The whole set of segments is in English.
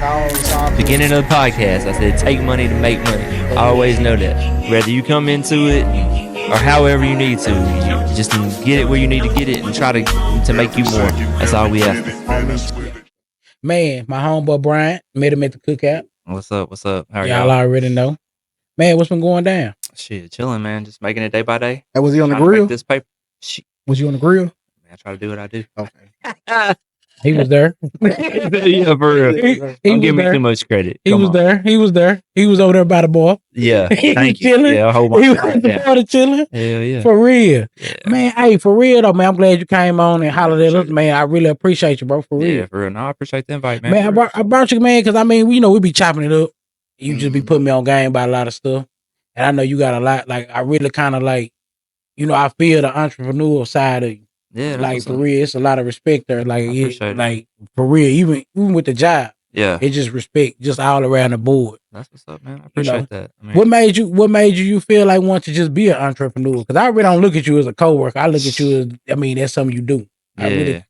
Beginning of the podcast, I said take money to make money. I always know that. Whether you come into it or however you need to, you just get it where you need to get it and try to make you more. That's all we ask. Man, my homeboy Bryant met him at the cookout. What's up? What's up? How are Y'all already know. Man, what's been going down? Shit, chilling, man. Just making it day by day. Hey, was he on the Trying to grill? make this paper. Shit, Was you on the grill? man, I try to do what I do. Okay. He was there. Yeah, for real. Don't give me too much credit. He was there. He was there. He was over there by the bar. Yeah, He was thank you. chilling. Yeah, hold He on. was at the bar chilling. Hell yeah. For real. Yeah. Man, hey, for real though, man. I'm glad you came on and hollered at us, man. I really appreciate you, bro. For real. Yeah, for real. No, I appreciate the invite, man. Man, I brought you, man, because I mean, we be chopping it up. You just be putting me on game by a lot of stuff. And I know you got a lot. Like, I really kind of like, I feel the entrepreneurial side of you. Yeah, Like, for real, it's a lot of respect there. Like, appreciate it. like for real, even with the job, yeah, it's just respect, just all around the board. that's what's up, man. I appreciate that. I mean, What made you feel like want to just be an entrepreneur? Because I really don't look at you as a coworker. I look at you as, I mean, that's something you do. I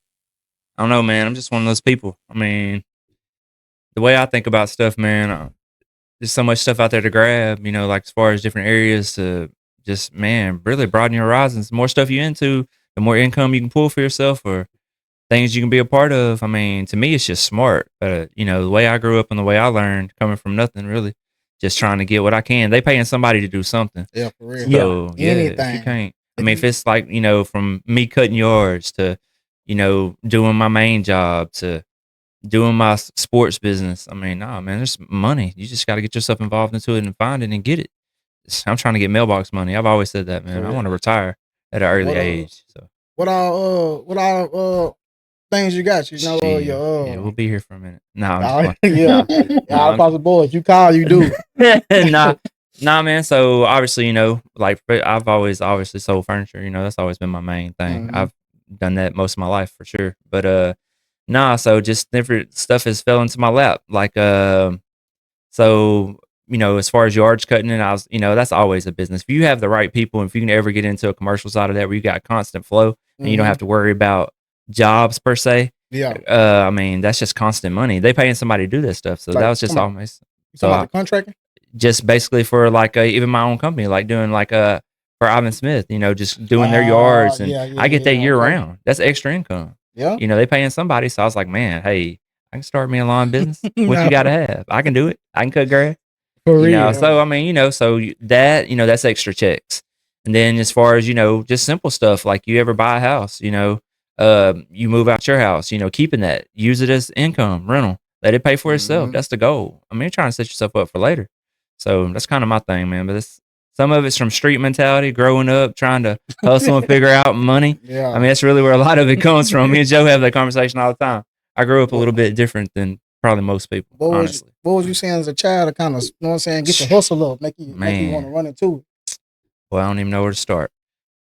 don't know, man. I'm just one of those people. I mean, the way I think about stuff, man, there's so much stuff out there to grab, like as far as different areas to just, man, really broaden your horizons. The more stuff you're into, the more income you can pull for yourself or things you can be a part of. I mean, to me, it's just smart. But, the way I grew up and the way I learned, coming from nothing really, just trying to get what I can. They paying somebody to do something. Yeah, for real. So, Anything. if you can't. I mean, if it's like, from me cutting yards to, doing my main job to doing my sports business. I mean, nah, man, there's money. You just got to get yourself involved into it and find it and get it. I'm trying to get mailbox money. I've always said that, man. I want to retire at an early age. So what all things you got? yeah, we'll be here for a minute. Nah, all across the board. You call, you do. nah, man. So obviously, like I've always obviously sold furniture. That's always been my main thing. Mhm. I've done that most of my life for sure. But nah, so just different stuff has fell into my lap. Like so as far as yards cutting, and I was, that's always a business. If you have the right people, and if you can ever get into a commercial side of that where you got constant flow and you don't have to worry about jobs per se. Yeah. I mean, that's just constant money. They paying somebody to do that stuff. So Like, that was just come on. always You talking about the contracting? just basically for like even my own company, like doing like for Ivan Smith, just doing their Ah, yards, and yeah, I get that year okay. round. That's extra income. Yeah. They paying somebody. So I was like, man, hey, I can start me a lawn business. What you got to have? I can do it. I can cut grass. For real. So I mean, that that's extra checks. And then as far as just simple stuff like you ever buy a house, you move out your house, keeping that, use it as income, rental, let it pay for itself. That's the goal. I mean, you're trying to set yourself up for later. So that's kind of my thing, man. But some of it's from street mentality, growing up, trying to hustle and figure out money. Yeah. I mean, that's really where a lot of it comes from. Me and Joe have that conversation all the time. I grew up a little bit different than probably most people, honestly. What was you saying as a child to kind of, get the hustle up, make you want to run into it? Well, I don't even know where to start.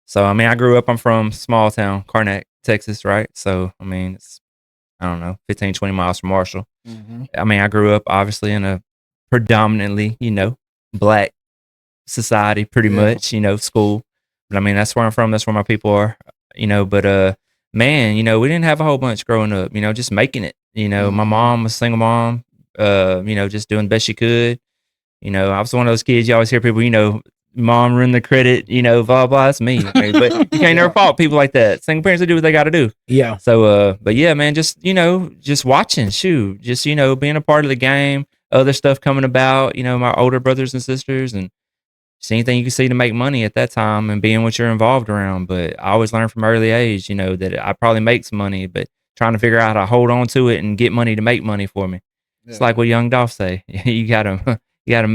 So, I mean, I grew up, I'm from small town, Karnak, Texas, right? So, I mean, it's, I don't know, 15, 20 miles from Marshall. Mm-hmm. I mean, I grew up obviously in a predominantly, black society, pretty much, school. But I mean, that's where I'm from. That's where my people are, but, man, we didn't have a whole bunch growing up, just making it. My mom was a single mom, just doing the best she could. I was one of those kids, you always hear people, mom ruined the credit, blah, blah, that's me. Okay? But you can't never fault people like that. Single parents, they do what they got to do. Yeah. So, but yeah, man, just, just watching, just, being a part of the game, other stuff coming about, my older brothers and sisters, and just anything you can see to make money at that time and being what you're involved around. But I always learned from early age, that I probably make some money, but trying to figure out how to hold on to it and get money to make money for me. Yeah. It's like what Young Dolph say. You gotta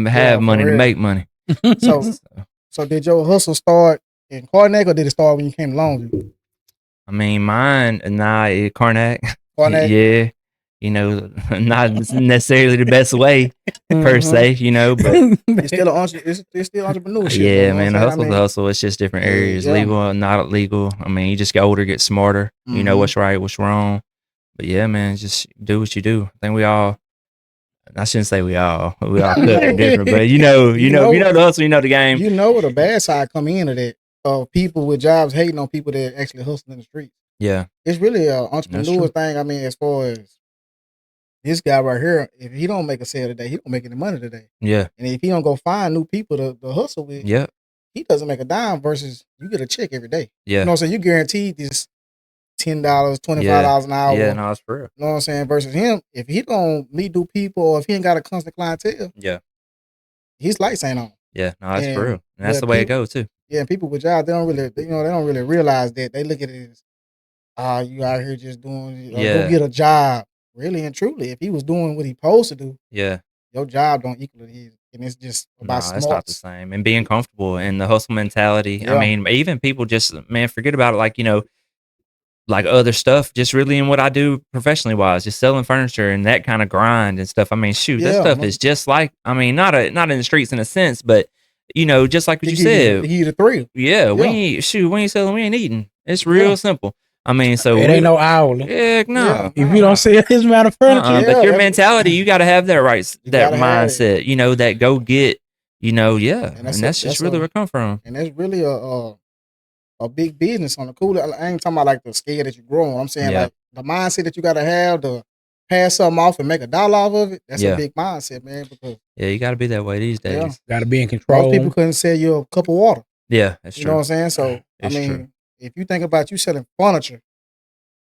have money to make money. So did your hustle start in Karnak or did it start when you came to Longview? I mean, mine, Karnak. Karnak? Yeah. Not necessarily the best way per se, but it's still entrepreneurship. Yeah, man, the hustle's the hustle. It's just different areas, legal, not legal. I mean, you just get older, get smarter. You know what's right, what's wrong. But yeah, man, just do what you do. I think I shouldn't say we all could be different, but you know the hustle, the game. You know where the bad side come into that of people with jobs hating on people that actually hustle in the street. Yeah, it's really an entrepreneur thing. I mean, as far as this guy right here, if he don't make a sale today, he don't make any money today. Yeah. And if he don't go find new people to hustle with, Yep. he doesn't make a dime versus you get a check every day. Yeah. You know what I'm saying? You guaranteed this $10, $25 an hour. Yeah, no, it's for real. You know what I'm saying? Versus him, if he don't meet new people or if he ain't got a constant clientele, Yeah. his lights ain't on. Yeah, no, that's for real. And that's but the way it people- goes too. Yeah, and people with jobs, they don't really realize that. They look at it as, you out here just doing, Yeah. go get a job. Really and truly, if he was doing what he supposed to do, Yeah. your job don't equal his. And it's just No, about it's not the smarts. same. And being comfortable and the hustle mentality. I Yeah. mean, even people just, man, forget about it. Like, you know, like other stuff, just really in what I do professionally wise, just selling furniture and that kind of grind and stuff. I mean, shoot, that Yeah, stuff most- is just like, I mean, not in the streets in a sense, but you know, just like what you He give said. you the thrill. Yeah, we Yeah. ain't selling, we ain't eating. It's real Yeah. simple. I mean, so It ain't no hourly. heck no. Yeah. If you don't sell his amount of furniture, But Yeah, your that's- mentality, you got to have that You that gotta have it. mindset. You know, that go get. You know, yeah, and that's that's a- just that's really a- where it come from. And that's really a big business on the cool. I ain't talking about like the scale that you grow on. I'm saying Yeah. like the mindset that you gotta have to pass something off and make $1 off of it. That's Yeah. a big mindset, man. Because Yeah, you got to be that way these days. Yeah. got to be in control. most people couldn't sell you a cup of water. Yeah, that's You true. know what I'm saying? So I It's mean, true. if you think about you selling furniture,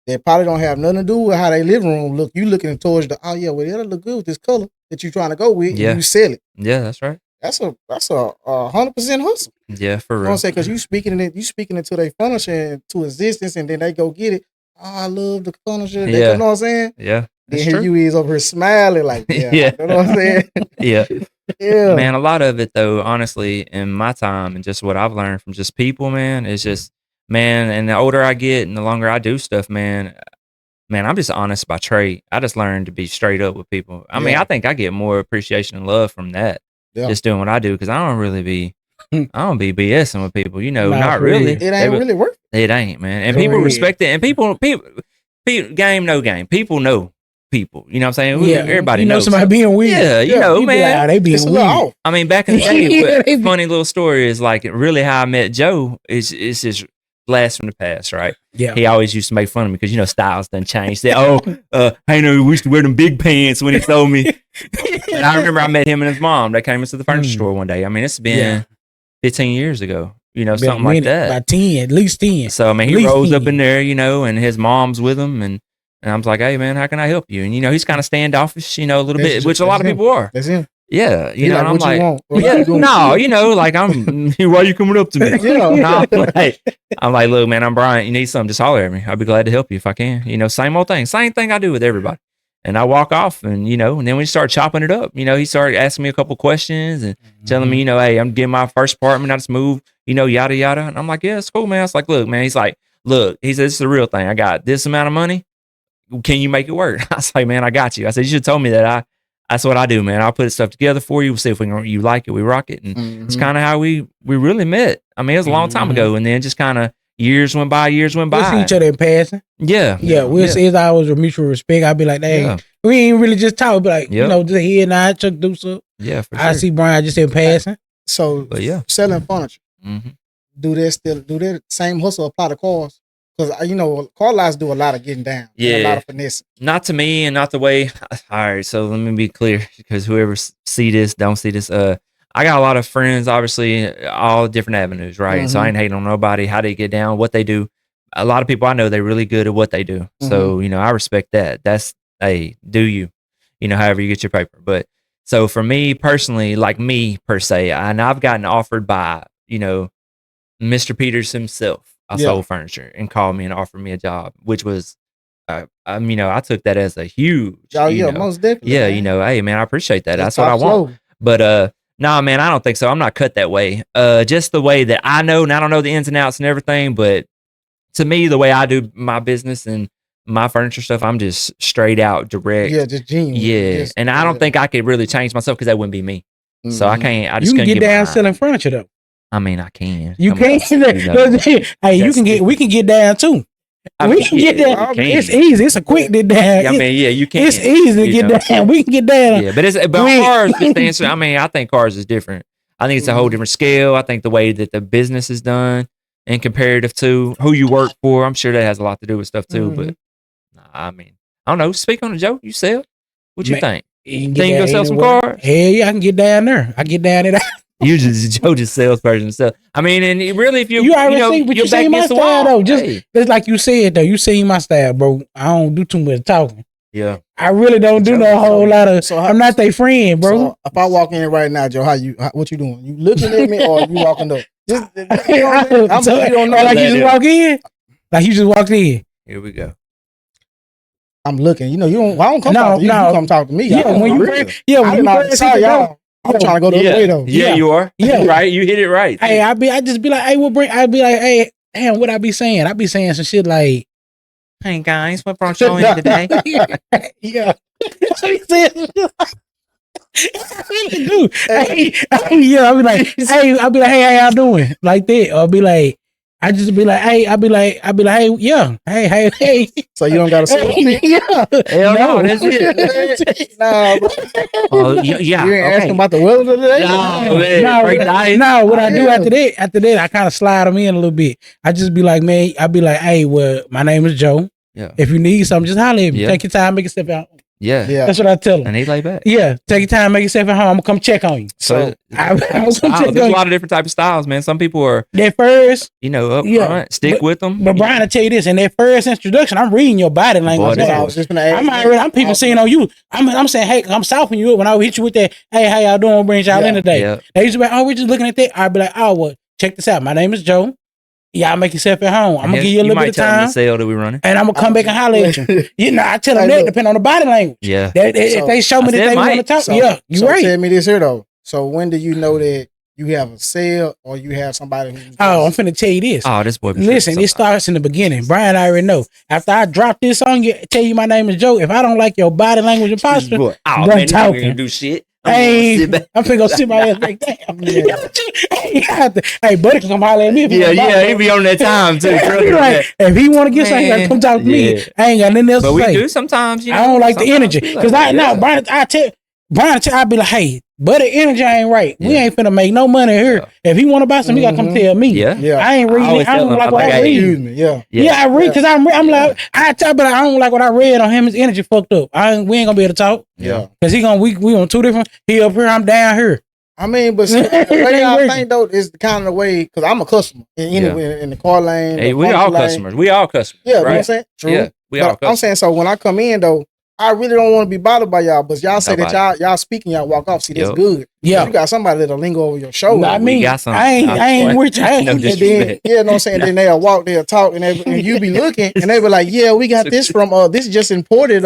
that probably don't have nothing to do with how their living room look. You looking towards the well, it'll look good with this color that you trying to go with, Yeah. and you sell it. Yeah, that's right. That's a 100% hustle. Yeah, for You know what real. I'm saying? Because you speaking into their furniture into existence, and then they go get it. Oh, I love the furniture. Yeah. You know what I'm saying? Yeah, Then that's here true. you is over here smiling like, yeah, Yeah. you know what I'm saying? Yeah, Yeah, man. A lot of it, though, honestly, in my time and just what I've learned from just people, man, is just, man. And the older I get and the longer I do stuff, man, I'm just honest by trade. I just learned to be straight up with people. I mean, Yeah. I think I get more appreciation and love from that. Yeah. Just doing what I do because I don't really be. I don't be BSing with people, you know, Nah, not for really. real. it They ain't be- really worth. It ain't, man. And For people real. respect it. And people, game, no game. People know people. You know what I'm saying? Yeah, Everybody you know knows. somebody being weird. Yeah, you Yeah, know, You be man. like, oh, they being It's a little weird. off. I mean, back in the Yeah, day, they be- funny little story is like really how I met Joe is just blast from the past, right? Yeah. He always used to make fun of me because you know styles done changed. Say, Hayner used to wear them big pants when he told me. And I remember I met him and his mom. They came into the furniture store one day. I mean, it's been Yeah. 15 years ago, you know, Been a something like minute, that. About 10, at least 10. So I mean, he At least rolls up 10. in there, you know, and his mom's with him, and I was like, "Hey, man, how can I help you?" And you know, he's kind of standoffish, you know, a little That's bit, ju- which a lot of that's him. people are. That's him. Yeah, you He know, and I'm what like, you want. Or yeah, what you doing. no, you know, like why you coming up to me? Yeah. No, I'm like, look, man, I'm Bryant. You need something, just holler at me. I'll be glad to help you if I can. You know, same old thing, same thing I do with everybody. And I walk off, and you know, and then we start chopping it up. You know, he started asking me a couple questions and telling me, you know, hey, I'm getting my first apartment. I just moved, you know, yada yada. And I'm like, yeah, it's cool, man. It's like, look, man. He's like, look, he said, this is the real thing. I got this amount of money. Can you make it work? I was like, man, I got you. I said, you should have told me that. That's what I do, man. I'll put stuff together for you. We'll see if you like it. We rock it. And it's Mhm. kind of how we really met. I mean, it was a long time ago. And then just kind of years went by. We'll see by. each other in passing. Yeah. Yeah, we'll see. It's always a mutual respect. I'll be like, hey, Yeah. we ain't really just talk. But like, Yep. you know, just here and I, Chuck do something. Yeah, for I sure. see Brian just in passing. So, But yeah. selling furniture. Mm-hmm. Do that same hustle apply to cars? Because you know, car lots do a lot of getting down. And a Yeah. lot of finessing. Not to me and not the way. All right, so let me be clear because whoever see this, don't see this. I got a lot of friends, obviously, all different avenues, right? So I ain't hating on nobody, how they get down, what they do. A lot of people I know, they're really good at what they do. So, you know, I respect that. That's, hey, do you, you know, however you get your paper. But so for me personally, like me per se, and I've gotten offered by, you know, Mr. Peters himself. I Yeah. sold furniture and called me and offered me a job, which was, you know, I took that as a huge, Oh you yeah, know, most definitely. yeah, man. you know, hey man, I appreciate that. It's That's what I top want. flow. But nah, man, I don't think so. I'm not cut that way. Just the way that I know, and I don't know the ins and outs and everything, but to me, the way I do my business and my furniture stuff, I'm just straight out direct. Yeah, just genuine. Yeah. Just- And I don't think I could really change myself because that wouldn't be me. So I Mhm. can't. I You just can couldn't get down behind. selling furniture though. I mean, I can. You Come can't. on, you know. Hey, you That's can get. We can get down too. I We mean, can get yeah, down. you can. It's easy. It's a quick get down. Yeah, I mean, yeah, you can. It's easy to you get know. down. We can get down. Yeah, but We- cars, just to answer, I mean, I think cars is different. I think it's a whole different scale. I think the way that the business is done and comparative to who you work for, I'm sure that has a lot to do with stuff too. But nah, I mean, I don't know. Speak on it, Joe. You sell. What you think? You can Think you get gonna sell that some anywhere. cars? Hell yeah, I can get down there. I get down there. You Joe just salesperson. So I mean, and really, if You already see, but you seen my style though. It's like you said though. You seen my style, bro. I don't do too much talking. Yeah, I really don't do no whole lot of. So I'm not their friend, bro. So if I walk in right now, Joe, what you doing? You looking at me or you walking up? You don't know. Like you just walk in. Like you just walked in. here we go. I'm looking. You know, I don't come talk to you. You come talk to me. Yeah, when you bring, y'all. I'm trying to go the other way though. Yeah, you are. Yeah, right. You hit it right. Hey, I just be like, hey, I'd be like, hey, damn, what I be saying? I be saying some shit like, hey guys, what brought you in today? Yeah. So he said, dude, hey, yeah, I'll be like, hey, how y'all doing? Like that. Or I'll be like, I just be like, hey, I'll be like, hey, yeah, hey. So you don't gotta say, yeah, hell no, that's it. Nah, bro. Oh yeah, You ain't asking about the weather today? No, what I do after that, I kind of slide them in a little bit. I just be like, man, I be like, hey, well, my name is Joe. Yeah. If you need something, just holler at me. Yeah. Take your time, make yourself out. Yeah. That's what I tell them. And they lay back. Yeah, take your time, make yourself at home. I'm gonna come check on you. So I was gonna there's check on a you. lot of different types of styles, man. Some people are, That first, up front, stick with them. but Brian, I tell you this, in that first introduction, I'm reading your body language. Boy, I was just gonna ask. I'm people seeing on you. I'm saying, hey, I'm softening you up when I hit you with that. Hey, how y'all doing? Bring y'all in today. Yeah. They used to be like, oh, we're just looking at that. I'd be like, oh, well, check this out. My name is Joe. Y'all make yourself at home. I'm gonna give you a little bit of time. Sale that we running. And I'm gonna come back and holler at you. You know, I tell them that depending on the body language. Yeah. If they show me that they want to talk, you right. Tell me this here though. So when do you know that you have a sale or you have somebody who's I'm finna tell you this. Oh, this boy. Listen, it starts in the beginning. Brian, I already know. After I drop this on you, tell you my name is Joe. If I don't like your body language and posture, man, you gonna do shit. I'm finna go sit my ass like damn. Hey, buddy can come holler at me. He be on that time too. Like, if he want to get something, he gotta come talk to me. I ain't got nothing else to say. But we do sometimes. I don't like the energy because Brian, I be like, hey, but the energy ain't right. We ain't finna make no money here. If he want to buy something, he gotta come tell me. I ain't reading it. I don't like what I read. Excuse me. I read because I'm like I don't like what I read on him. His energy fucked up. We ain't gonna be able to talk. Because he gonna we on two different. He up here, I'm down here. I mean, but see, the way I think though is the kind of way because I'm a customer in the car lane. Hey, we all customers. We all customers. Yeah, right? You know what I'm saying? True. Yeah, we all customers. I'm saying so when I come in though, I really don't want to be bothered by y'all, but y'all say that y'all speaking, y'all walk off. See, that's good. Yeah, you got somebody that'll linger over your shoulder. Not me. I ain't with you. I ain't. No disrespect. You know what I'm saying? Then they'll walk, they'll talk, and you be looking, and they be like, "Yeah, we got this from this just imported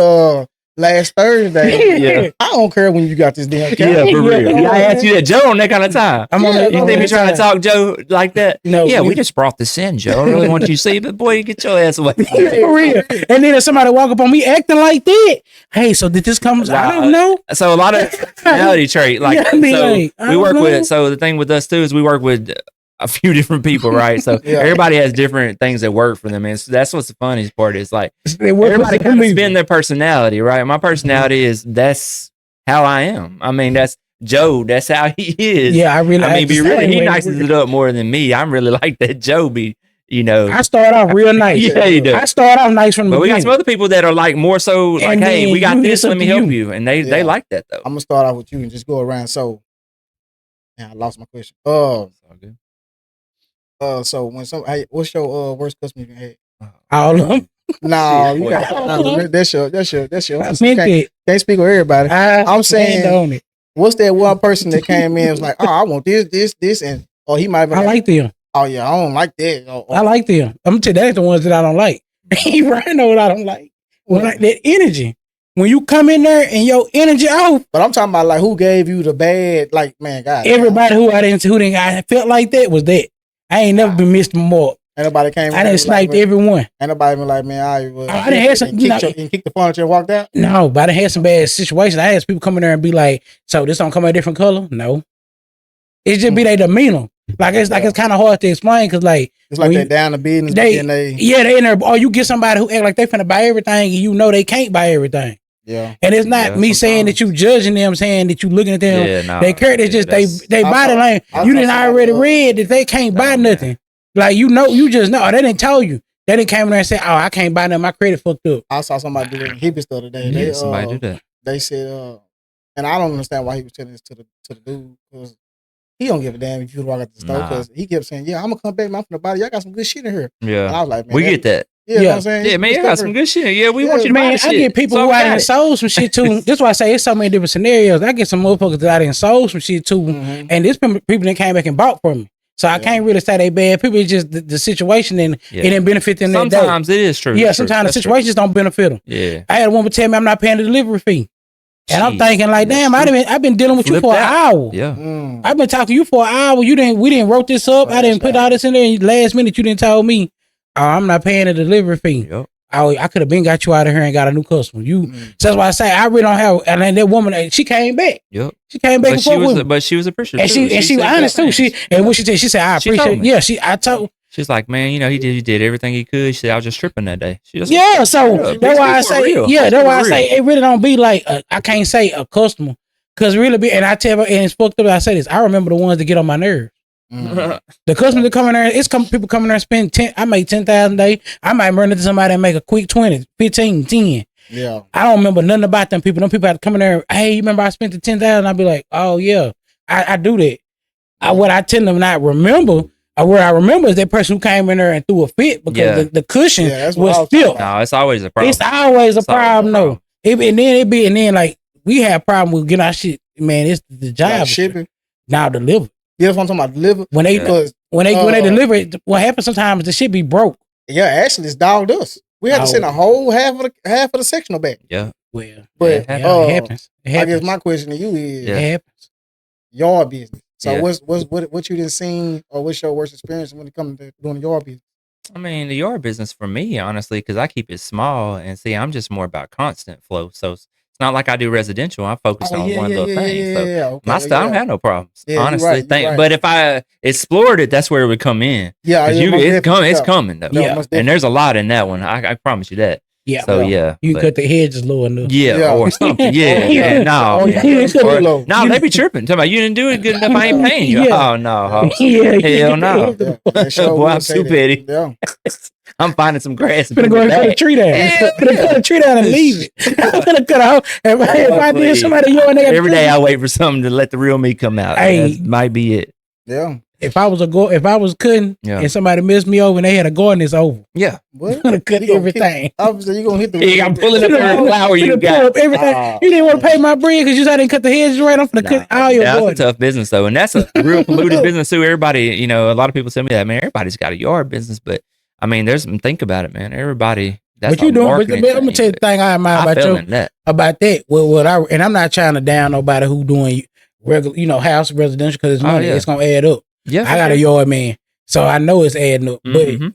last Thursday." Yeah, I don't care when you got this damn car. Yeah, for real. I asked you that, Joe, on that kind of time. You think we trying to talk Joe like that? No. Yeah, we just brought this in, Joe. I really want you to see, but boy, you get your ass away. For real. And then if somebody walk up on me acting like that, hey, so did this come? I don't know. So a lot of personality trait, we work with. So the thing with us too is we work with a few different people, right? So everybody has different things that work for them, and so that's what's the funniest part is like everybody kind of spin their personality, right? My personality is that's how I am. I mean, that's Joe. That's how he is. Yeah, I mean, he nices it up more than me. I'm really like that Joe be. I start off real nice. Yeah, you do. I start off nice from the beginning. But we got some other people that are like more so like, hey, we got this, let me help you. And they like that though. I'm gonna start off with you and just go around. So I lost my question. So when what's your worst customer you had? All of them. No, you got that's your. I meant it. Can't speak with everybody. I'm saying, what's that one person that came in and was like, oh, I want this, and he might. I like them. Oh yeah, I don't like that. I like them. I'm gonna tell you, that's the ones that I don't like. You right know what I don't like. That energy. When you come in there and your energy off. But I'm talking about like who gave you the bad, like man, God. Everybody I felt like that was that. I ain't never been missed more. Ain't nobody came. I done sniped everyone. Ain't nobody been like, man, I done had some. And kicked the furniture and walked out. No, but I done had some bad situations. I had people come in there and be like, "So this don't come in a different color?" No, it just be their demeanor. Like it's kind of hard to explain because like it's like they down the business. They in there. Or you get somebody who act like they finna buy everything and they can't buy everything. Yeah, and it's not me saying that you judging them, saying that you looking at them. Yeah, no, they care. It's just they body language. You didn't already read that they can't buy nothing. Like you just know. They didn't tell you. They didn't come in there and say, "Oh, I can't buy nothing. My credit fucked up." I saw somebody do that hippie stuff today. Somebody do that. they said, and I don't understand why he was telling this to the dude because he don't give a damn if you walk out the store because he kept saying, "Yeah, I'm gonna come back, man. I'm from the body. Y'all got some good shit in here." Yeah, and I was like, man, we get that. Yeah, you know what I'm saying? Yeah, man, you got some good shit. Yeah, we want you to buy the shit. I get people who I done sold some shit to. That's why I say it's so many different scenarios. I get some motherfuckers that I done sold some shit to, and this people that came back and bought from me. So I can't really say they bad people. It's just the situation, and it didn't benefit them that day. Sometimes it is true. Yeah, sometimes the situations don't benefit them. Yeah, I had a woman tell me I'm not paying the delivery fee. And I'm thinking like, damn, I've been dealing with you for an hour. Yeah. I've been talking to you for an hour. We didn't wrote this up. I didn't put all this in there. And last minute you didn't tell me, oh, I'm not paying the delivery fee. Yep. I could have been got you out of here and got a new customer. So that's why I say I really don't have. And then that woman, she came back. Yep. She came back but she was appreciative. And she was honest too. What she said, she said, I appreciate it. Yeah, I told. She's like, man, he did everything he could. She said, I was just tripping that day. So that's why I say, that's why I say it really don't be like, I can't say a customer. Because really, and I tell her, and it's fucked up, I say this, I remember the ones that get on my nerves. The customers that come in there, people coming there and spend 10, I make 10,000 a day. I might run into somebody and make a quick 20, 15, 10. Yeah. I don't remember nothing about them people. Them people had to come in there, hey, you remember I spent the 10,000? I'd be like, oh yeah, I do that. What I tend to not remember, where I remember is that person who came in there and threw a fit because the cushion was stiff. No, it's always a problem. It's always a problem, though. And then like we have problem with getting our shit. Man, it's the job. Like shipping. Now deliver. Yeah, that's what I'm talking about. Deliver. When they deliver it, what happens sometimes the shit be broke. Yeah, actually, it's dogged us. We had to send a whole half of the sectional back. Yeah. Well, but it happens. I guess my question to you is, it happens. Your business. So what you done seen, or what's your worst experience when it comes to doing your business? I mean, the yard business for me, honestly, because I keep it small, and see, I'm just more about constant flow. So it's not like I do residential. I focus on one little thing. So my stuff, I don't have no problems, honestly. But if I explored it, that's where it would come in. Yeah, it's coming though. Yeah. And there's a lot in that one. I promise you that. Yeah. So you cut the hedges low enough. Yeah, or something. Yeah. No. No, they be tripping. Talking about you didn't do it good enough. I ain't paying you. Oh no. Hell no. Boy, I'm too petty. Yeah. I'm finding some grass. I'm gonna go and cut a tree down. I'm gonna cut a tree down and leave it. I'm gonna cut a hole. If I did somebody every day, I wait for something to let the real me come out. Hey, that might be it. Yeah. If I was cutting and somebody missed me over and they had a garden, it's over. Yeah. I'm gonna cut everything. Obviously, you're gonna hit the. Yeah, I'm pulling up every flower you got. Everything. You didn't want to pay my bread because you said I didn't cut the hedges right. I'm gonna cut all your garden. That's a tough business though, and that's a real polluted business too. Everybody, a lot of people tell me that, man. Everybody's got a yard business, but I mean, think about it, man. Everybody. That's what you doing? But I'm gonna tell you the thing I admire about that. Well, and I'm not trying to down nobody who doing regular, house residential because it's money. It's gonna add up. Yeah, I got a yard man, so I know it's adding up. But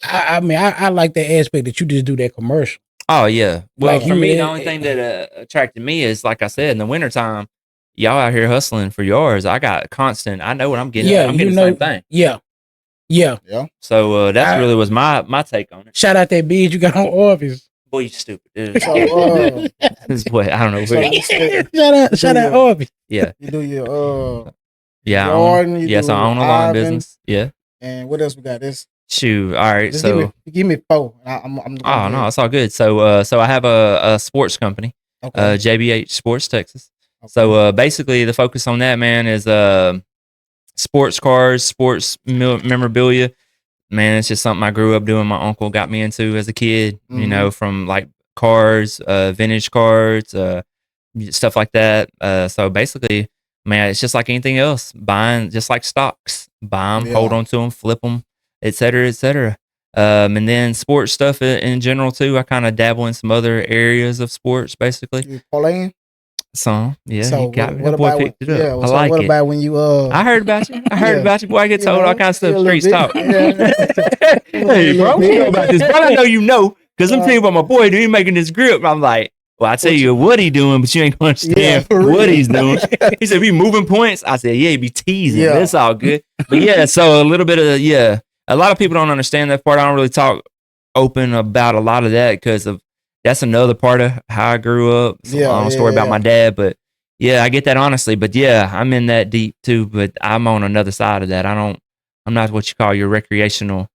I mean, I like that aspect that you just do that commercial. Oh yeah. Well, like for me, the only thing that attracted me is, like I said, in the wintertime, y'all out here hustling for yours. I got constant. I know what I'm getting. Yeah, I'm getting the same thing. Yeah. So that really was my take on it. Shout out that bid you got on Orvis. Boy, you stupid. This boy, I don't know. Shout out Orvis. Yeah. You do your so I own a lawn business. Yeah. And what else we got? This. Shoot. All right. Just so give me 4. No, it's all good. So I have a sports company, JBH Sports Texas. Okay. So basically the focus on that, man, is sports cars, sports memorabilia. Man, it's just something I grew up doing. My uncle got me into as a kid, from like cars, vintage cars, stuff like that. So basically, man, it's just like anything else. Buying, just like stocks. Buy them, hold on to them, flip them, et cetera, et cetera. And then sports stuff in general, too. I kind of dabble in some other areas of sports, basically. You playing? Some, yeah. So he got me. What Boy about picked it up. Yeah, I like what it. about when you I heard about you. I heard about you. Boy, I get told all kinds of stuff. Streets talk. Hey, bro, we know about this. But I know you know, because I'm thinking about my boy, dude, he making this grip. I'm like, well, I tell you what he doing, but you ain't gonna understand what he's doing. He said, be moving points. I said, yeah, he be teasing. Yeah. That's all good. But yeah, so a little bit of, a lot of people don't understand that part. I don't really talk open about a lot of that because that's another part of how I grew up. It's a long story about my dad, but yeah, I get that honestly. But yeah, I'm in that deep too, but I'm on another side of that. I'm not what you call your recreational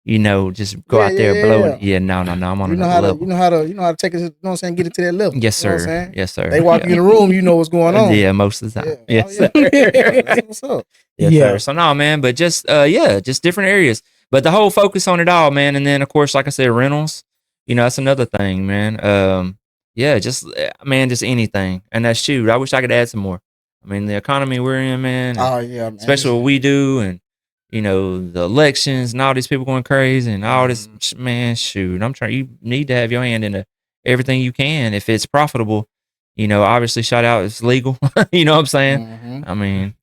just go out there blowing. Yeah, no. I'm on another level. You know how to take it. You know what I'm saying? Get it to that level. Yes, sir. You know what I'm saying? Yes, sir. They walk in the room, you know what's going on. Yeah, most of the time. Yeah. Yes. That's what's up. Yes, sir. So no, man, but just just different areas. But the whole focus on it all, man. And then of course, like I said, rentals. That's another thing, man. Just anything. And that's shoot. I wish I could add some more. I mean, the economy we're in, man. Oh yeah, man. Especially what we do, and the elections and all these people going crazy and all this, man. Shoot, you need to have your hand into everything you can if it's profitable. Obviously, shout out, it's legal. You know what I'm saying? Mm-hmm. I mean,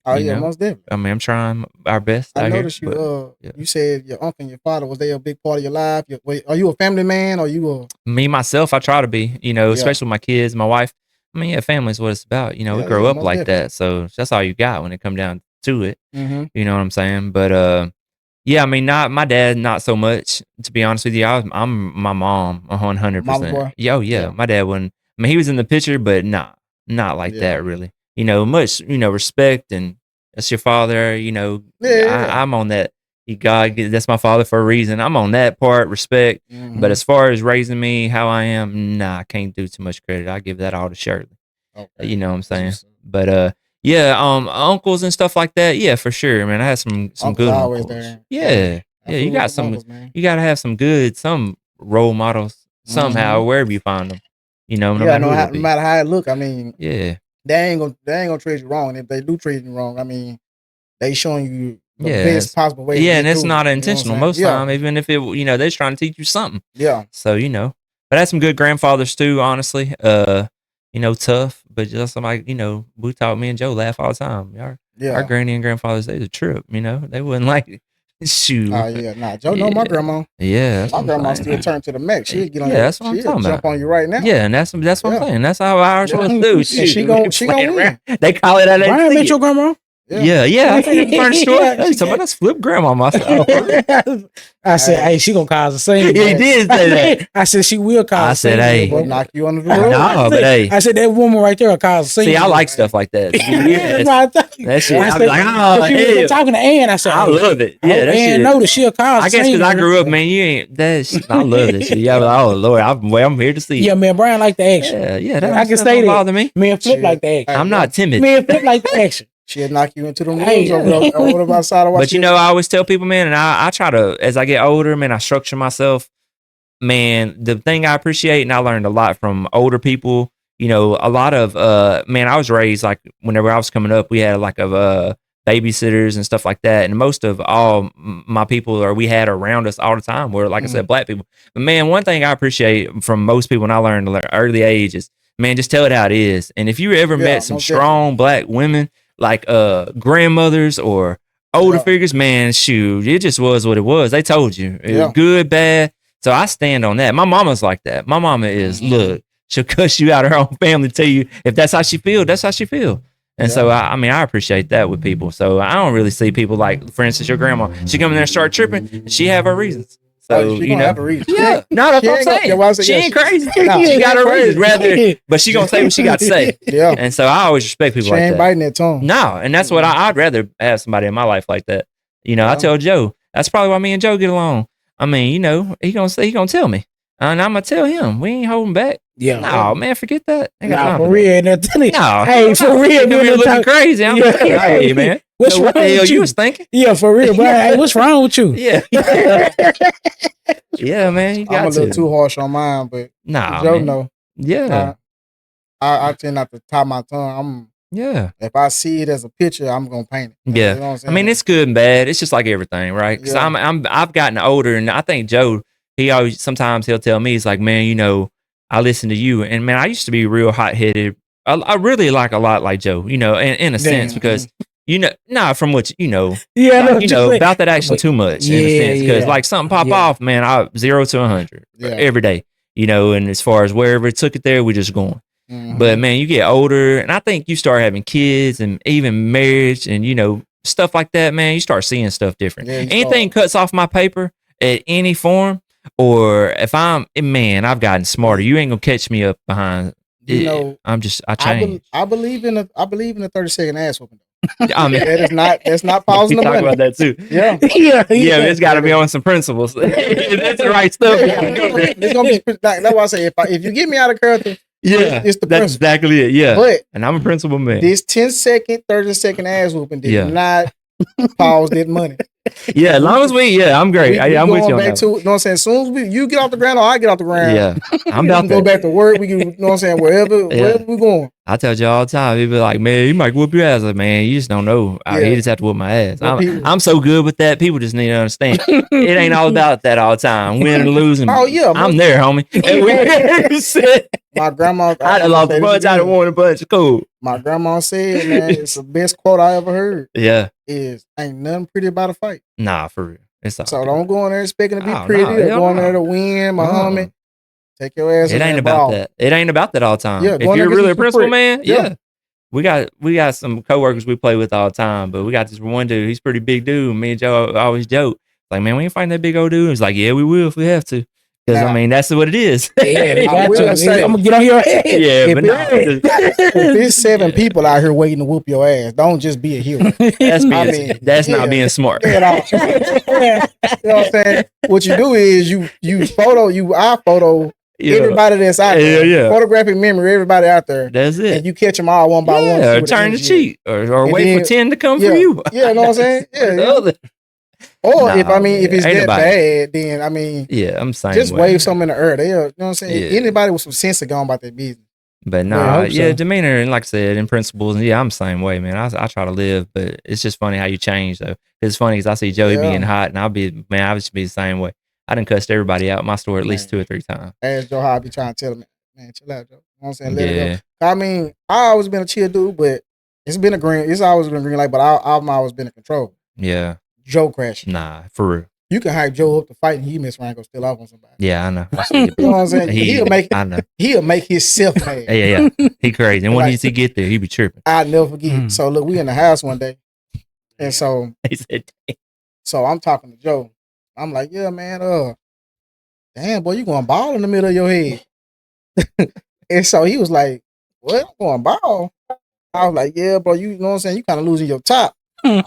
most definitely. I mean, I'm trying our best. I noticed you. You said your uncle and your father, was they a big part of your life? Are you a family man? Or you me myself? I try to be. Especially with my kids, my wife. I mean, family is what it's about. We grow up like that, so that's all you got when it come down to it. Mm-hmm. You know what I'm saying? But I mean, not my dad, not so much. To be honest with you, I'm my mom 100%. Yeah. My dad wasn't. I mean, he was in the picture, but not like that really. Much respect, and that's your father. I'm on that. God, that's my father for a reason. I'm on that part, respect. Mm-hmm. But as far as raising me, how I am, I can't do too much credit. I give that all to Shirley. Okay. You know what I'm saying? But uncles and stuff like that. Yeah, for sure, man. I had some good uncles. There. Yeah. You got some. Uncles, you got to have some role models somehow, wherever you find them. No matter how it look. I mean, they ain't gonna treat you wrong. And if they do treat you wrong, I mean, they showing you the best possible way. Yeah, and it's not intentional most time. Even if it, they're trying to teach you something. Yeah. So but I had some good grandfathers too. Honestly, tough, but just like we taught me and Joe laugh all the time. Our granny and grandfathers, they was a trip. They wouldn't like. Shoot. Oh yeah, Joe know my grandma. Yeah, my grandma still turned to the max. She'd get on. That's what I'm talking jump on you right now. Yeah, and that's what I'm saying. That's how ours was do. She gonna win. They call it. Brian met your grandma. Yeah. I think the furniture store. Somebody that's flip grandma myself. I said, hey, she gonna cause a scene. He did say that. I said she will cause a scene. I said, hey, knock you under the road. No, but hey. I said that woman right there will cause a scene. See, I like stuff like that. That shit. I was like, oh, she was talking to Ann. I said, I love it. Yeah, that shit. Ann know that she'll cause a scene. I guess because I grew up, man, you ain't that. I love that shit. Yeah, like, oh Lord, I'm here to see. Yeah, man, Brian like the action. Yeah, I can say that. Bother me. Me and Flip like the action. I'm not timid. Me and Flip like the action. She'll knock you into the rooms over the side of. But I always tell people, man, and I try to, as I get older, man, I structure myself. Man, the thing I appreciate, and I learned a lot from older people. A lot of man, I was raised like whenever I was coming up, we had like babysitters and stuff like that, and most of all my people we had around us all the time were, like I said, black people. But man, one thing I appreciate from most people, and I learned at an early age, is man, just tell it how it is. And if you ever met some strong black women, like grandmothers or older figures, man, shoot, it just was what it was. They told you it was good, bad. So I stand on that. My mama's like that. My mama is, look, she'll cuss you out of her own family, tell you if that's how she feel, that's how she feel. And so I mean, I appreciate that with people. So I don't really see people like, for instance, your grandma, she come in there and start tripping, she have her reasons. So have a reason. Yeah, no, that's what I'm saying. She ain't crazy. No, she got her reasons, but she gonna say what she got to say. Yeah, and so I always respect people like that. She ain't biting that tongue. No, and that's what I'd rather have somebody in my life like that. I tell Joe, that's probably why me and Joe get along. I mean, he gonna tell me, and I'm gonna tell him. We ain't holding back. Yeah. No, man, forget that. Nah, for real. No, hey, for real. You're looking crazy. I'm like, hey, man. What's wrong what the hell with you was thinking? Yeah, for real, bro. Hey, what's wrong with you? Yeah. Yeah, man. You got I'm a little too harsh on mine, but Joe know. Yeah. I tend not to tie my tongue. If I see it as a picture, I'm gonna paint it. Yeah. You know what I'm saying? I mean, it's good and bad. It's just like everything, right? Because I've gotten older, and I think Joe, sometimes he'll tell me, he's like, man, I listen to you, and man, I used to be real hot headed. I really like a lot like Joe, in a sense, because from what about that action too much in a sense, because like something pop off, man, I 0 to 100 every day, and as far as wherever it took it there, we just going. Mm-hmm. But man, you get older, and I think you start having kids and even marriage and stuff like that, man, you start seeing stuff different. Anything cuts off my paper at any form, or if I've gotten smarter. You ain't gonna catch me up behind. I change. I believe in a 30-second ass whooping. I mean, that's not pausing the money. Talk about that too. Yeah. It's got to be on some principles. That's the right stuff. It's gonna be that's why I say if you get me out of character, it's the that's principle. exactly it. Yeah, but and I'm a principal man. This 10-second, 30-second ass whooping did not pause that money. Yeah, as long as I'm great. I'm with you on that. You know what I'm saying? As soon as you get off the ground or I get off the ground, I'm about to go back to work. We can, you know what I'm saying? Wherever we going. I tell you all the time, people be like, man, you might whoop your ass. Like, man, you just don't know. He just have to whoop my ass. I'm so good with that. People just need to understand. It ain't all about that all the time. Winning or losing. Oh, yeah. I'm there, homie. My grandma. I lost a bunch. I won a bunch. Cool. My grandma said, man, it's the best quote I ever heard. Yeah. Is ain't nothing pretty about a fight. Nah, for real. So don't go in there expecting to be pretty. Go in there to win, my homie. Take your ass. It ain't about that. It ain't about that all the time. Yeah, if you're really a principal man, we got some coworkers we play with all the time, but we got this one dude. He's a pretty big dude. Me and Joe always joke, like, man, we ain't fighting that big old dude. He's like, yeah, we will if we have to. Because I mean, that's what it is. I'm gonna get on your head. Yeah, but if there's 7 people out here waiting to whoop your ass, don't just be a hero. That's not being smart. You know what I'm saying? What you do is you iPhoto everybody that's out there. Photographic memory, everybody out there. That's it. And you catch them all one by one. Or turn the cheat, or wait for 10 to come for you. Yeah, you know what I'm saying? Yeah. Or if it's that bad, then I'm saying just wave something in the air. You know what I'm saying? Anybody with some sense of going about their business. But demeanor and like I said, in principles, I'm the same way, man. I try to live, but it's just funny how you change though. It's funny because I see Joey being hot, and I would just be the same way. I done cussed everybody out in my store at least 2 or 3 times. Ask Joe how I be trying to tell him, man, chill out, Joe. You know what I'm saying? Let it go. I mean, I always been a chill dude, but it's always been a green light, but I've always been in control. Yeah. Joe crashing. Nah, for real. You can hype Joe up to fight and he miss around go still off on somebody. Yeah, I know. You know what I'm saying? He'll make himself mad. Yeah. He crazy. And when he get there, he be tripping. I'll never forget. So look, we in the house one day. And so he said, so I'm talking to Joe. I'm like, yeah, man, damn, boy, you going ball in the middle of your head. And so he was like, what? I'm going ball? I was like, yeah, bro, you know what I'm saying? You kind of losing your top. Man.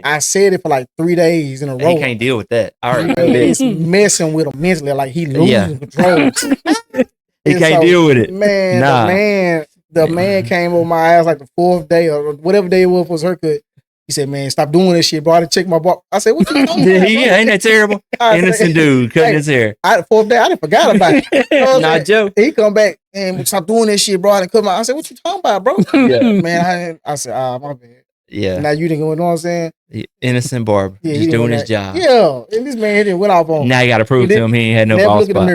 I said it for like 3 days in a row. He can't deal with that. All right, it's messing with him mentally, like he losing control. He can't deal with it. Man, the man came over my ass like the 4th day or whatever day it was for his haircut. He said, man, stop doing this shit, bro. I didn't check my bar. I said, what you doing? Ain't that terrible? Innocent dude cutting his hair. The 4th day, I didn't forgot about it. You know Not Joe. He come back and stop doing this shit, bro. I didn't cut my. I said, what you talking about, bro? Man, I said, my bad. Yeah. Now you didn't go, you know what I'm saying? Innocent barber. He's doing his job. Yeah. And this man didn't went off on. Now you got to prove to him he ain't had no ball spot.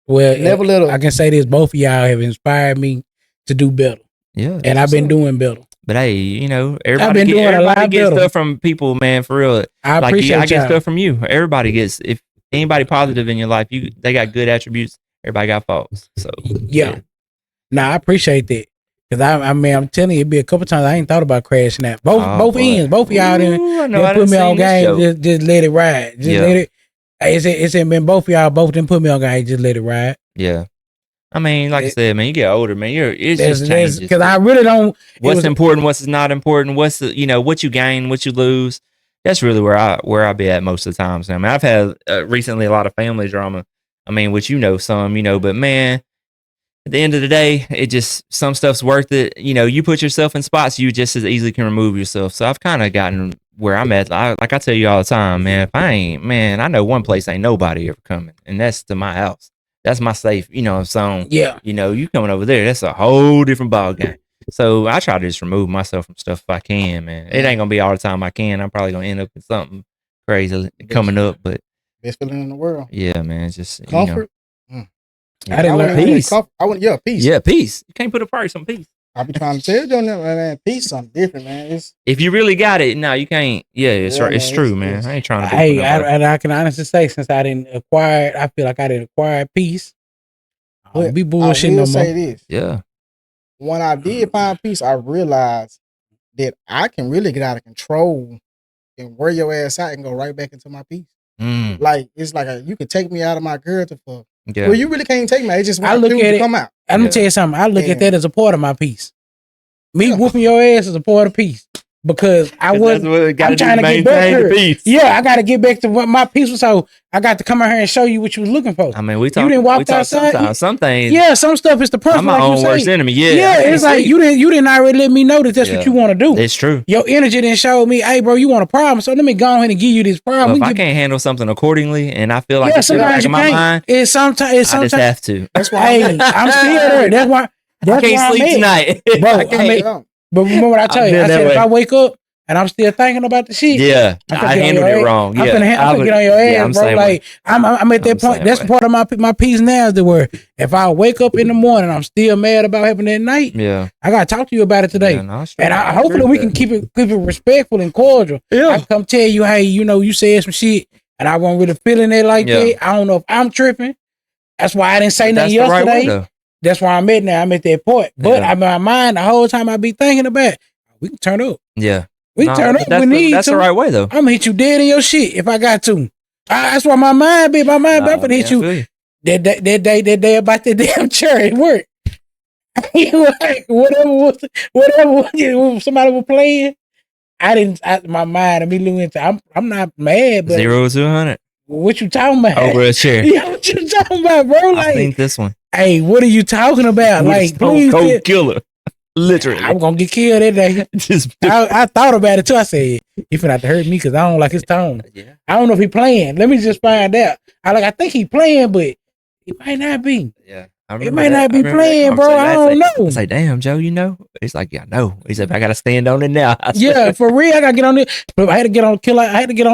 Well, never let him. I can say this: both of y'all have inspired me to do better. Yeah. And I've been doing better. But hey, everybody gets stuff from people, man, for real. I appreciate I get stuff from you. Everybody gets, if anybody positive in your life, they got good attributes. Everybody got faults. So yeah. Nah, I appreciate that. Cause I'm telling you, it'd be a couple times I ain't thought about crashing out. Both ends, both of y'all didn't put me on game. Just let it ride. Let it. It's been both of y'all. Both didn't put me on game. Just let it ride. Yeah. I mean, like I said, man, you get older, man. It's just changes. Because I really don't. What's important? What's not important? What's what you gain? What you lose? That's really where I be at most of the times. I mean, I've had recently a lot of family drama. I mean, which some, but man. At the end of the day, it just, some stuff's worth it. You put yourself in spots you just as easily can remove yourself. So I've kind of gotten where I'm at. Like I tell you all the time, man, if I ain't, man, I know one place ain't nobody ever coming, and that's to my house. That's my safe, zone. Yeah. You coming over there, that's a whole different ball game. So I try to just remove myself from stuff if I can, man. It ain't going to be all the time I can. I'm probably going to end up with something crazy coming up, but. Best feeling in the world. Yeah, man. It's just, comfort. I didn't learn peace. Peace. Yeah, peace. You can't put a price on peace. I be trying to tell you, man, peace something different, man. If you really got it, no, you can't. Yeah, it's right. It's true, man. I ain't trying to. I can honestly say, since I didn't acquire it, I feel like I didn't acquire peace. I don't be bullshitting no more. Say this. Yeah. When I did find peace, I realized that I can really get out of control and wear your ass out and go right back into my peace. Like it's like you can take me out of my character for. Yeah. Well, you really can't take me. It's just I look at it. Come out. I'm gonna tell you something. I look at that as a part of my peace. Me whooping your ass is a part of peace. because I'm trying to get back to peace. Yeah, I got to get back to what my peace was. So I got to come out here and show you what you was looking for. I mean, you didn't walk outside. Some things. Yeah, some stuff is the person. I'm my own worst enemy. Yeah, it's like you didn't already let me know that that's what you want to do. It's true. Your energy didn't show me, hey, bro, you want a problem. So let me go ahead and give you this problem. Well, if I can't handle something accordingly, and I feel like it's sometimes in my mind, sometimes I just have to. That's why I'm still there. That's why. I can't sleep tonight, bro. But remember what I tell you? I said if I wake up and I'm still thinking about the shit. Yeah, I handled it wrong. I'm gonna get on your ass, bro. Like I'm at that point. That's part of my peace now is that where if I wake up in the morning, I'm still mad about having that night. Yeah, I gotta talk to you about it today, and hopefully we can keep it respectful and cordial. Yeah, I can come tell you, hey, you said some shit, and I wasn't really feeling it like that. I don't know if I'm tripping. That's why I didn't say nothing yesterday. Right way, that's why I'm at now. I'm at that point. But in my mind, the whole time I be thinking about, we can turn up. Yeah. We can turn up. We need That's to. the right way, though. I'm going to hit you dead in your shit if I got to. That's why my mind be. I'm going to hit you. That day about that damn chair at work. whatever somebody was playing, my mind immediately went to, I'm not mad, but 0 to 100. What you talking about? Over a chair. Yeah, what you talking about, bro? Like, I think this one. Hey, what are you talking about? Like, please, cold killer. Literally, I'm gonna get killed that day. I thought about it too. I said, he finna have to hurt me because I don't like his tone. Yeah. I don't know if he playing. Let me just find out. I think he playing, but he might not be. Yeah. It might not be playing, bro. I don't know. I say, damn, Joe, He's like, yeah, no. He said, I gotta stand on it now. Yeah, for real, I gotta get on it. But I had to get on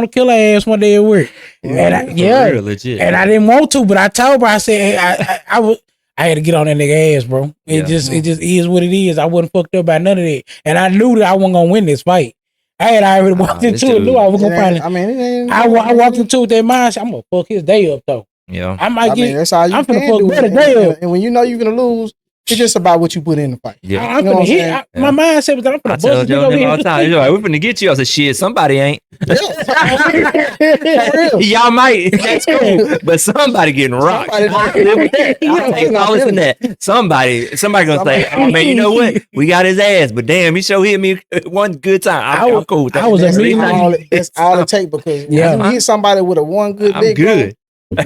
the killer ass one day at work. And real, legit. And I didn't want to, but I told her, I said, I had to get on that nigga ass, bro. It just is what it is. I wasn't fucked up by none of that. And I knew that I wasn't gonna win this fight. I had already walked into it, knew I was gonna probably. I walked into it with that mindset. I'm gonna fuck his day up though. Yeah, that's all you I'm can do. And when you know you're gonna lose, it's just about what you put in the fight. Yeah, I'm gonna hit. My mindset was that I'm gonna bust this nigga all the time. You're like, we're gonna get you. I said, shit, somebody ain't. Y'all might. That's cool, but somebody getting rocked. I'll take all this and that. Somebody gonna say, oh man, you know what? We got his ass, but damn, he sure hit me one good time. I'm cool with that. That's all it takes because you hit somebody with a one good lick. Good.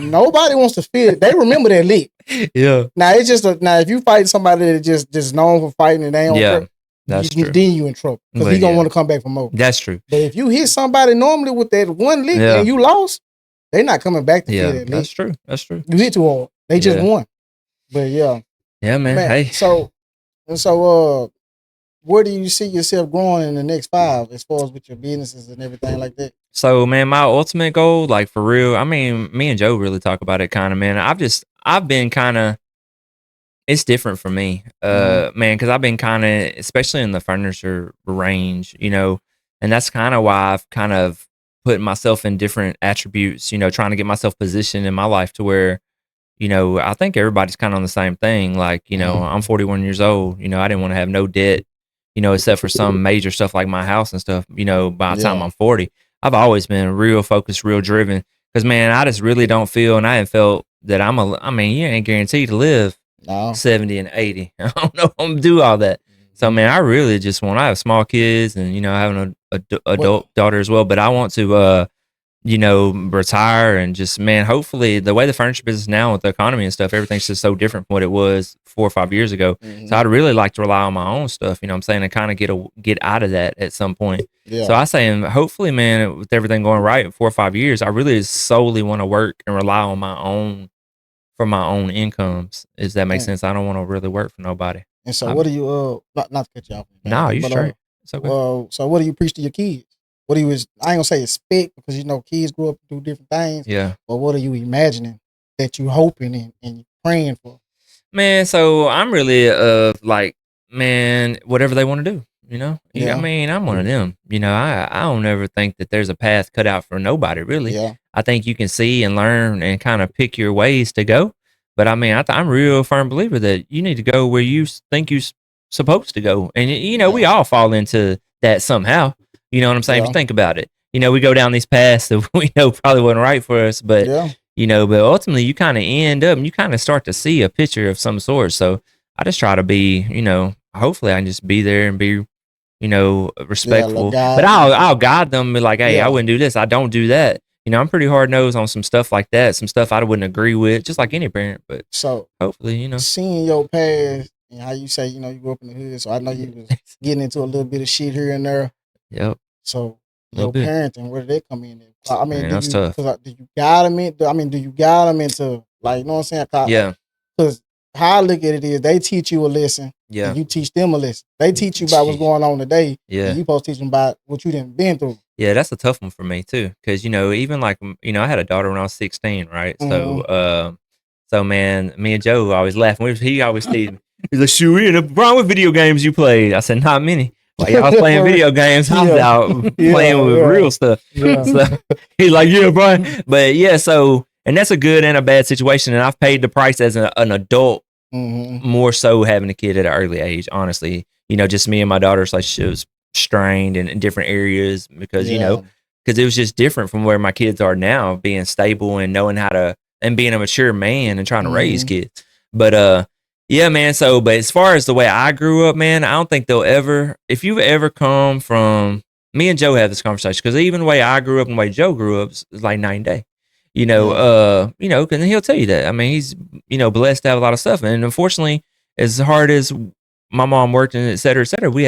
Nobody wants to feel it. They remember that lick. Yeah. Now it's just now if you fight somebody that just known for fighting and they don't that's true. Then you in trouble because he gonna want to come back for more. That's true. But if you hit somebody normally with that one lick and you lost, they're not coming back to feel that lick. That's true. That's true. You hit too hard. They just won. But yeah, man. Hey. So where do you see yourself growing in the next 5 as far as with your businesses and everything like that? So, man, my ultimate goal, like for real, I mean, me and Joe really talk about it kind of, man. I've been kind of, it's different for me, man, because I've been kind of, especially in the furniture range, and that's kind of why I've kind of put myself in different attributes, trying to get myself positioned in my life to where, I think everybody's kind of on the same thing. Like, I'm 41 years old, I didn't want to have no debt, except for some major stuff like my house and stuff, by the time I'm 40. I've always been real focused, real driven. Because, man, I just really don't feel, and I haven't felt that you ain't guaranteed to live 70 and 80. I don't know if I'm going to do all that. So, man, I really just I have small kids and, having an adult daughter as well. But I want to, retire and just, man, hopefully the way the furniture business now with the economy and stuff, everything's just so different from what it was 4 or 5 years ago. Mm-hmm. So I'd really like to rely on my own stuff, I'm saying, and kind of get out of that at some point. Yeah. So I say, and hopefully, man, with everything going right in 4 or 5 years, I really solely want to work and rely on my own for my own incomes. If that makes sense. I don't want to really work for nobody. And so what do you, not to cut you off. No, you straight. It's okay. So what do you preach to your kids? What do you, I ain't gonna say expect because kids grow up and do different things. Yeah. But what are you imagining that you hoping and praying for? Man, so I'm really like, man, whatever they want to do, Yeah. I mean, I'm one of them. I don't ever think that there's a path cut out for nobody, really. Yeah. I think you can see and learn and kind of pick your ways to go. But I mean, I'm a real firm believer that you need to go where you think you're supposed to go. And, we all fall into that somehow. You know what I'm saying? If you think about it, we go down these paths that we know probably wasn't right for us, but, but ultimately you kind of end up and you kind of start to see a picture of some sort. So I just try to be, hopefully I can just be there and be respectful. But I'll guide them, be like, hey, I wouldn't do this. I don't do that. I'm pretty hard nosed on some stuff like that. Some stuff I wouldn't agree with, just like any parent. But so hopefully, seeing your past and how you say, you grew up in the hood. So I know you was getting into a little bit of shit here and there. Yep. So your parenting, where did they come in? I mean, man, that's tough. Do you guide them do you guide them into, like, you know what I'm saying? Yeah. Because how I look at it is they teach you a lesson. Yeah. And you teach them a lesson. They teach you about what's going on today. Yeah. And you supposed to teach them about what you done been through. Yeah, that's a tough one for me too. Because, even like, I had a daughter when I was 16, right? Mm-hmm. So man, me and Joe always laughing. He always teased me. He's like, shoot, Brian, what video games you played? I said, not many. Like, I was playing video games. I was out playing with real stuff. Yeah. So he's like, yeah, Brian. But yeah, and that's a good and a bad situation. And I've paid the price as an adult, more so having a kid at an early age, honestly. Just me and my daughter's like, she was strained in different areas because, because it was just different from where my kids are now, being stable and knowing how to, and being a mature man and trying to raise kids. But, yeah, man. So, but as far as the way I grew up, man, I don't think they'll ever, if you've ever come from, me and Joe have this conversation, because even the way I grew up and the way Joe grew up is like night and day, and he'll tell you that. I mean, he's, blessed to have a lot of stuff. And unfortunately, as hard as my mom worked and et cetera,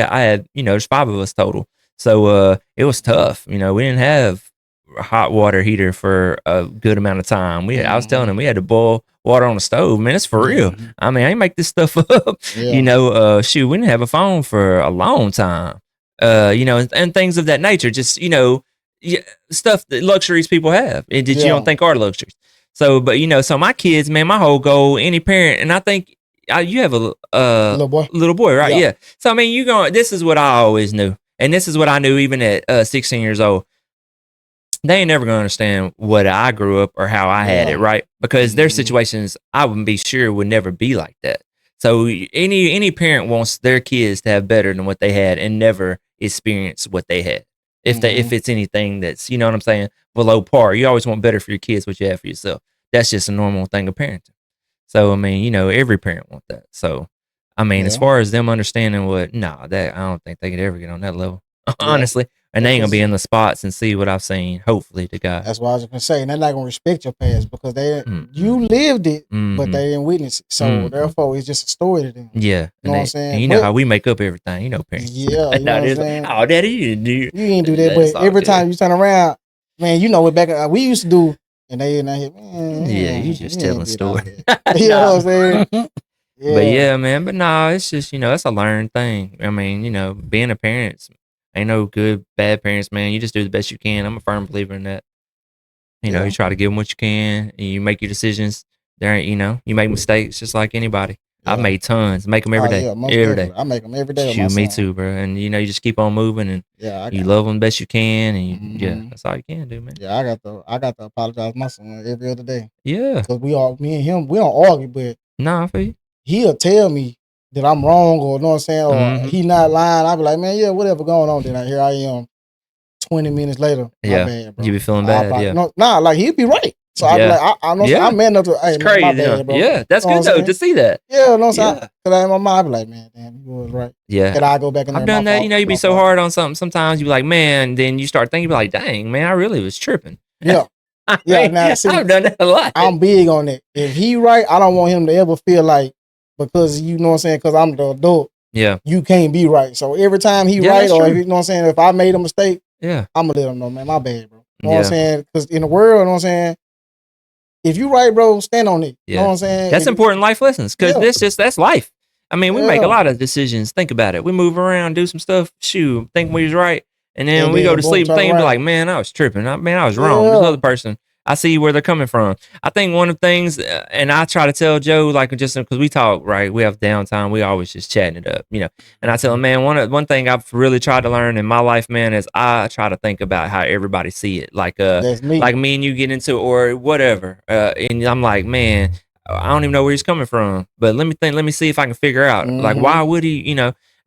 I had, there's 5 of us total. So, it was tough. We didn't have a hot water heater for a good amount of time. I was telling him we had to boil water on the stove. Man, it's for real. I mean, I ain't make this stuff up. Yeah. Shoot, we didn't have a phone for a long time. And things of that nature. Just, stuff that luxuries people have and that you don't think are luxuries. So, but so my kids, man, my whole goal, any parent, and I think you have a little boy, right? Yeah. So I mean, this is what I always knew, and this is what I knew even at 16 years old. They ain't never gonna understand what I grew up or how I had it, right? Because their situations, I would be sure would never be like that. So any parent wants their kids to have better than what they had and never experience what they had. If it's anything that's, you know what I'm saying, below par, you always want better for your kids what you have for yourself. That's just a normal thing of parenting. So I mean, every parent wants that. So I mean, as far as them understanding that I don't think they could ever get on that level, honestly. And they ain't gonna be in the spots and see what I've seen. Hopefully, to God. That's what I was gonna say. And they're not gonna respect your past because you lived it, but they didn't witness it. So therefore, it's just a story to them. Yeah, you know what I'm saying. And how we make up everything, parents. Yeah, you know what I'm saying. Oh, Daddy, you ain't do that. But every time you turn around, man, what back we used to do, and they hit, man. Yeah, you just telling a story. You know what I'm saying. Yeah. But yeah, man. But no, it's just it's a learned thing. I mean, being a parent. Ain't no good, bad parents, man. You just do the best you can. I'm a firm believer in that. You try to give them what you can, and you make your decisions. There ain't, you make mistakes just like anybody. Yeah. I've made tons. Make them every day. Every day. I make them every day. Shoot, me too, bro. And you just keep on moving, and you love them the best you can, and that's all you can do, man. Yeah, I got to apologize to my son every other day. Yeah, because me and him, we don't argue, but I feel you. He'll tell me that I'm wrong, or know what I'm saying, or he not lying. I'll be like, man, whatever going on. Then here I am 20 minutes later. Yeah. My bad, bro. You be feeling bad, like he'd be right. So I'd be like, I'm man enough to, hey, it's crazy, my bad, bro. Yeah, that's good though, to see that. Yeah, know what I'm saying? Because in my mind, I'd be like, man, damn, you was right. Yeah. Could I go back and I've done that, you be so hard on something. Sometimes you be like, man, then you start thinking, you be like, dang, man, I really was tripping. Yeah. Now, see, I've done that a lot. I'm big on that. If he right, I don't want him to ever feel like, because you know what I'm saying, because I'm the adult, you can't be right. So every time he right, or if, you know what I'm saying, if I made a mistake, I'm gonna let him know, man, my bad, bro. You know what I'm saying? Because in the world, you know what I'm saying, if you right, bro, stand on it. You know what I'm saying? That's important life lessons, because that's life. I mean, we make a lot of decisions. Think about it. We move around, do some stuff, think we was right, and then we go to sleep thinking like, man, I was tripping. I was wrong. This other person, I see where they're coming from. I think one of the things, and I try to tell Joe, like, just because we talk, right? We have downtime. We always just chatting it up, And I tell him, man, one thing I've really tried to learn in my life, man, is I try to think about how everybody see it. Like me and you get into or whatever. And I'm like, man, I don't even know where he's coming from. But let me see if I can figure out. Like, why would he,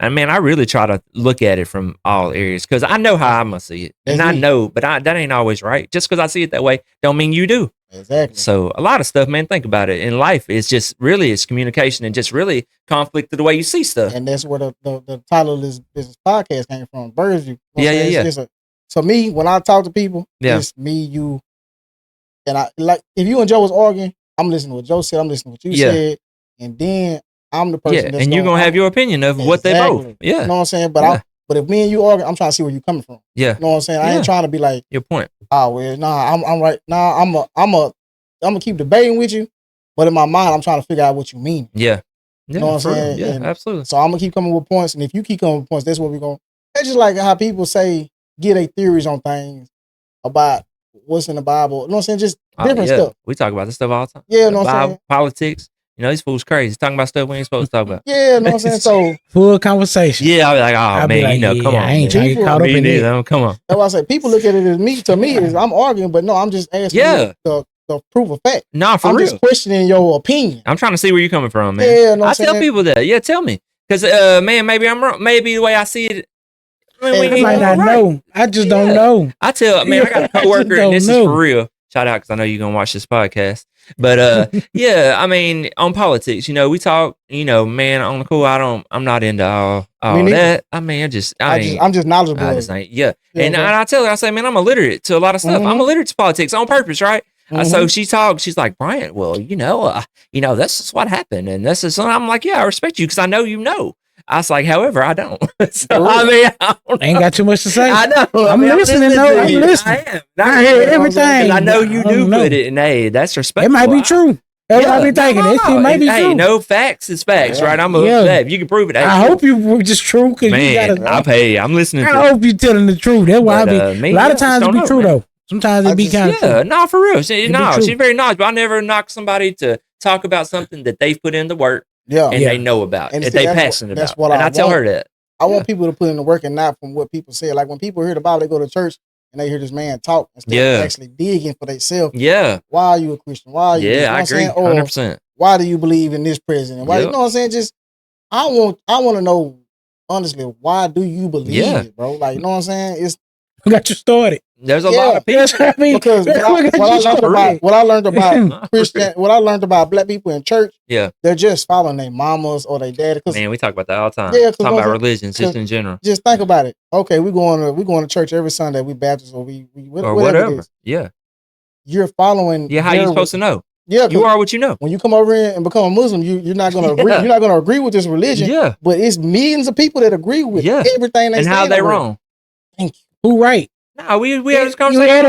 I mean, I really try to look at it from all areas because I know how I'm gonna see it, and I know, but that ain't always right. Just because I see it that way, don't mean you do. Exactly. So a lot of stuff, man. Think about it. In life, it's just really it's communication and just really conflict to the way you see stuff. And that's where the title of this podcast came from. Birds View. Yeah. So me, when I talk to people, it's me, you, and I like if you and Joe was arguing, I'm listening to what Joe said. I'm listening to what you said, and then I'm the person. Yeah, and you're gonna have your opinion of what they both. Yeah, you know what I'm saying. But but if me and you argue, I'm trying to see where you're coming from. Yeah, you know what I'm saying. I ain't trying to be like your point. Oh well, nah, I'm right. Nah, I'm gonna keep debating with you, but in my mind, I'm trying to figure out what you mean. Yeah, you know what I'm saying. Yeah, and absolutely. So I'm gonna keep coming with points, and if you keep coming with points, that's what we're going. It's just like how people say get their theories on things about what's in the Bible. You know what I'm saying? Just different stuff. We talk about this stuff all the time. Yeah, you know what I'm saying? Politics. You know, these fools crazy. Talking about stuff we ain't supposed to talk about. Yeah, you know what I'm saying? So full conversation. Yeah, I'll be like, oh man, come on. I ain't trying to get caught up in it. Come on. That's why I say people look at it as me. To me, is I'm arguing, but no, I'm just asking the proof of fact. Nah, for real. I'm just questioning your opinion. I'm trying to see where you're coming from, man. Yeah, no, I tell people that. Yeah, tell me. Because, man, maybe I'm wrong. Maybe the way I see it. I might not know. I just don't know. I tell, man, I got a coworker, and this is for real. Shout out because I know you're going to watch this podcast. But yeah, I mean, on politics, you know, we talk, you know, man, on the cool, I'm not into all that. I mean, I'm just knowledgeable. I just ain't, and I tell her, I say, man, I'm illiterate to a lot of stuff. I'm illiterate to politics on purpose, right? So she talks, she's like, Bryant, well, you know, this is what happened. And this is, I'm like, yeah, I respect you because I know you know. I was like, however, I don't. So, I mean, I ain't got too much to say. I know. I'm listening, though. I'm listening. I am. I hear everything. I know you do put it, and hey, that's respectful. It might be true. That's what I be thinking. It might be true. Hey, no facts is facts, right? I'm if you can prove it. I hope you just true because you gotta. I'm listening. I hope you telling the truth. That's why I be. A lot of times it be true though. Sometimes it be kind of true. No, for real. She's very knowledgeable. I never knock somebody to talk about something that they've put in the work. And they know about it. They passionate about. And I tell her that. I want people to put in the work and not from what people say. Like when people hear the Bible, they go to church and they hear this man talk instead of actually digging for themselves. Yeah. Why are you a Christian? Why are you? Yeah, I agree. 100%. Why do you believe in this president? Why you know what I'm saying? Just I want to know honestly, why do you believe it, bro? Like, you know what I'm saying? It's got you started. There's a lot of people. Because what I learned about Christian, what I learned about black people in church, they're just following their mamas or their dad. Man, we talk about that all the time. Yeah, talking about religions just in general. Just think about it. Okay, we going to church every Sunday. We Baptist or we whatever. Yeah, you're following. Yeah, how you supposed to know? Yeah, you are what you know. When you come over here and become a Muslim, you're not gonna agree. You're not gonna agree with this religion. Yeah, but it's millions of people that agree with everything. And how they wrong? Thank you. Who right? No, we had this conversation.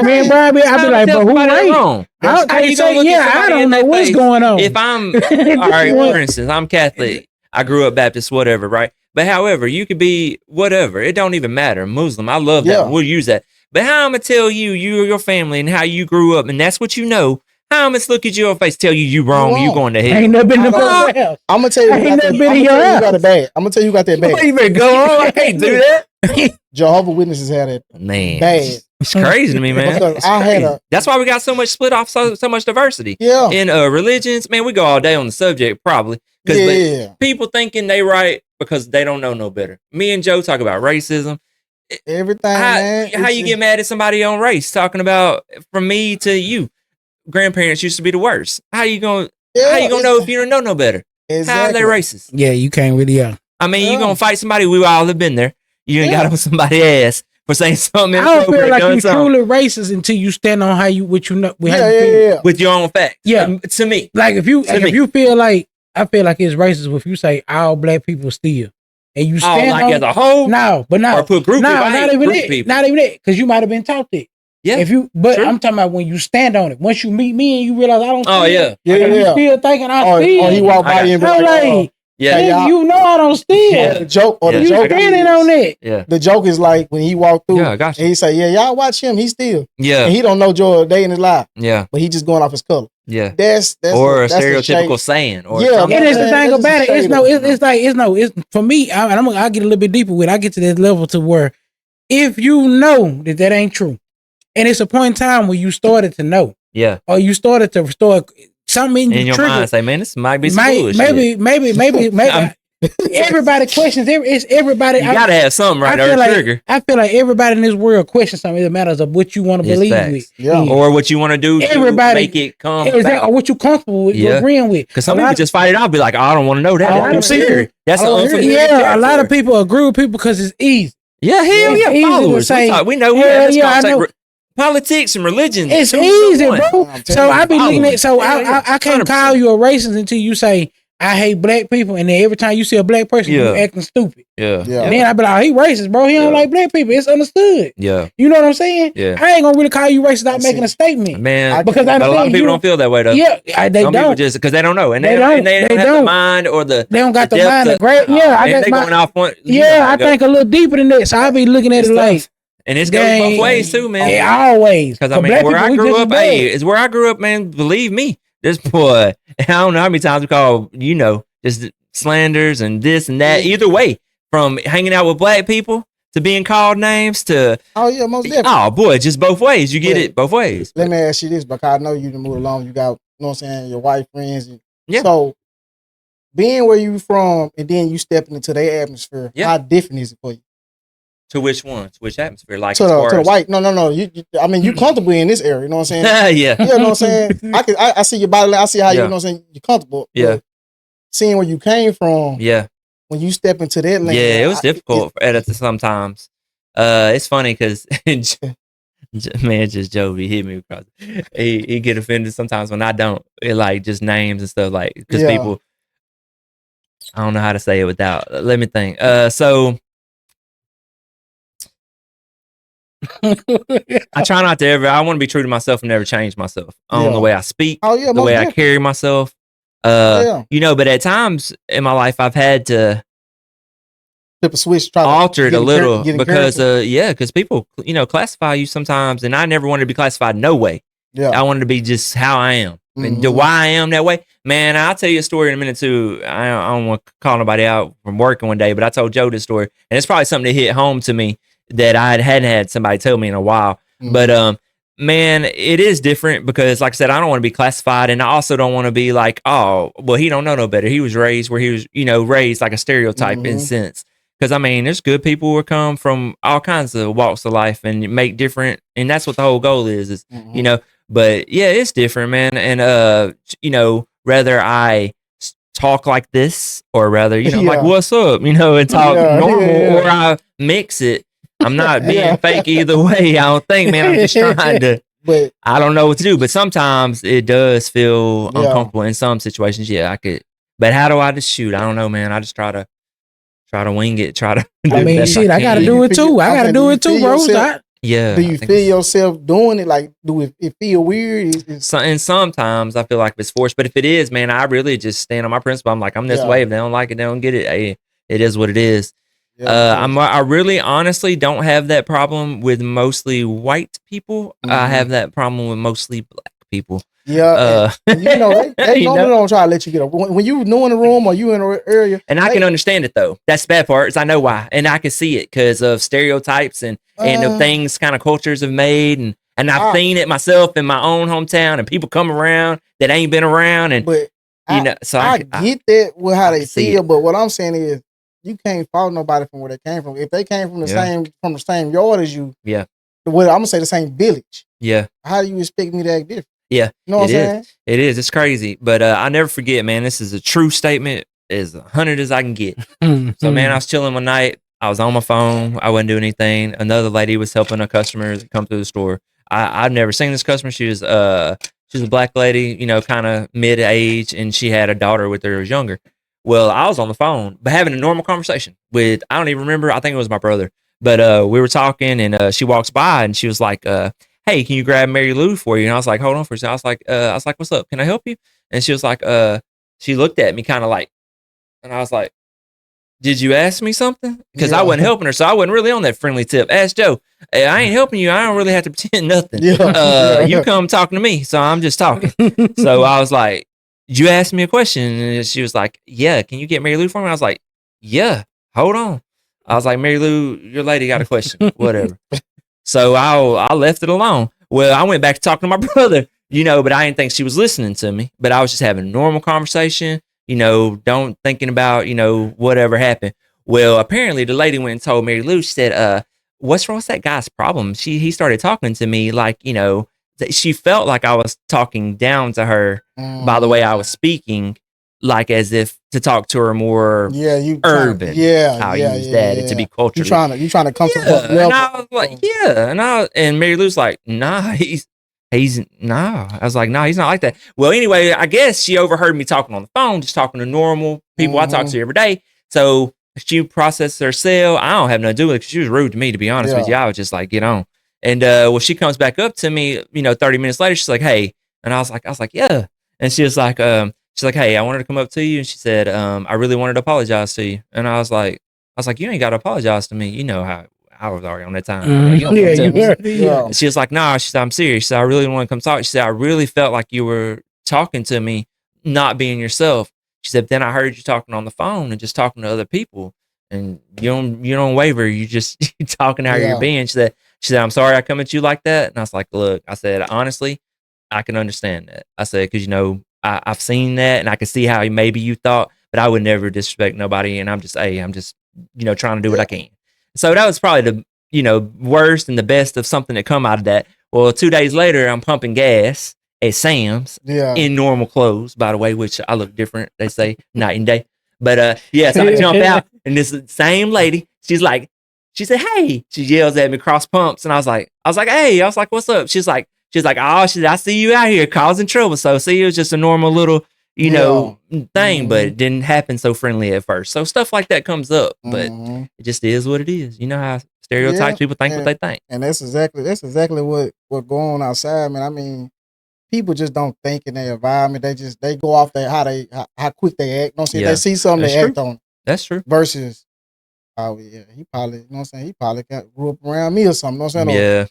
Me and Brian, I be like, but who right? I don't know what's going on. If I'm all right, for instance, I'm Catholic. I grew up Baptist, whatever, right? But however, you could be whatever. It don't even matter. Muslim, I love that. We'll use that. But how I'm gonna tell you or your family and how you grew up, and that's what you know. How I'm gonna look at your face, tell you wrong, you going to hell. Ain't never been to the I'm gonna tell you, you got it bad. I'm gonna tell you got that bad. You better go on. I can't do that. Jehovah's Witnesses had it bad. It's crazy to me, man. That's why we got so much split off, so much diversity. Yeah. In religions, man, we go all day on the subject probably. Because people thinking they right because they don't know no better. Me and Joe talk about racism. Everything, man. How you get mad at somebody on race? Talking about from me to you. Grandparents used to be the worst. How you gonna know if you don't know no better? Exactly. How are they racist? Yeah, you can't really. I mean, you gonna fight somebody? We all have been there. You ain't got on somebody's ass for saying something. I don't feel like you're truly racist until you stand on what you know. With your own facts. Yeah, to me, like if you feel like I feel like it's racist if you say all black people steal. And you stand like as a whole? No, but no. Or put group people. Not even that. Not even that. Because you might have been taught that. Yeah. I'm talking about when you stand on it. Once you meet me and you realize I don't steal. Oh, yeah. You still thinking I steal. Or he walk by you and be like, you know I don't steal. Yeah. The joke on that. Yeah. The joke is like when he walked through and he say, y'all watch him, he steal. Yeah. And he don't know Joe a day in his life. Yeah. But he just going off his color. Yeah. That's or a stereotypical saying. Or and it's the thing about it. It's for me, I'll get a little bit deeper with it. I get to that level to where if you know that ain't true, and it's a point in time where you started to know. Yeah. Or you started to restore something in your mind. Say, man, this might be some bullshit. Maybe. Everybody questions. It's everybody. You gotta have something right there. Trigger. I feel like everybody in this world questions something. It matters of what you want to believe with, or what you want to do. Everybody make it come. Or what you comfortable with, agreeing with. Because some people just fight it out. Be like, I don't want to know that. That's serious. That's a lot of people agree with people because it's easy. Yeah, hell yeah, followers. We know politics and religion. It's easy, bro. So I be looking at. So I can't call you a racist until you say I hate black people, and then every time you see a black person, you acting stupid. Yeah. And then I be like, he racist, bro. He don't like black people. It's understood. Yeah. You know what I'm saying? Yeah. I ain't gonna really call you racist without making a statement, man. Because a lot of people don't feel that way though. Yeah, they Some don't. Just because they don't know, and they don't have the mind or the. They don't got the mind. I think a little deeper than that. So I be looking at it like. And it's goes both ways too, man. Yeah, always. Because I mean, where I grew up, is where I grew up, man. Believe me, this boy. I don't know how many times we call, just slanders and this and that. Either way, from hanging out with black people to being called names to most definitely. Oh boy, just both ways. You get it both ways. Let me ask you this, because I know you to move along. You got, what I'm saying, your white friends. Yeah. So being where you from, and then you stepping into their atmosphere, how different is it for you? To which one? To which atmosphere? Like to the white? No. You comfortable in this area. You know what I'm saying? Yeah. You know what I'm saying? I see your body. I see how you know what I'm saying. You're comfortable. Yeah. Seeing where you came from. Yeah. When you step into that lane. Yeah, it was difficult sometimes. It's funny because man, just Joey hit me across. He get offended sometimes when I don't. It like just names and stuff like because people. I don't know how to say it without. Let me think. So. I try not to I want to be true to myself and never change myself on the way I speak, the way I carry myself. But at times in my life, I've had to flip a switch, try alter it a little because people, classify you sometimes, and I never wanted to be classified no way. Yeah, I wanted to be just how I am, and why I am that way. Man, I'll tell you a story in a minute too. I don't want to call nobody out from working one day, but I told Joe this story, and it's probably something that hit home to me that I hadn't had somebody tell me in a while. But man, it is different because, like I said, I don't want to be classified, and I also don't want to be like, oh, well, he don't know no better. He was raised where he was, raised like a stereotype in a sense. Because I mean, there's good people who come from all kinds of walks of life and make different, and that's what the whole goal is. But yeah, it's different, man. And whether I talk like this or rather, like what's up, and talk normal, or I mix it. I'm not being fake either way. I don't think, man. I'm just trying to. But I don't know what to do. But sometimes it does feel uncomfortable in some situations. Yeah, I could. But how do I just shoot? I don't know, man. I just try to wing it. Try to. I gotta do it too. I gotta do it too, bro. Yeah. Do you feel yourself doing it? Like, do it feel weird? And sometimes I feel like it's forced. But if it is, man, I really just stand on my principle. I'm like, I'm this way. If they don't like it, they don't get it. Hey, it is what it is. I really honestly don't have that problem with mostly white people. I have that problem with mostly black people. Yeah, they normally don't try to let you get up when you know in the room or you in an area. And I can understand it though. That's the bad part. Is I know why, and I can see it because of stereotypes and the things kind of cultures have made, and I've seen it myself in my own hometown, and people come around that ain't been around, and so I get that with how they feel. But what I'm saying is, you can't fault nobody from where they came from. If they came from the same yard as you, I'm gonna say the same village. Yeah. How do you expect me to act different? Yeah. You know what I'm saying? It is. It's crazy. But I never forget, man, this is a true statement, as 100 as I can get. So man, I was chilling one night. I was on my phone. I wasn't doing anything. Another lady was helping a customer come through the store. I've never seen this customer. She was a black lady, kind of mid-age, and she had a daughter with her who was younger. Well, I was on the phone, but having a normal conversation with, I don't even remember, I think it was my brother. But we were talking, and she walks by, and she was like, hey, can you grab Mary Lou for you? And I was like, hold on for a second. I was like, what's up? Can I help you? And she was like, she looked at me kind of like, and I was like, did you ask me something? Because I wasn't helping her, so I wasn't really on that friendly tip. Ask Joe, hey, I ain't helping you. I don't really have to pretend nothing. You come talking to me, so I'm just talking. So I was like, did you ask me a question? And she was like, yeah, can you get Mary Lou for me? I was like, yeah, hold on. I was like, Mary Lou, your lady got a question, whatever. So I left it alone. Well, I went back to talking to my brother, but I didn't think she was listening to me. But I was just having a normal conversation, don't thinking about, whatever happened. Well, apparently the lady went and told Mary Lou, she said, what's wrong with that guy's problem? He started talking to me like, she felt like I was talking down to her by the way I was speaking, like as if to talk to her more urban. I'll use that to be culturally. You trying to come to the level. And I was like, and Mary Lou's like, nah, I was like, no, he's not like that. Well, anyway, I guess she overheard me talking on the phone, just talking to normal people I talk to every day. So she processed her sale. I don't have nothing to do with it because she was rude to me, to be honest with you. I was just like, get on. And she comes back up to me, 30 minutes later, she's like, hey. And I was like, yeah. And she was like, hey, I wanted to come up to you. And she said, I really wanted to apologize to you. And I was like, you ain't got to apologize to me. You know how I was already on that time. She was like, nah, she said, I'm serious. She said, I really want to come talk. She said, I really felt like you were talking to me, not being yourself. She said, then I heard you talking on the phone and just talking to other people. And you don't waver. You just talking how you're being. She said, I'm sorry I come at you like that. And I was like, look, I said, honestly, I can understand that. I said, because, I've seen that and I can see how maybe you thought, but I would never disrespect nobody. And I'm just trying to do what I can. So that was probably the, worst and the best of something that come out of that. Well, 2 days later, I'm pumping gas at Sam's in normal clothes, by the way, which I look different. They say night and day. But so I jump out and this same lady, she said, hey, she yells at me cross pumps. And I was like, hey, what's up? She's like, oh, I see you out here causing trouble. So see, it was just a normal little, thing, but it didn't happen so friendly at first. So stuff like that comes up, but it just is what it is. You know how stereotypes people think what they think. And that's exactly what going on outside, man. I mean, people just don't think in their environment. They go off how quick they act. They see something, they act on. That's true. Versus, oh yeah, he probably, he probably grew up around me or something. You know what I'm saying? Yeah.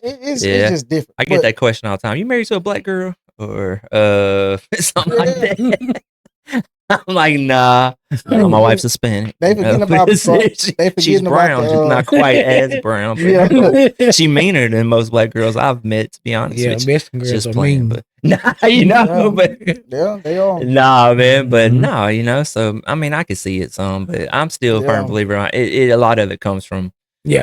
It's just different. I get that question all the time. You married to a black girl or something like that? I'm like, nah. My wife's Hispanic. They forgetting about she's brown. She's not quite as brown. But she meaner than most black girls I've met, to be honest. Yeah, Mexican girls are mean. But but they are. Nah, man, but no, so I mean, I can see it some, but I'm still a firm believer on it. A lot of it comes from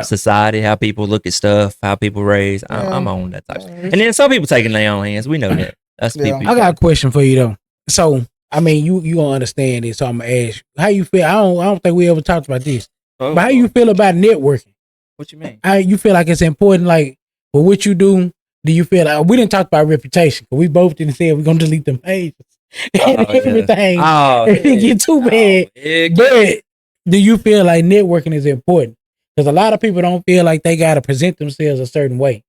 society, how people look at stuff, how people raise. I'm on that type. And then some people taking their own hands. We know that. That's people. I got a question for you though. So I mean, you gonna understand this. So I'm gonna ask you, how you feel? I don't think we ever talked about this. But how you feel about networking? What you mean? How you feel like it's important? Like for what you do, do you feel like we didn't talk about reputation? But we both didn't say we're gonna delete them pages and everything. It didn't get too bad. But do you feel like networking is important? Because a lot of people don't feel like they gotta present themselves a certain way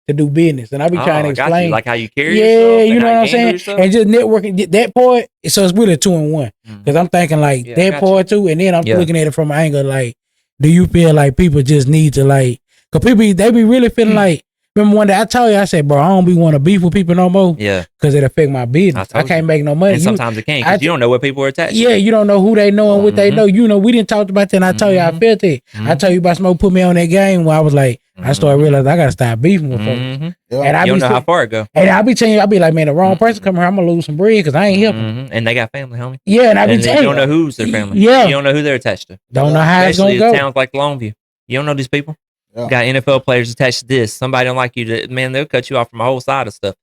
to do business, and I be trying to explain like how you carry yourself. You know what I'm saying, and just networking that part. So it's really a 2-in-1. Because I'm thinking like that part too, and then I'm looking at it from an angle like, do you feel like people just need to like? Because people they be really feeling like. Remember one day I told you, I said, bro, I don't be want to beef with people no more. Yeah, because it affect my business. I can't make no money. And sometimes it can't because you don't know what people are attached. Yeah, you don't know who they know and what they know. We didn't talk about that. And I told you I felt it. I told you about Smoke put me on that game where I was like, I started realizing I gotta stop beefing with folks. And I don't know how far it go. And I be telling you, I be like, man, the wrong person come here, I'm gonna lose some bread because I ain't helping. And they got family, homie. Yeah, and I be telling you don't know who's their family. Yeah, you don't know who they're attached to. Don't know how it's gonna go. It sounds like Longview. You don't know these people. Got NFL players attached to this. Somebody don't like you, man, they'll cut you off from a whole side of stuff.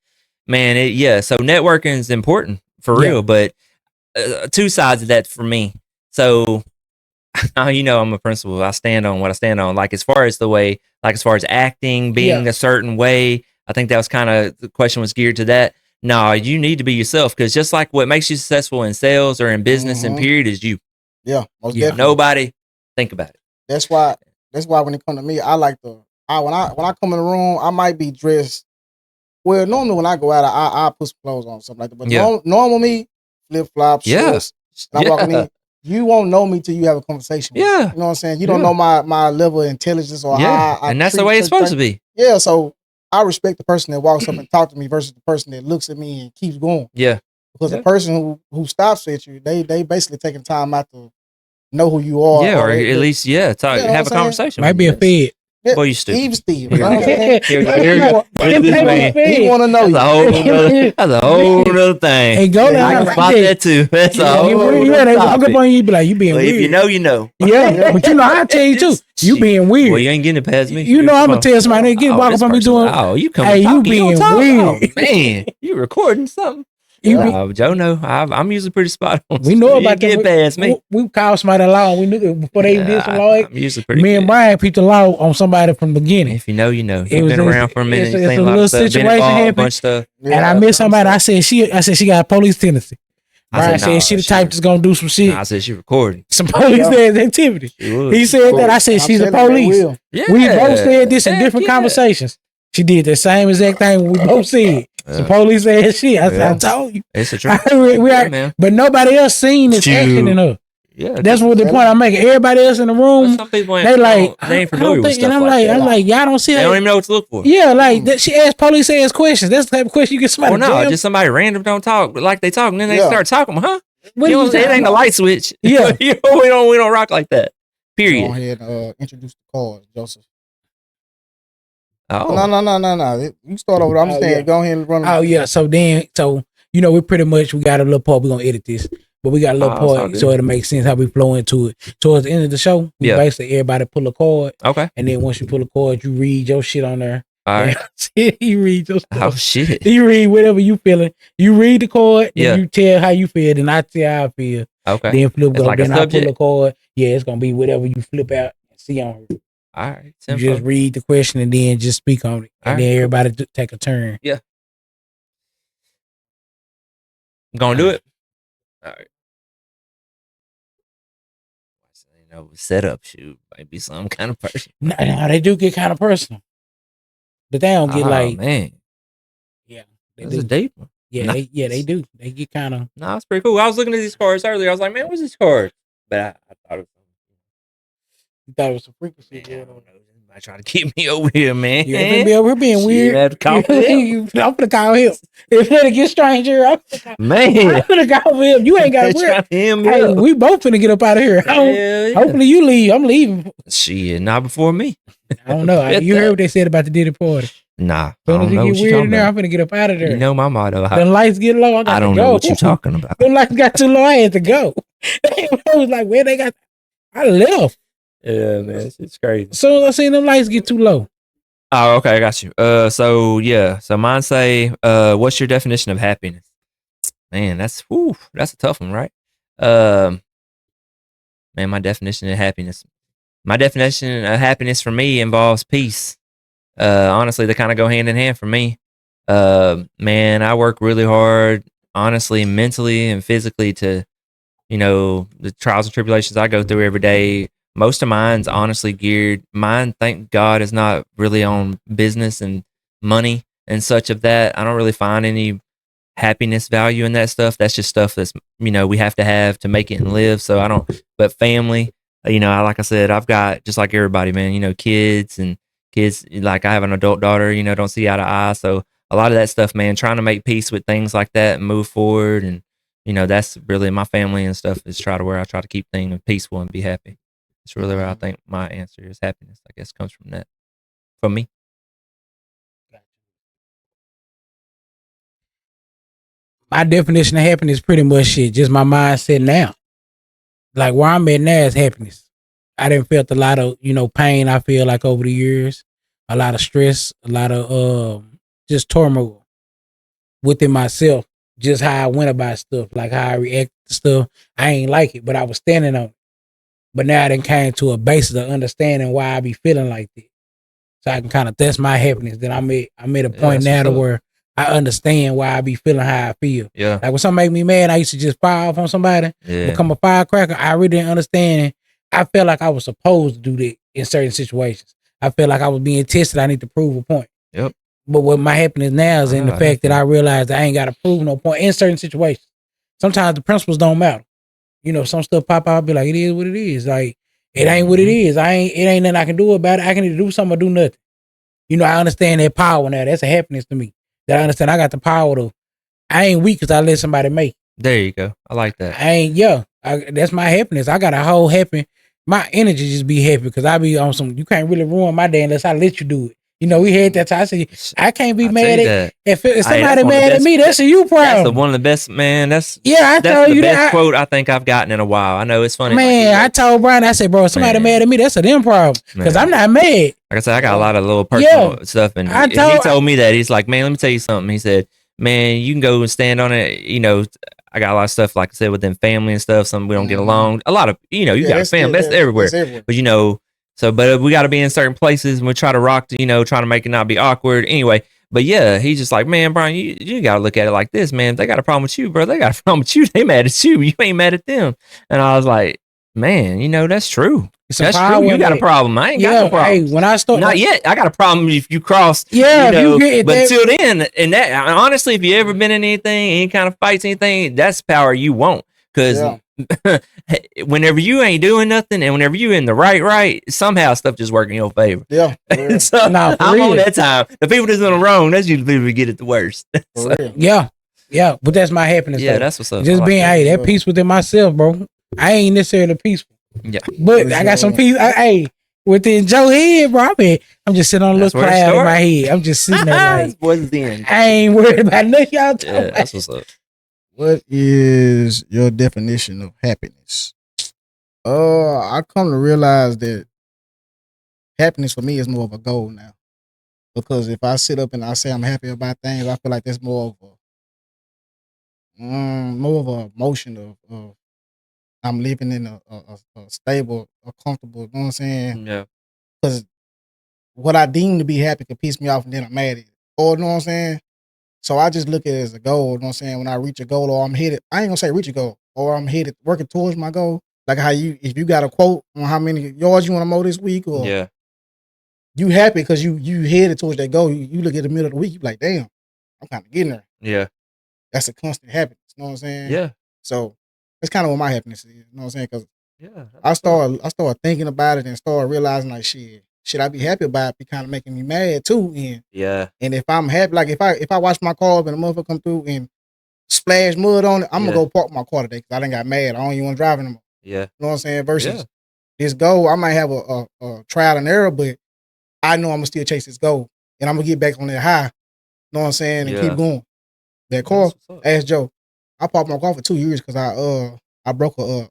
Man, so networking is important for real, but two sides of that for me. So, I'm a principal. I stand on what I stand on. Like as far as acting, being a certain way, I think that was kind of, the question was geared to that. No, you need to be yourself because just like what makes you successful in sales or in business and period is you. Yeah, most definitely. Nobody think about it. That's why when it comes to me, I like when I come in the room, I might be dressed. Well, normally when I go out, I put some clothes on, something like that. But normal me, flip flops, shorts. And I'm walking in. You won't know me till you have a conversation with me. You know what I'm saying? You don't know my level of intelligence or how I and that's the way it's supposed to be. Yeah, so I respect the person that walks up and talks to me versus the person that looks at me and keeps going. Yeah. Because the person who stops at you, they basically taking time out to know who you are. Yeah, or at least have a conversation. Might be a fed. Boy, you stupid. Steve. He want to know you. That's a whole other thing. Hey, go down. I can spot that too. That's a whole other they walk up on you, be like, you being weird. If you know, you know. Yeah, but you know, I tell you too, you being weird. Well, you ain't getting it past me. You know, I'm gonna tell somebody they walk up on me doing. Oh, you come. Hey, you being weird, oh, man. You recording something? Joe, no, I'm usually pretty spot on. We know about that. Get past me. We called somebody law. We knew before they did some law. I'm usually pretty. Me and Bryant picked the law on somebody from the beginning. If you know, you know. You've been around for a minute. It's a little situation happened, and I met somebody. I said she got a police tendency. Brian said she the type that's gonna do some shit. I said she recording some police activity. He said that. I said she's a police. We both said this in different conversations. She did the same exact thing we both said. Some police said shit. I said, I told you. It's a truth. But nobody else seen this action in her. Yeah, that's what the point I'm making. Everybody else in the room, they like, they ain't familiar with stuff I'm like, y'all don't see that. They don't even know what to look for. Yeah, like she asked police question. That's the type of question you get somebody. Oh no, just somebody random don't talk like they talk, and then they start talking. Huh? It ain't a light switch. Yeah, we don't rock like that. Period. Go ahead, introduce the cause, Joseph. Oh no. You start over. I'm saying, go ahead and run. Oh yeah. So we got a little part. We're gonna edit this, but we got a little part so it'll make sense how we flow into it. Towards the end of the show, basically everybody pull a card. Okay. And then once you pull a card, you read your shit on there. All right. You read your stuff. Oh shit. You read whatever you feeling. You read the card. And you tell how you feel, and I tell how I feel. Okay. Then flip go. Like then I pull a card. Yeah, it's gonna be whatever you flip out and see on it. All right. You just read the question and then just speak on it. And then everybody take a turn. Yeah. Gonna do it? All right. Set up shoot. Might be some kind of person. No, they do get kind of personal. But they don't get like. Man. Yeah. That's a deep one. Yeah, they do. They get kind of. No, it's pretty cool. I was looking at these cards earlier. I was like, man, what's these cards? But I thought it was. You thought it was some frequency. I don't know. I try to keep me over here, man. You're gonna be over here being weird. I'm gonna call him. If it get stranger, I'm gonna call him. You ain't got weird. Hey, we both finna get up out of here. Hopefully you leave. I'm leaving. Shit, not before me. I don't know. You heard what they said about the Diddy party. Nah. As soon as it get weird in there, I'm finna get up out of there. You know my motto. The lights get low. I don't know what you're talking about. The lights got too low. I had to go. I was like, where they got? I left. Yeah, man, it's crazy. As soon as I seen them lights get too low. Oh, okay, I got you. So mine say, what's your definition of happiness? Man, that's a tough one, right? Man, my definition of happiness. My definition of happiness for me involves peace. Honestly, they kind of go hand in hand for me. Man, I work really hard, honestly, mentally and physically to, the trials and tribulations I go through every day. Most of mine's honestly geared. Mine, thank God, is not really on business and money and such of that. I don't really find any happiness value in that stuff. That's just stuff that's, we have to make it and live. So I don't, but family, like I said, I've got, just like everybody, man, kids, like I have an adult daughter, don't see eye to eye. So a lot of that stuff, man, trying to make peace with things like that and move forward. And, that's really my family and stuff is where I try to keep things peaceful and be happy. It's really where I think my answer is happiness. I guess comes from that. From me. My definition of happiness is pretty much shit. Just my mindset now. Like where I'm at now is happiness. I didn't felt a lot of, pain I feel like over the years. A lot of stress, a lot of just turmoil within myself. Just how I went about stuff, like how I react to stuff. I ain't like it, but I was standing on it. But now I done came to a basis of understanding why I be feeling like that. So I can that's my happiness. That I'm at a point now to where I understand why I be feeling how I feel. Yeah. Like when something make me mad, I used to just fire off on somebody, become a firecracker. I really didn't understand. I felt like I was supposed to do that in certain situations. I felt like I was being tested. I need to prove a point. Yep. But what my happiness now is in the fact that I realized I ain't got to prove no point in certain situations. Sometimes the principles don't matter. Some stuff pop out, I'll be like, it is what it is. Like, it ain't what it is. It ain't nothing I can do about it. I can either do something or do nothing. I understand that power now. That's a happiness to me. That I understand I got the power to, I ain't weak because I let somebody make. There you go. I like that. That's my happiness. I got a whole my energy just be happy because I be on some. You can't really ruin my day unless I let you do it. You know, we had that time. I said, I can't be mad at if somebody mad at me. That's a you problem. That's one of the best, man. That's I told you the best quote I think I've gotten in a while. I know it's funny. Man, I told Bryant, I said, bro, if somebody mad at me, that's a them problem because I'm not mad. Like I said, I got a lot of little personal stuff, and he told me that he's like, man, let me tell you something. He said, man, you can go and stand on it. You know, I got a lot of stuff, like I said, within family and stuff. Some we don't get along. A lot of, you got a family. That's everywhere. But but we got to be in certain places and we try to rock, trying to make it not be awkward. Anyway, but yeah, he's just like, man, Brian, you got to look at it like this, man. If they got a problem with you, bro, they got a problem with you. They mad at you. You ain't mad at them. And I was like, man, that's true. That's true. You got a problem. I ain't got no problem. Hey, when I start, not yet. I got a problem if you cross. Yeah, but till then, and that honestly, if you ever been in any kind of fights, anything, that's power you want. Because whenever you ain't doing nothing, and whenever you in the right, somehow stuff just working in your favor. Yeah. So I'm on that time. The people that's in the wrong, that's usually people who get it the worst. Yeah, but that's my happiness. Yeah, that's what's up. Just being that peace within myself, bro. I ain't necessarily peaceful. Yeah, but I got some peace. Within Joe's head, bro. I'm just sitting on a little cloud in my head. I'm just sitting there like, I ain't worried about nothing y'all talking about. That's what's up. What is your definition of happiness? I come to realize that happiness for me is more of a goal now. Because if I sit up and I say I'm happy about things, I feel like that's more of a emotion of I'm living in a stable, a comfortable, you know what I'm saying? Yeah. Because what I deem to be happy could piss me off and then I'm mad at it. Or, you know what I'm saying? So I just look at it as a goal, you know what I'm saying? When I reach a goal or I'm headed, I ain't gonna say reach a goal, or I'm headed working towards my goal. Like how if you got a quote on how many yards you want to mow this week, or you happy because you headed towards that goal. You look at the middle of the week, you be like, damn, I'm kind of getting there. Yeah. That's a constant happiness, you know what I'm saying? Yeah. So that's kind of what my happiness is, you know what I'm saying? Because I started thinking about it and started realizing like, shit, should I be happy about it? Be kind of making me mad too. And if I'm happy, like if I wash my car up and a motherfucker come through and splash mud on it, I'm gonna go park my car today because I done got mad. I don't even want to drive anymore. Yeah. You know what I'm saying? Versus this goal, I might have a trial and error, but I know I'm gonna still chase this goal and I'm gonna get back on that high. You know what I'm saying? And keep going. That car, ask Joe. I parked my car for 2 years because I broke a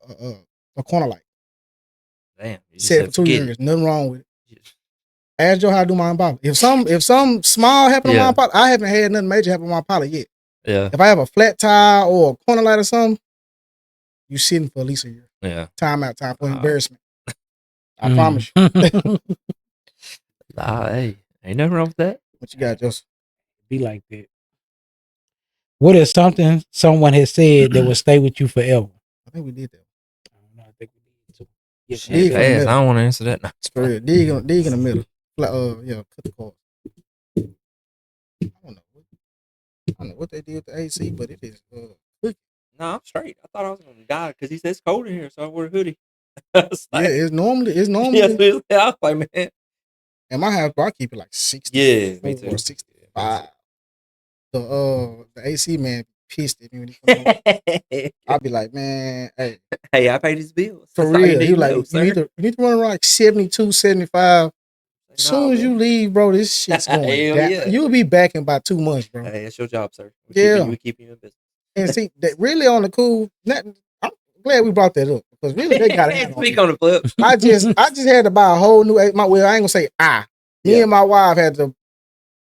corner light. Damn. Set for 2 years. Nothing wrong with it. Ask Joe how I do my Impala. If some small happen on my Impala, I haven't had nothing major happen on my Impala yet. Yeah. If I have a flat tire or a corner light or something, you sitting for at least a year. Yeah. Time for embarrassment. I promise you. Hey, ain't nothing wrong with that. What you got, Joseph? Be like that. What is something someone has said that will stay with you forever? I think we did that. I think we did too. I don't want to answer that. No. For real. Dig in the middle. Cut the cord. I don't know what they did with the AC, but it is cooking. No, I'm straight. I thought I was gonna die because he said it's cold in here, so I wore a hoodie. It's normally. Yeah, I was like, man. In my house, bro, I keep it like 60. Yeah, me too. Or 65. The AC man pissed at me when he come home. I'll be like, man, hey, I paid his bills. For real. You need to run around like 72, 75. As soon as you leave, bro, this shit's going down. Yeah. You'll be back in about 2 months, bro. Hey, it's your job, sir. We keep you in business. And see, that really on the cool, I'm glad we brought that up because really they got it. Speak on the flip. I just had to buy a whole new. I ain't gonna say Me and my wife had to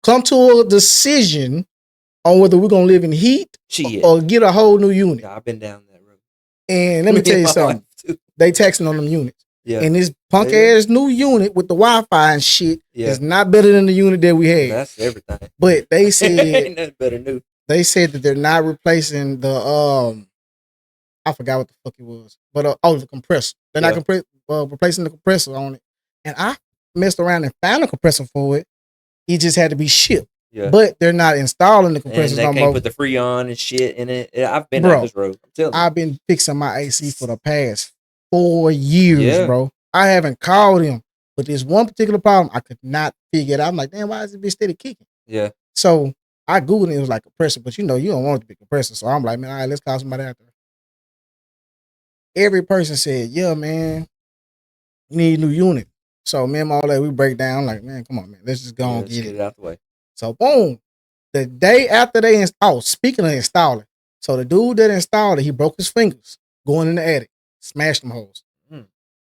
come to a decision on whether we're gonna live in heat or get a whole new unit. Yeah, I've been down that road. And let me tell you something. They taxing on them units. Yeah. And this punk ass new unit with the Wi-Fi and shit is not better than the unit that we had. That's everything. But they said ain't nothing better new. They said that they're not replacing the I forgot what the fuck it was. But the compressor. They're not replacing the compressor on it. And I messed around and found a compressor for it. It just had to be shipped. Yeah. But they're not installing the compressors no more. They can't put the Freon and shit in it. I've been on this road. I'm telling you. I've been fixing my AC for the past 4 years, bro. I haven't called him. But this one particular problem, I could not figure it out. I'm like, damn, why is it steady kicking? Yeah. So I Googled it. It was like compressor, but you don't want it to be compressor. So I'm like, man, all right, let's call somebody out there. Every person said, yeah, man, need a new unit. So me and my old lady, we break down like, man, come on, man, let's just go and get it out the way. So boom, the day after they installed, speaking of installing, so the dude that installed it, he broke his fingers going in the attic, smashed them holes.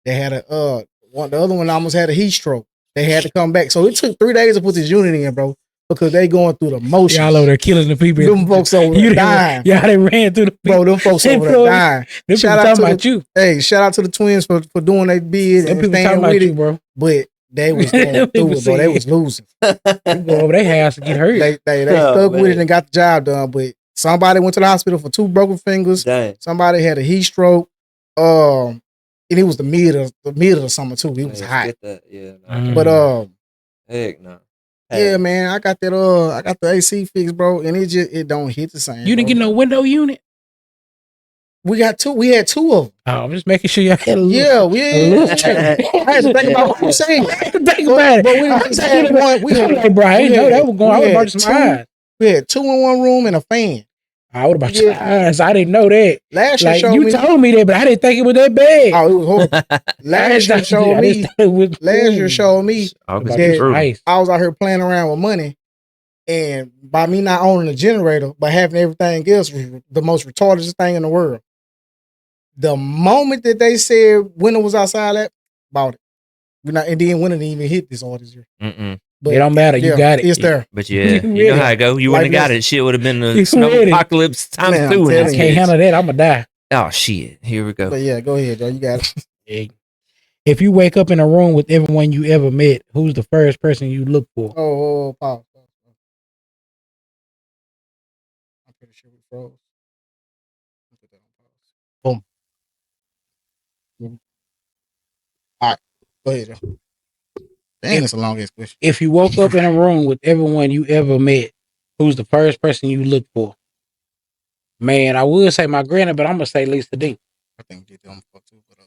They had the other one almost had a heat stroke. They had to come back. So it took 3 days to put this unit in, bro, because they going through the motions. Y'all over there killing the people. Them folks over there dying. Y'all they ran through the people. Bro, them folks over there dying. Shout out to you. Hey, shout out to the twins for doing their bid and staying with it, bro. But they was going through it, bro. They was losing. You go over their house and get hurt. They stuck with it and got the job done. But somebody went to the hospital for 2 broken fingers. Dang. Somebody had a heat stroke. And it was the mid of the summer too. It was hot. But heck no. Yeah, man, I got the AC fixed, bro, and it don't hit the same. You didn't get no window unit? We had 2 of them. Oh, I'm just making sure y'all had a little. Yeah. I had to think about what you're saying. Think about it. But we just had one. We had like, bro, I didn't know that was going. I was about to some eyes. We had 2 in one room and a fan. I would about your eyes. I didn't know that. Last year like, showed you me. told me that, but I didn't think it was that bad. Oh, it was horrible. Last year showed me. Last year showed me that I was out here playing around with money, and by me not owning a generator but having everything else was the most retarded thing in the world. The moment that they said winter was outside, that bought it. And then winter didn't even hit this all this year. But it don't matter. You got it. It's there. But you know how it go. You wouldn't have got it. Shit would have been the snow apocalypse times 2. I can't handle that. I'm going to die. Oh, shit. Here we go. But yeah, go ahead, Joe. You got it. If you wake up in a room with everyone you ever met, who's the first person you look for? Oh, pause. I'm pretty sure we froze. Boom. All right. Go ahead, Joe. Dang, it's a long ass question. If you woke up in a room with everyone you ever met, who's the first person you look for? Man, I would say my granny, but I'm gonna say Lisa D. I think we did them before too, but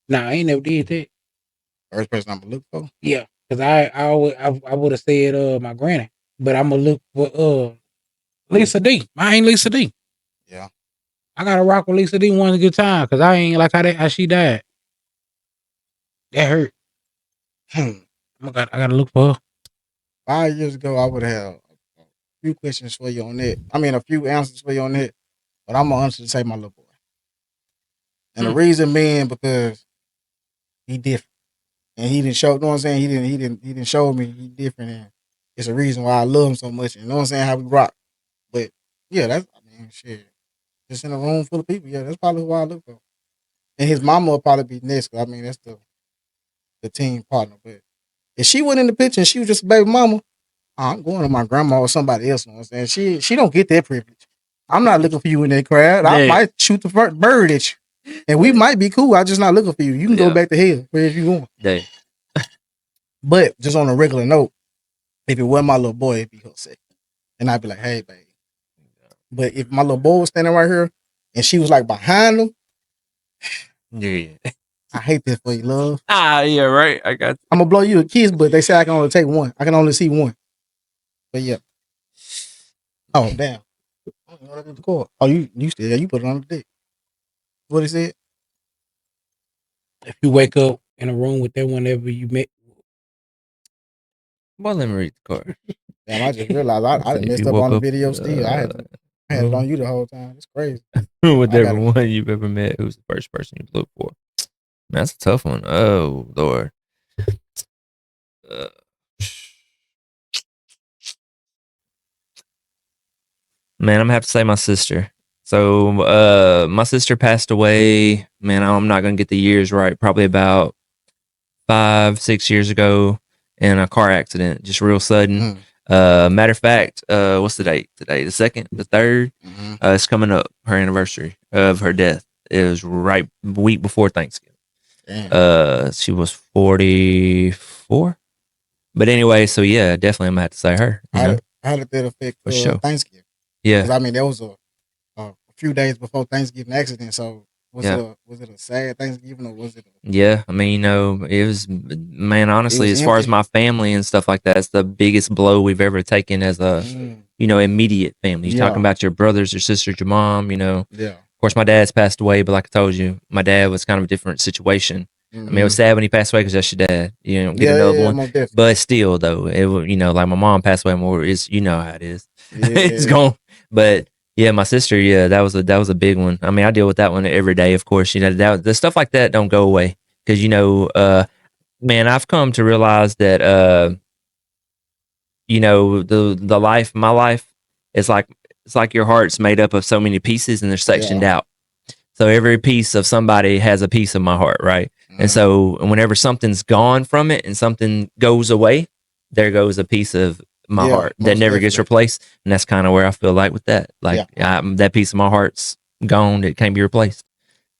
nah, I ain't never did that. First person I'm gonna look for? Yeah, because I would have said my granny, but I'm gonna look for Lisa D. I ain't Lisa D. Yeah, I gotta rock with Lisa D one good time because I ain't like how she died. That hurt. I gotta look for her. 5 years ago, I would have a few questions for you on that. I mean, a few answers for you on that. But I'm gonna honestly say my little boy. And the reason being because he different. And he didn't show, you know what I'm saying? He didn't show me he different, and it's a reason why I love him so much. And you know what I'm saying? How we rock. But yeah, shit. Just in a room full of people, yeah, that's probably who I look for. And his mama will probably be next. I mean, that's the team partner. But if she went in the picture and she was just a baby mama, I'm going to my grandma or somebody else. You know what I'm saying? She don't get that privilege. I'm not looking for you in that crowd. I might shoot the first bird at you. And we might be cool. I'm just not looking for you. You can go back to hell wherever you going. But just on a regular note, if it wasn't my little boy, it'd be Jose. And I'd be like, hey, baby. But if my little boy was standing right here and she was like behind him, I hate this for you, love. Yeah, right. I got you. I'm gonna blow you a kiss, but they say I can only take one. I can only see one. But yeah. Oh, damn. Oh, you still, you put it on the dick. What he said? If you wake up in a room with everyone ever you met. Well, let me read the card. Damn, I just realized I done messed up on the video still. I had it on you the whole time. It's crazy. With everyone you've ever met, who's the first person you look for? Man, that's a tough one. Oh, Lord. Man, I'm gonna have to say my sister. So my sister passed away. Man, I'm not gonna get the years right. Probably about 5-6 years ago in a car accident, just real sudden. Matter of fact, what's the date today? The 2nd, the 3rd. It's coming up, her anniversary of her death. It was right week before Thanksgiving. Damn. She was 44. But anyway, so yeah, definitely I'm gonna have to say her. How did that affect Thanksgiving? Yeah, because I mean that was a few days before Thanksgiving accident. So was it a sad Thanksgiving or was it? Yeah, I mean, it was, man. Honestly, as far as my family and stuff like that, it's the biggest blow we've ever taken as a immediate family. You're talking about your brothers, your sisters, your mom. Yeah. Of course, my dad's passed away, but like I told you, my dad was kind of a different situation. I mean, it was sad when he passed away because that's your dad. You know, get another one. But still, though, it was, you know, like my mom passed away more. It's, you know how it is. It's gone. But yeah, my sister, that was a big one. I mean, I deal with that one every day, of course. You know, the stuff like that don't go away because, you know, man, I've come to realize that, you know, my life is like, it's like your heart's made up of so many pieces and they're sectioned out. So every piece of somebody has a piece of my heart, right? And so whenever something's gone from it and something goes away, there goes a piece of my heart that never gets replaced. And that's kind of where I feel like with that. Like that piece of my heart's gone. It can't be replaced.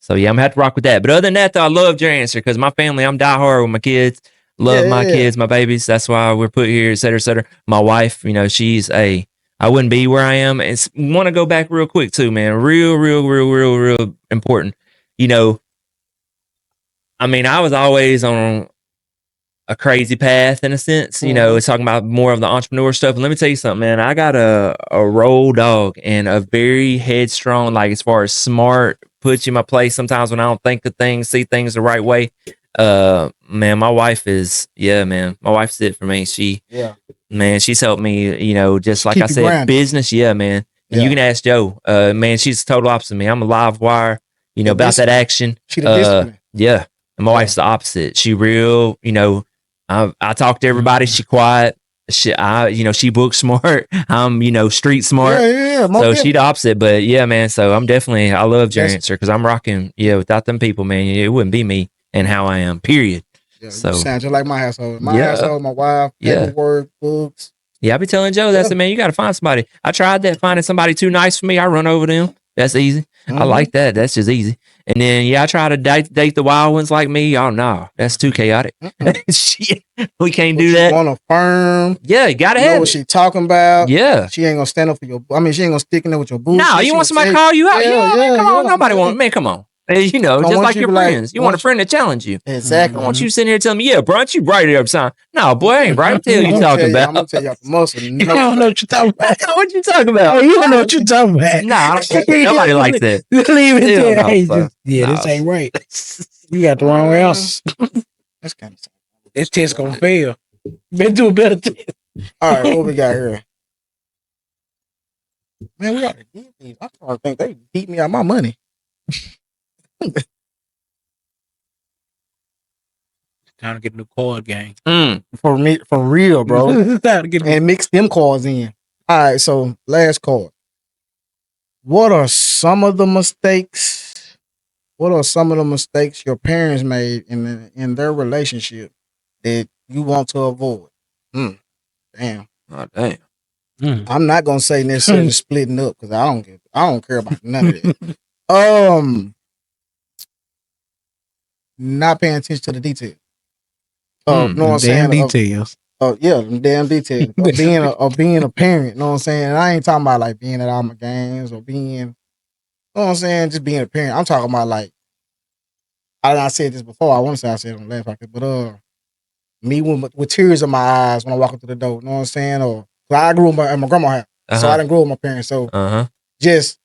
So yeah, I'm gonna have to rock with that. But other than that, though, I loved your answer because my family, I'm diehard with my kids. Love my kids, my babies. That's why we're put here, et cetera, et cetera. My wife, you know, I wouldn't be where I am. And want to go back real quick too, man. Real important. You know, I mean, I was always on a crazy path in a sense. You know, it's talking about more of the entrepreneur stuff. And let me tell you something, man. I got a roll dog and a very headstrong, like as far as smart, puts you in my place sometimes when I don't think of things, see things the right way. Man, my wife is, my wife's it for me. Man, she's helped me, you know, just like I said, business. Yeah, man. And you can ask Joe. Man, she's the total opposite of me. I'm a live wire, you know, about that action. She the discipline. Yeah. And my wife's the opposite. She real, you know, I talk to everybody. She quiet. She book smart. I'm, you know, street smart. So she the opposite. But yeah, man. So I loved your answer because I'm rocking. Yeah, without them people, man, it wouldn't be me and how I am. Period. Yeah, so you sound just like my household. My household, my wife, paperwork, books. Yeah, I be telling Joe that's it, man. You got to find somebody. I tried that, finding somebody too nice for me. I run over them. That's easy. I like that. That's just easy. And then I try to date the wild ones like me. Oh no, that's too chaotic. Shit, we can't do that. Want a firm? Yeah, you gotta have what she talking about. Yeah, she ain't gonna stand up for your. I mean, she ain't gonna stick in there with your boots. No, you want somebody to call you out? Yeah, come on. Nobody want. Man, come on. You know, just like your friends. You want a friend to challenge you. Exactly. I want you sitting here telling me, bro, aren't you bright every time? No, boy, I ain't bright. What the hell you talking about? I'm going to tell you off the muscle. You don't know what you're talking about. What you talking about? Oh, you don't know what you're talking about. Nah, nobody likes that. Leave it there. This ain't right. You got the wrong answer. That's kind of sad. This test going to fail. Better do a better test. All right, what we got here? Man, we got to get these. I think they beat me out my money. Time to get a new card game. For me, for real, bro. Time to get and mix them cards in. All right, so last card. What are some of the mistakes? What are some of the mistakes your parents made in their relationship that you want to avoid? Damn. Oh, damn. I'm not gonna say necessarily splitting up because I don't care about none of that. Not paying attention to the details. Know what I'm saying? Details. Them damn details. being a parent, know what I'm saying? And I ain't talking about like being at all my games or being, know what I'm saying, just being a parent. I'm talking about like, I said this before. I want to say I said it on the last podcast, but me with tears in my eyes when I walk into the door, know what I'm saying? Or I grew up at my grandma's house, so I didn't grow up with my parents. So just,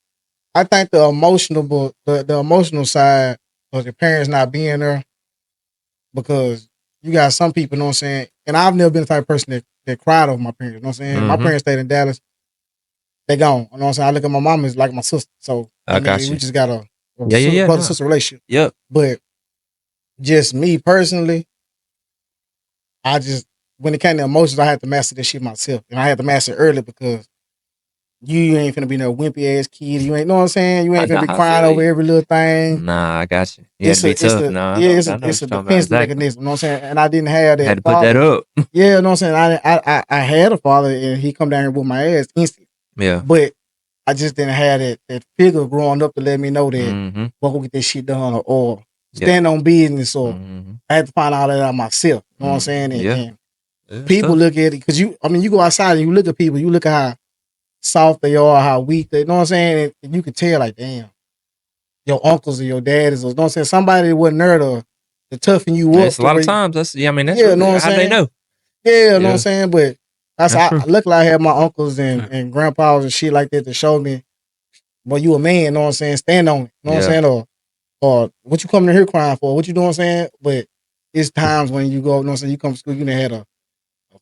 I think the emotional side of your parents not being there, because you got some people, know what I'm saying, and I've never been the type of person that cried over my parents, know what I'm saying. My parents stayed in Dallas, they gone, you know what I'm saying. I look at my mom as like my sister, so we just got a brother sister relationship. Yep. But just me personally, I just, when it came to emotions, I had to master this shit myself, and I had to master it early because you ain't finna be no wimpy ass kid. You ain't, know what I'm saying? You ain't finna be crying over every little thing. Nah, I got you. It's a defense mechanism. You know what I'm saying? And I didn't have that. Had to put that up. Yeah, you know what I'm saying? I had a father and he come down here with my ass instantly. Yeah. But I just didn't have that figure growing up to let me know that we'll go get this shit done or stand on business or I had to find all that out myself. You know what I'm saying? And people look at it because you go outside and you look at people, you look at how soft they are, how weak they, you know what I'm saying? And you can tell, like, damn, your uncles or your daddies, or, you know what I'm saying? Somebody that wasn't there to toughen you up. It's a lot of times. That's really, know what how they know. Yeah, you know what I'm saying? But luckily I had my uncles and grandpas and shit like that to show me, well, you a man, you know what I'm saying? Stand on it, you know what I'm saying? Or or what you coming in here crying for? What you doing? Saying, but it's times when you go, you know what I'm saying, you come to school, you done had a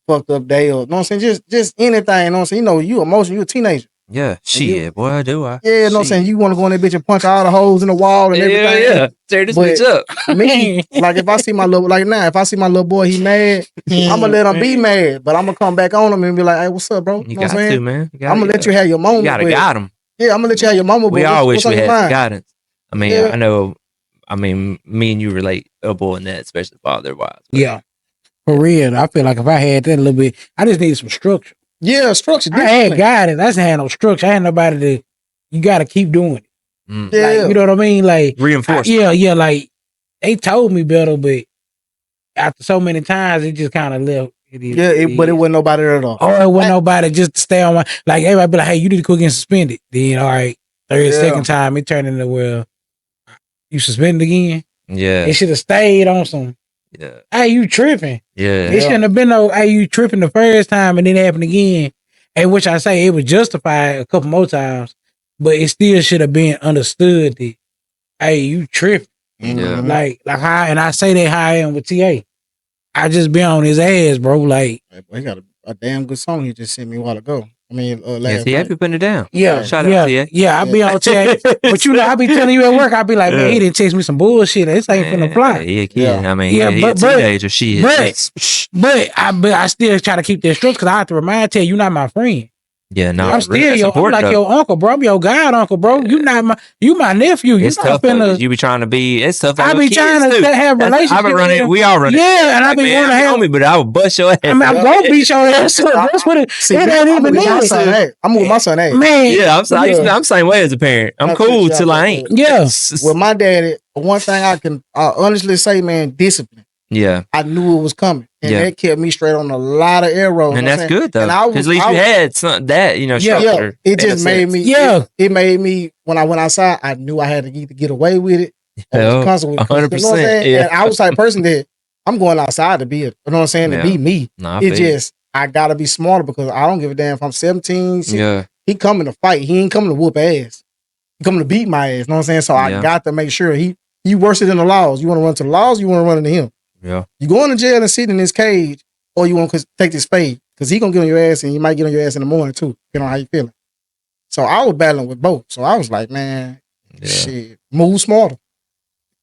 fucked up day, or you know what I'm saying, just anything, you know what I'm saying. You know, you emotional, you a teenager. Yeah, shit, boy, do I? Yeah, you know what I'm saying. You want to go in that bitch and punch all the holes in the wall and everything. Yeah, tear this bitch up. Me, like if I see my little, if I see my little boy, he mad, I'm gonna let him be mad, but I'm gonna come back on him and be like, hey, what's up, bro? You know got what I'm saying? To, man. I'm gonna let you have your moment. You gotta guide him. Yeah, I'm gonna let you have your moment. We all wish we had some guidance. I mean, I know. I mean, me and you relate a boy in that, especially father-wise. Yeah, for real. I feel like if I had that a little bit, I just need some structure. Yeah, structure. I had guidance. I just had no structure. I had nobody to. You got to keep doing it. Yeah, like, you know what I mean. Like reinforce. Yeah. Like they told me better, but after so many times, it just kind of left. But it wasn't nobody at all. Oh, it wasn't nobody just to stay on my. Like everybody be like, hey, you need to quit getting suspended. Then all right, second time it turned into well, you suspended again. Yeah, it should have stayed on some. Yeah, hey, you tripping? Yeah, it shouldn't have been no. Hey, you tripping the first time and then it happened again. And which I say it was justified a couple more times, but it still should have been understood that hey, you tripping. Yeah, like how, and I say that how I am with TA. I just been on his ass, bro. Like he got a damn good song he just sent me a while ago. I mean, last night. Be putting it down. Yeah, shout out to you. Yeah, I be on TA. But you know, I be telling you at work, I be like, man, he didn't text me some bullshit. This ain't finna fly. I mean, but teenager shit. But I still try to keep that structure because I have to remind you, you're not my friend. Yeah, no, I'm still I'm like your uncle, bro. I'm your god uncle, bro. You my nephew. It's tough. You be trying to be. It's tough. I be trying to have relationships. I be running. We all run. Yeah, and I be want to have me, but I would bust your ass. I mean, I'm gonna beat your ass. That's what it ain't even that. I'm with my son. Hey, man. Yeah, I'm same way as a parent. I'm cool till I ain't. Yeah. With my daddy, one thing I can honestly say, man, discipline. Yeah, I knew it was coming, and that kept me straight on a lot of arrows. And that's good though, because at least you had some that structure. It just made me. It made me when I went outside. I knew I had to either get away with it. 100%. Yeah. And I was the type of person that I'm going outside to be it. You know what I'm saying? To be me. I gotta be smarter because I don't give a damn if I'm 17. He coming to fight. He ain't coming to whoop ass. He coming to beat my ass. You know what I'm saying? So I got to make sure he worse than the laws. You want to run to the laws? You want to run into him? Yeah. You going to jail and sit in this cage, or you want to take this spade because he gonna get on your ass, and you might get on your ass in the morning too, depending on how you feeling. So I was battling with both. So I was like, man, shit, move smarter.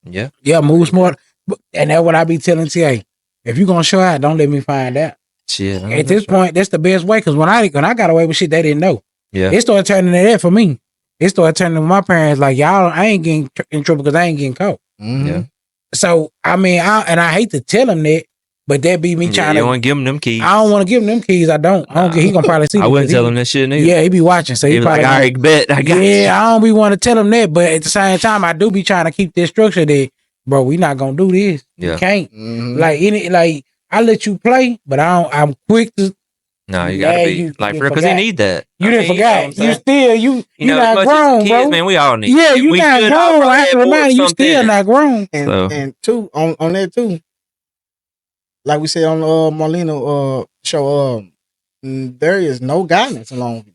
Yeah, move smarter. And that's what I be telling TA. If you gonna show out, don't let me find out. Shit. At this point, that's the best way because when I got away with shit, they didn't know. Yeah. It started turning to that for me. It started turning to my parents like y'all. I ain't getting in trouble because I ain't getting caught. Mm-hmm. Yeah. So I mean, I hate to tell him that, but that be me trying to. You don't want to give him them keys. I don't want to give him them keys. I don't. He gonna probably see. I wouldn't tell him that shit neither. Yeah, he be watching, so he probably like, all right, bet I got. Yeah, I don't be want to tell him that, but at the same time, I do be trying to keep this structure that, bro, we not gonna do this. Yeah. You can't. Mm-hmm. Like I let you play, but I'm quick to. No, you gotta be like for real because he need that. You didn't forget. You still you not grown, kids, bro. Man, we all need. Yeah, you not grown. I have to remind you, still not grown. And two on that too. Like we said on Marlena show, there is no guidance along with you.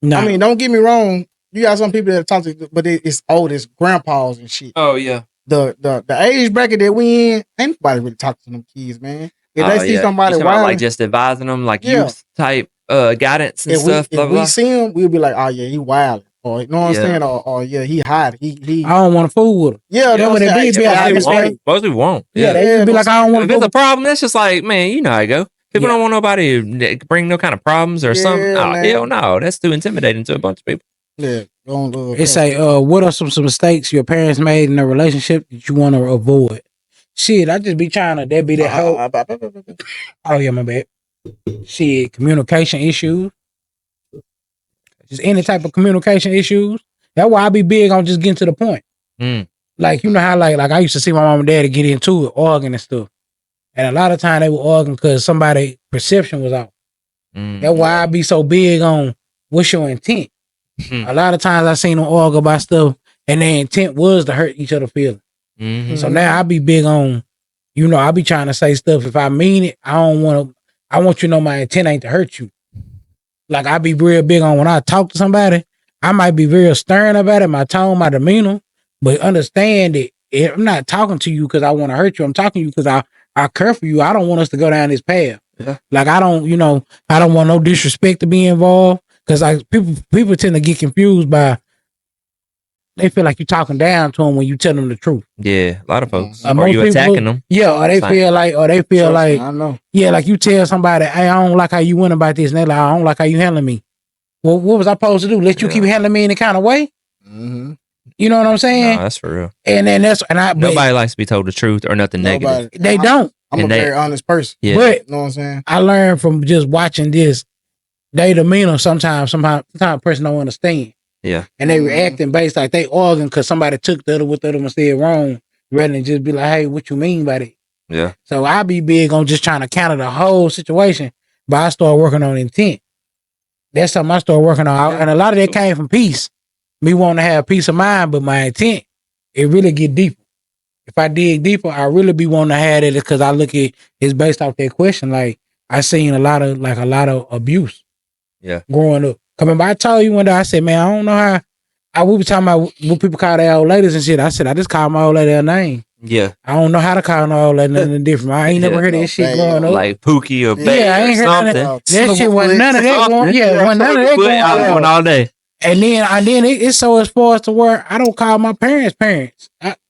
No. I mean, don't get me wrong. You got some people that talk to, but it's old, it's grandpas and shit. Oh yeah. The age bracket that we in, ain't nobody really talking to them kids, man. If they see somebody wild, like just advising them, like youth type guidance and stuff. If we see him, we'll be like, oh yeah, he wild. Or you know what I'm saying? Or yeah, he hot. He I don't want to fool with him. Yeah, you know what it be. Most people won't. Yeah, they be like, I don't want to. If it's a problem, that's just like, man, you know how it go. People don't want nobody to bring no kind of problems or something. Oh, hell no, that's too intimidating to a bunch of people. Yeah. It say, what are some mistakes your parents made in a relationship that you want to avoid? Shit, I just be trying to, that be the help. Oh yeah, my bad. Shit, communication issues. Just any type of communication issues. That's why I be big on just getting to the point. Like, you know how like I used to see my mom and dad get into it, arguing and stuff. And a lot of time they were arguing because somebody's perception was off. That's why I be so big on what's your intent. A lot of times I seen them argue about stuff and their intent was to hurt each other's feelings. So now I be big on, you know, I be trying to say stuff. If I mean it, I want you to know my intent ain't to hurt you. Like I be real big on when I talk to somebody, I might be very stern about it, my tone, my demeanor, But understand that I'm not talking to you because I want to hurt you. I'm talking to you because I care for you. I don't want us to go down this path. Yeah. Like I don't want no disrespect to be involved. Because like people tend to get confused by they feel like you're talking down to them when you tell them the truth. Yeah, a lot of folks. Or you attacking them? Yeah, or they feel like, I know. Yeah, like you tell somebody, hey, I don't like how you went about this, and they're like, I don't like how you handling me. Well, what was I supposed to do? Let you keep handling me in the kind of way? Mm-hmm. You know what I'm saying? No, that's for real. And then nobody likes to be told the truth or nothing negative. They don't. I'm a very honest person. Yeah. But you know what I'm saying? I learned from just watching this. They demeanor sometimes a person don't understand. Yeah. And they reacting based like they arguing because somebody took the other what the other one said wrong, rather than just be like, hey, what you mean by that? Yeah. So I be big on just trying to counter the whole situation, but I start working on intent. That's something I started working on. And a lot of that came from peace. Me wanting to have peace of mind, but my intent, it really get deeper. If I dig deeper, I really be wanting to have it because I look at it's based off that question. Like I seen a lot of abuse. Yeah. Growing up. Coming by, I told you one day, I said, man, I don't know how we be talking about what people call their old ladies and shit. I said, I just call my old lady her name. Yeah. I don't know how to call no old lady nothing different. I ain't never heard that shit growing up. Like Pookie or Bay I ain't or heard something. That shit wasn't none of that going. Yeah, wasn't none of that going on all day. And then it's so as far as to where I don't call my parents.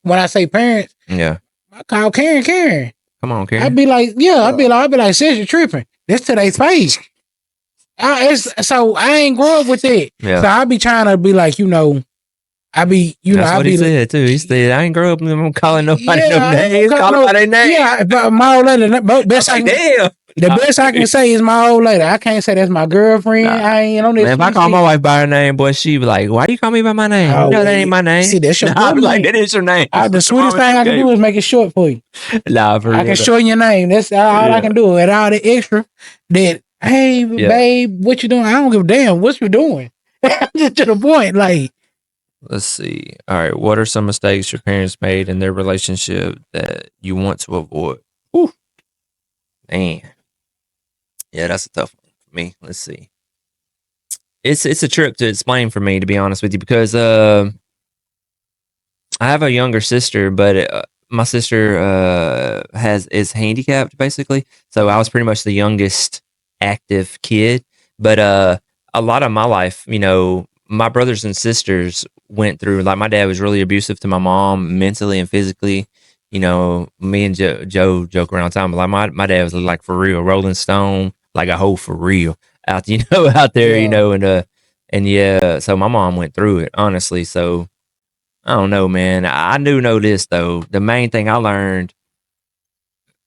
When I say parents, yeah, I call Karen. Come on, Karen. I'd be like, I'd be like, sis, you're tripping. That's today's face. So I ain't grow up with that. Yeah. So I be trying to be like, I be, That's what he said too. He said, I ain't grow up calling nobody no names. Calling by their name. Yeah, but my old lady, the best I can say is my old lady. I can't say that's my girlfriend. Nah. I ain't on this. Man, if I call my wife by her name, boy, she be like, why you call me by my name? Oh, that ain't my name. See, that's your I be like, that is your name. The sweetest thing I can do is make it short for you. Nah, for I can shorten your name. That's all I can do. And all the extra that, hey, babe, what you doing? I don't give a damn what you doing. Just to the point, like. Let's see. All right. What are some mistakes your parents made in their relationship that you want to avoid? Whew. Man. Yeah, that's a tough one for me. Let's see. It's a trip to explain for me, to be honest with you, because I have a younger sister, but my sister is handicapped basically. So I was pretty much the youngest active kid. But a lot of my life, my brothers and sisters went through, like my dad was really abusive to my mom mentally and physically. Me and Joe joke around time, but like my dad was like for real, Rolling Stone, like a hoe for real out there, and yeah, so my mom went through it, honestly. So I don't know, man. I do know this though. The main thing I learned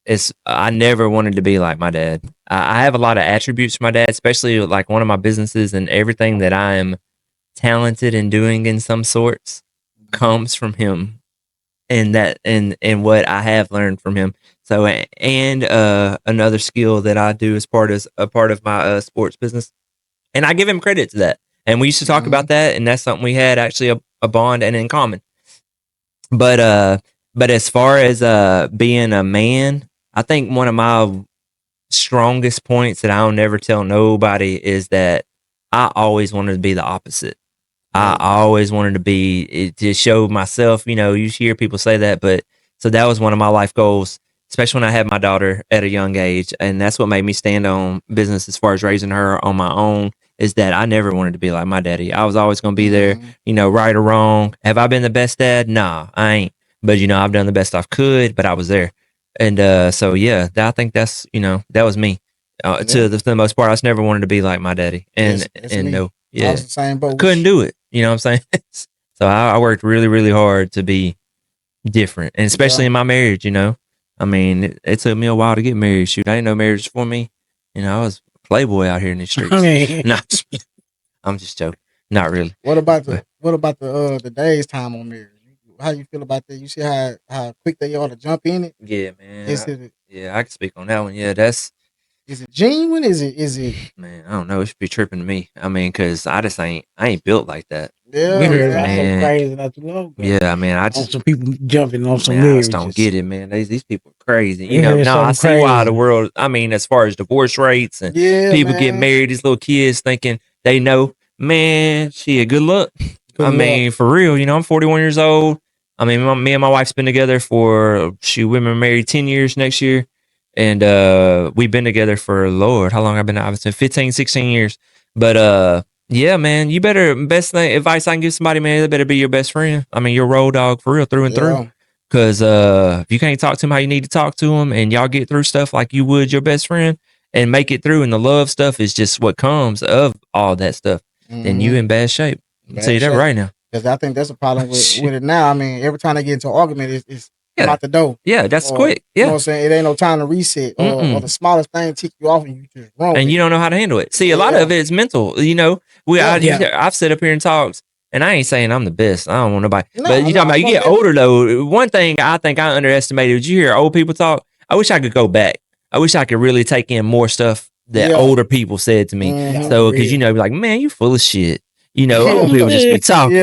is I never wanted to be like my dad. I have a lot of attributes for my dad, especially like one of my businesses and everything that I am talented in doing in some sorts comes from him, and what I have learned from him. So and another skill that I do as a part of my sports business, and I give him credit to that. And we used to talk about that, and that's something we had actually a bond and in common. But as far as being a man, I think one of my strongest points that I'll never tell nobody is that I always wanted to be the opposite. I always wanted to show myself, you hear people say that, but so that was one of my life goals, especially when I had my daughter at a young age. And that's what made me stand on business as far as raising her on my own, is that I never wanted to be like my daddy. I was always going to be there, right or wrong. Have I been the best dad? Nah, I ain't. But, I've done the best I could, but I was there. And so, yeah, I think that's, that was me. To the most part, I just never wanted to be like my daddy. And no. Yeah, I was the same boat. Couldn't do it. You know what I'm saying? So I worked really, really hard to be different, and especially in my marriage. I mean, it took me a while to get married. Shoot, I didn't know marriage for me. I was a playboy out here in the streets. No, I'm just joking. Not really. What about the days time on marriage? How you feel about that? You see how quick they are to jump in it? Yeah, man. Yeah, I can speak on that one. Yeah, is it genuine? Is it? Man, I don't know. It should be tripping to me. I mean, because I ain't built like that. Yeah, we heard about some crazy not too long ago. Yeah, I mean, I just some people jumping on some marriages. I just don't get it, man. These people are crazy. I see crazy. Why the world. I mean, as far as divorce rates and people get married, these little kids thinking they know. Man, shit, good luck. I mean, for real. I'm 41 years old. I mean, me and my wife's been together for we've been married 10 years next year. And we've been together for, Lord, how long I've been out? 15, 16 years. But yeah, man, you better, best thing, advice I can give somebody, man, they better be your best friend. I mean, your road dog for real, through and through. Because if you can't talk to him how you need to talk to him, and y'all get through stuff like you would your best friend and make it through, and the love stuff is just what comes of all that stuff, then you in bad shape. I'll tell you that right now. Because I think that's a problem with it now. I mean, every time they get into an argument, it's out the door. Yeah, that's quick. Yeah. You know what I'm saying? It ain't no time to reset. Or the smallest thing tick you off and you just wrong. And you don't know how to handle it. See, a lot of it is mental. You know, I've sat up here and talked, and I ain't saying I'm the best. I don't want nobody. But you talking about you get older though. One thing I think I underestimated, did you hear old people talk? I wish I could go back. I wish I could really take in more stuff that older people said to me. So, because, you know, be like, man, you full of shit. You know, old people just be talking.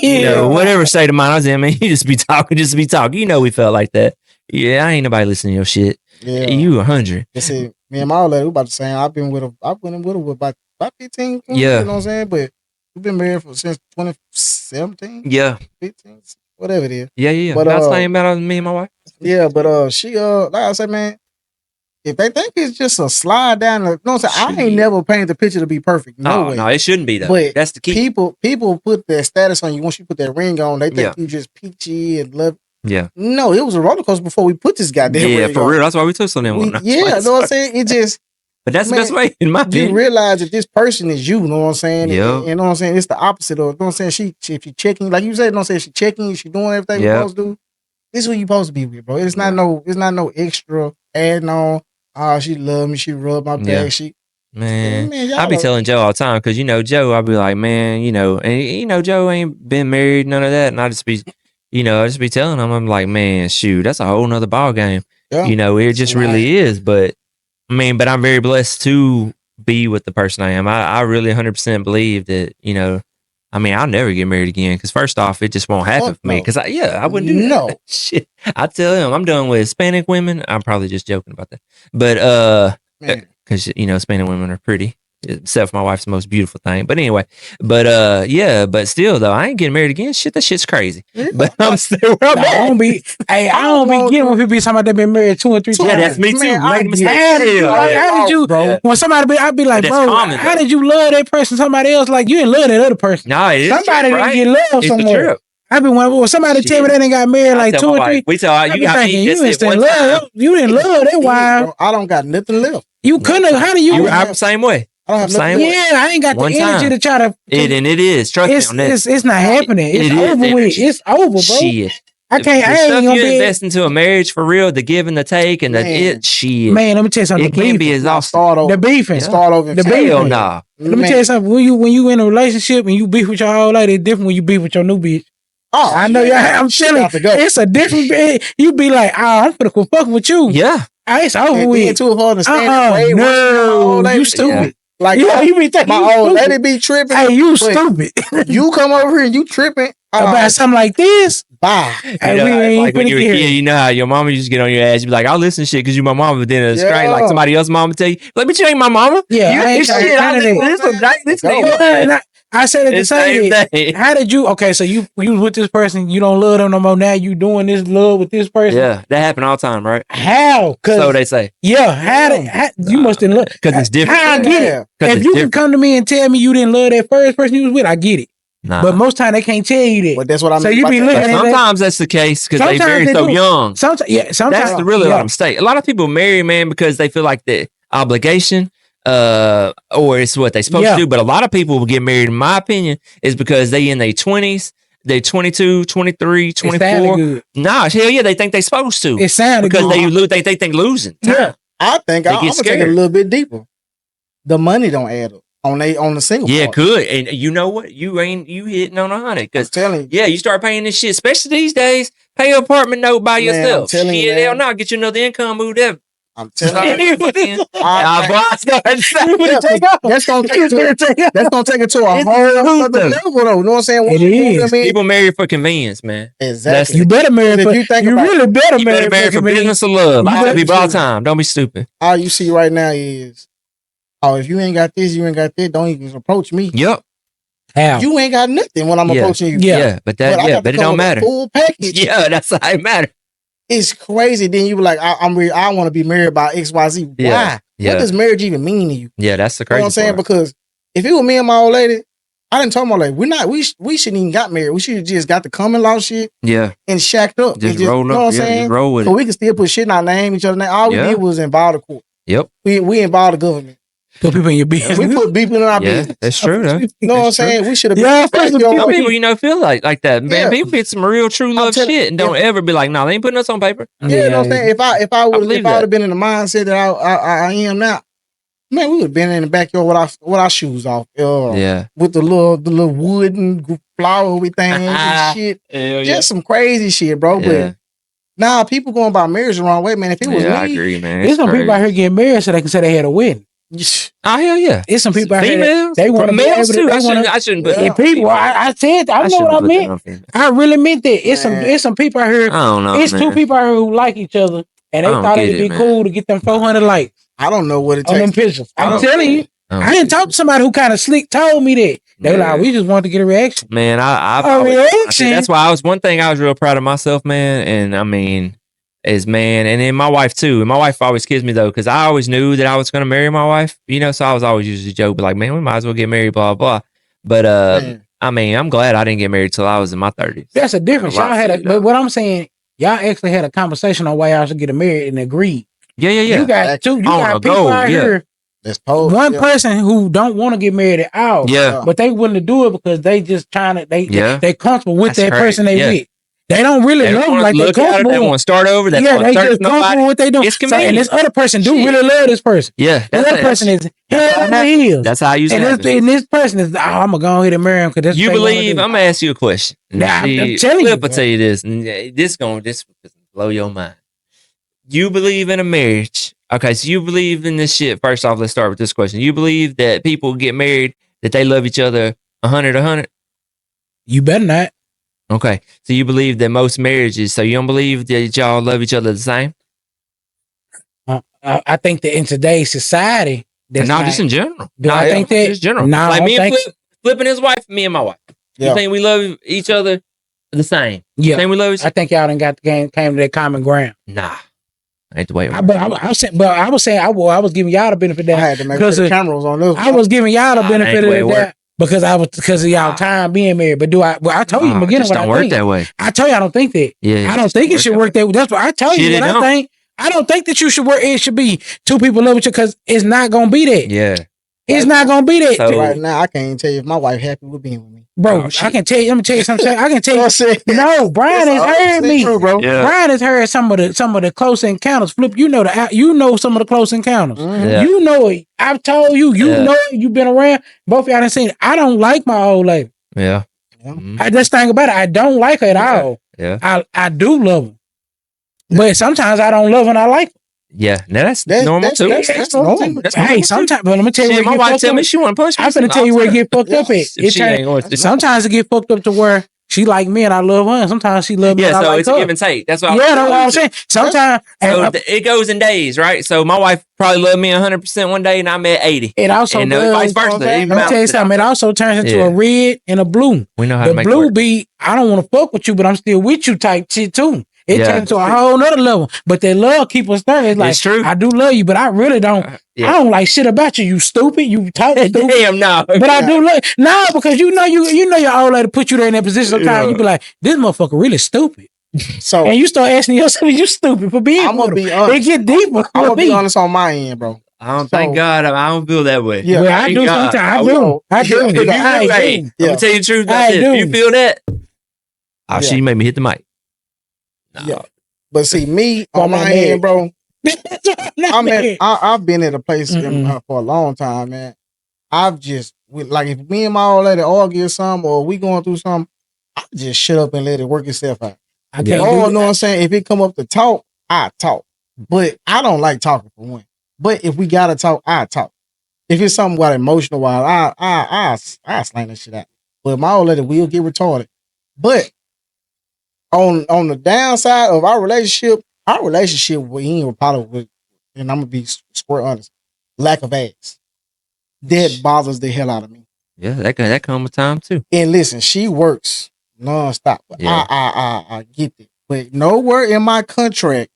You know, whatever state of mind I was in, man, you just be talking. You know, we felt like that. Yeah, I ain't nobody listening to your shit. Yeah. You 100. See, me and my old lady, we about the same. I've been with her with about 15, 20, you know what I'm saying? But we've been married since 2017. Yeah. 15, whatever it is. Yeah. But that's saying about me and my wife. Yeah, but she like I said, man, if they think it's just a slide down, you know what I'm saying? I ain't never painted the picture to be perfect. No way. No, it shouldn't be though. But that's the key. People put their status on you once you put that ring on. They think you just peachy and love. Yeah. No, it was a roller coaster before we put this goddamn ring on. Yeah, for real. That's why we took some of them. You know what I'm saying? It just. But that's the best way, in my opinion. You realize that this person is you know what I'm saying? Yeah. You know what I'm saying? It's the opposite of, you know what I'm saying? If she checking, like you said, you know what I'm saying? She checking, she doing everything you're supposed to do. This is who you supposed to be with, bro. It's not no extra adding on. She love me. She rub my back. Man, I be telling Joe all the time because, you know, Joe, I'll be like, man, you know, and, you know, Joe ain't been married, none of that. And I just be, you know, telling him, I'm like, man, shoot, that's a whole nother ball game. Yeah. You know, it just really is. But I mean, but I'm very blessed to be with the person I am. I really 100% believe that, you know, I mean, I'll never get married again because first off, it just won't happen for me. Because I wouldn't do that. Shit. I tell him I'm done with Hispanic women. I'm probably just joking about that. But because, you know, Hispanic women are pretty. Except for my wife's the most beautiful thing. But anyway, but still though, I ain't getting married again. Shit, that shit's crazy. But I'm still I don't be getting when people be talking about they been married 2 or 3 times. Yeah, that's me too. How did you, bro? When somebody I'd be like, bro, how did you love that person? Somebody else, like you didn't love that other person. No, it is somebody true, right? didn't get love somewhere. I been when somebody tell me they didn't got married like 2 or 3. We tell you got me. You didn't love. You didn't love that wife. I don't got nothing left. You couldn't. How do you? I'm the same way. I ain't got the energy to try to. It is. Trust me on that. It's not happening. It's over with. It's over, bro. Shit. I can't. I ain't gonna be invest into a marriage for real. The give and the take and shit. Man, let me tell you something. It can be exhausting. The beefing. Start over. The beefing. Hell nah. Let me tell you something. When you in a relationship and you beef with your whole lady, it's different when you beef with your new bitch. Oh, I know. I'm telling you, it's a different. You be like, I'm gonna go fuck with you. Yeah. It's over with. No, you stupid. Like, you be thinking my old lady be tripping. Hey, you stupid. You come over here and you tripping about something like this. Bye. Hey, like when you're a kid, you know how your mama used to get on your ass. You be like, I'll listen to shit because you my mama. But then it's straight like somebody else's mama tell you, like, but you ain't my mama. Yeah, I said it the same thing. How did you? Okay, so you was with this person. You don't love them no more. Now you doing this love with this person. Yeah, that happen all the time, right? How? So they say. Yeah, how you must have loved because it's different. I get it. If you can come to me and tell me you didn't love that first person you was with, I get it. Nah. But most time they can't tell you that. But that's what I'm. So you be looking at sometimes that's the case because they very so young. Sometimes that's the really lot of mistake. A lot of people marry man because they feel like the obligation. Or it's what they supposed to do. But a lot of people will get married, in my opinion, is because they in their 20s, they 22, 23, 24. Nah, hell yeah, they think they supposed to. It sounded because they think losing. Yeah, I think I'm gonna take it a little bit deeper. The money don't add up on the single. Yeah, part. It could. And you know what? You hitting on 100. Because telling you. Yeah, you start paying this shit, especially these days. Pay an apartment note by yourself. Shit, hell no, get you another income move there. I'm telling you. That's gonna take it to a whole other level, though. You know what I'm saying? It is. People marry for convenience, man. Exactly. You better marry for. You really better marry for business or love. I tell people all the time. Don't be stupid. All you see right now is, if you ain't got this, you ain't got that. Don't even approach me. Yep. How? You ain't got nothing when I'm approaching you. Yeah, but it don't matter. Full package. Yeah, that's how it matters. It's crazy. Then you be like, I want to be married by XYZ. Why? Yeah. What does marriage even mean to you? Yeah, that's the crazy. You know what I'm saying? part. Because if it was me and my old lady, I didn't tell my old lady, we shouldn't even got married. We should have just got the common law shit. Yeah. And shacked up. Just You roll up. know what I'm saying? Just roll with so it. we can still put shit in our name, each other's name. All we did was involve the court. Yep. We involved the government. Put people in your business. We put people in our business. That's true, though. You know what I'm saying? We should have been. Yeah, Some people, feel like that. Man, Yeah. people get some real true love shit and don't ever be like, no, they ain't putting us on paper. Yeah, you know what I'm saying? If I would believe have been in the mindset that I am now, man, we would have been in the backyard with our shoes off. With the little wooden flowery things and shit. Just some crazy shit, bro. But now people going about marriage the wrong way, man. If it was me, I agree, man. There's some people out here getting married so they can say they had a wedding. Oh hell yeah! It's some people out here females. They want to be able too. to. I shouldn't put And people. I said I know what I meant. I really meant that. It's some people out here. I don't know. It's two people out here who like each other, and they thought it'd be cool to get them 400 likes. I don't know what it takes on them pictures. I'm telling you. I didn't talk to somebody who kind of slick told me that. They were like, we just wanted to get a reaction. Man, a reaction. That's why one thing I was real proud of myself, man. And I mean, and then my wife too. And my wife always kids me though, because I always knew that I was going to marry my wife, so I was always usually joke, but like, man, we might as well get married, blah, blah. But, I mean, I'm glad I didn't get married till I was in my 30s. That's a difference. But what I'm saying, y'all actually had a conversation on why y'all should get married and agreed. Yeah. You got people out here. One person who don't want to get married at all. Yeah. But they willing to do it because they just trying to, they comfortable with that person they with. They don't really love them like they comfortable. They want to start over. They just comfortable with what they do. It's convenient. And this other person do really love this person. Yeah. The other person is hell. That's how I used to and this person is, I'm going to go ahead and marry him. Because you believe, I'm going to ask you a question. Nah, I'm telling you. I'll tell you this. This will blow your mind. You believe in a marriage. Okay, so you believe in this shit. First off, let's start with this question. You believe that people get married, that they love each other 100? You better not. Okay, so you believe that most marriages, so you don't believe that y'all love each other the same? I think that in today's society, just in general. I think that just general. Like me and Flip and his wife, me and my wife. You think we love each other the same? Yeah. Think we love each other? I think y'all done got the game, came to that common ground. Nah. Ain't the way. I was giving y'all the benefit of that. I had to make sure the cameras on this. I was giving y'all the benefit of that because of y'all time being married. But I told you in the beginning what I think. Don't work that way. I told you I don't think that. Yeah. I don't think it should work that way. That's what I tell you what I think. I don't think that you should work. It should be two people love each other because it's not gonna be that. Yeah. It's not gonna be that. So right now, I can't even tell you if my wife happy with being with me. Bro, I can tell you. Let me tell you something. I can tell you. No, Brian has heard me. True, bro. Yeah. Brian has heard some of the close encounters. Flip, you know some of the close encounters. Yeah. You know it. I've told you. You know it. You've been around. Both of y'all done seen it. I don't like my old lady. Yeah. I just think about it. I don't like her at all. Yeah. I do love her, but sometimes I don't love her and I like her. Yeah, now that's normal too. That's normal. Hey, sometimes, but let me tell you, my wife tell me she want to push me. I'm gonna tell you where it get fucked up at. Sometimes it get fucked up to where she like me and I love her, and sometimes she love me. Yeah, and I so like it's her. a give and take. That's what. Yeah, that's what I'm saying. Sometimes it goes in days, right? So my wife probably loved me 100% one day, and I'm at 80. It also and vice versa. Let me tell you something. It also turns into a red and a blue. We know how to make the blue be I don't want to fuck with you, but I'm still with you type shit too. It turns to a whole nother level. But that love keep us there. It's like, true. I do love you, but I really don't. I don't like shit about you. You stupid. You talk stupid. Damn, no. But I do love no, because you know your old lady put you there in that position. Sometimes you be like, this motherfucker really stupid. So and you start asking yourself, you stupid for being. I'm gonna be honest. It get deeper. I'm gonna be honest on my end, bro. Thank God I don't feel that way. Yeah, well, I do sometimes. I do. I'm gonna tell you the truth. If you feel that, she made me hit the mic. No. Yeah. But see, me on my end, bro. I've been at a place for a long time, man. I've just like if me and my old lady argue something or we going through something, I just shut up and let it work itself out. You know what I'm saying? If it come up to talk, I talk. But I don't like talking for one. But if we gotta talk, I talk. If it's something about emotional wise, I slang that shit out. But my old lady will get retarded. But on the downside of our relationship with him probably with, and I'm gonna be square honest, lack of ass. That bothers the hell out of me. Yeah, that come with time too. And listen, she works nonstop. Yeah. I get it. But nowhere in my contract,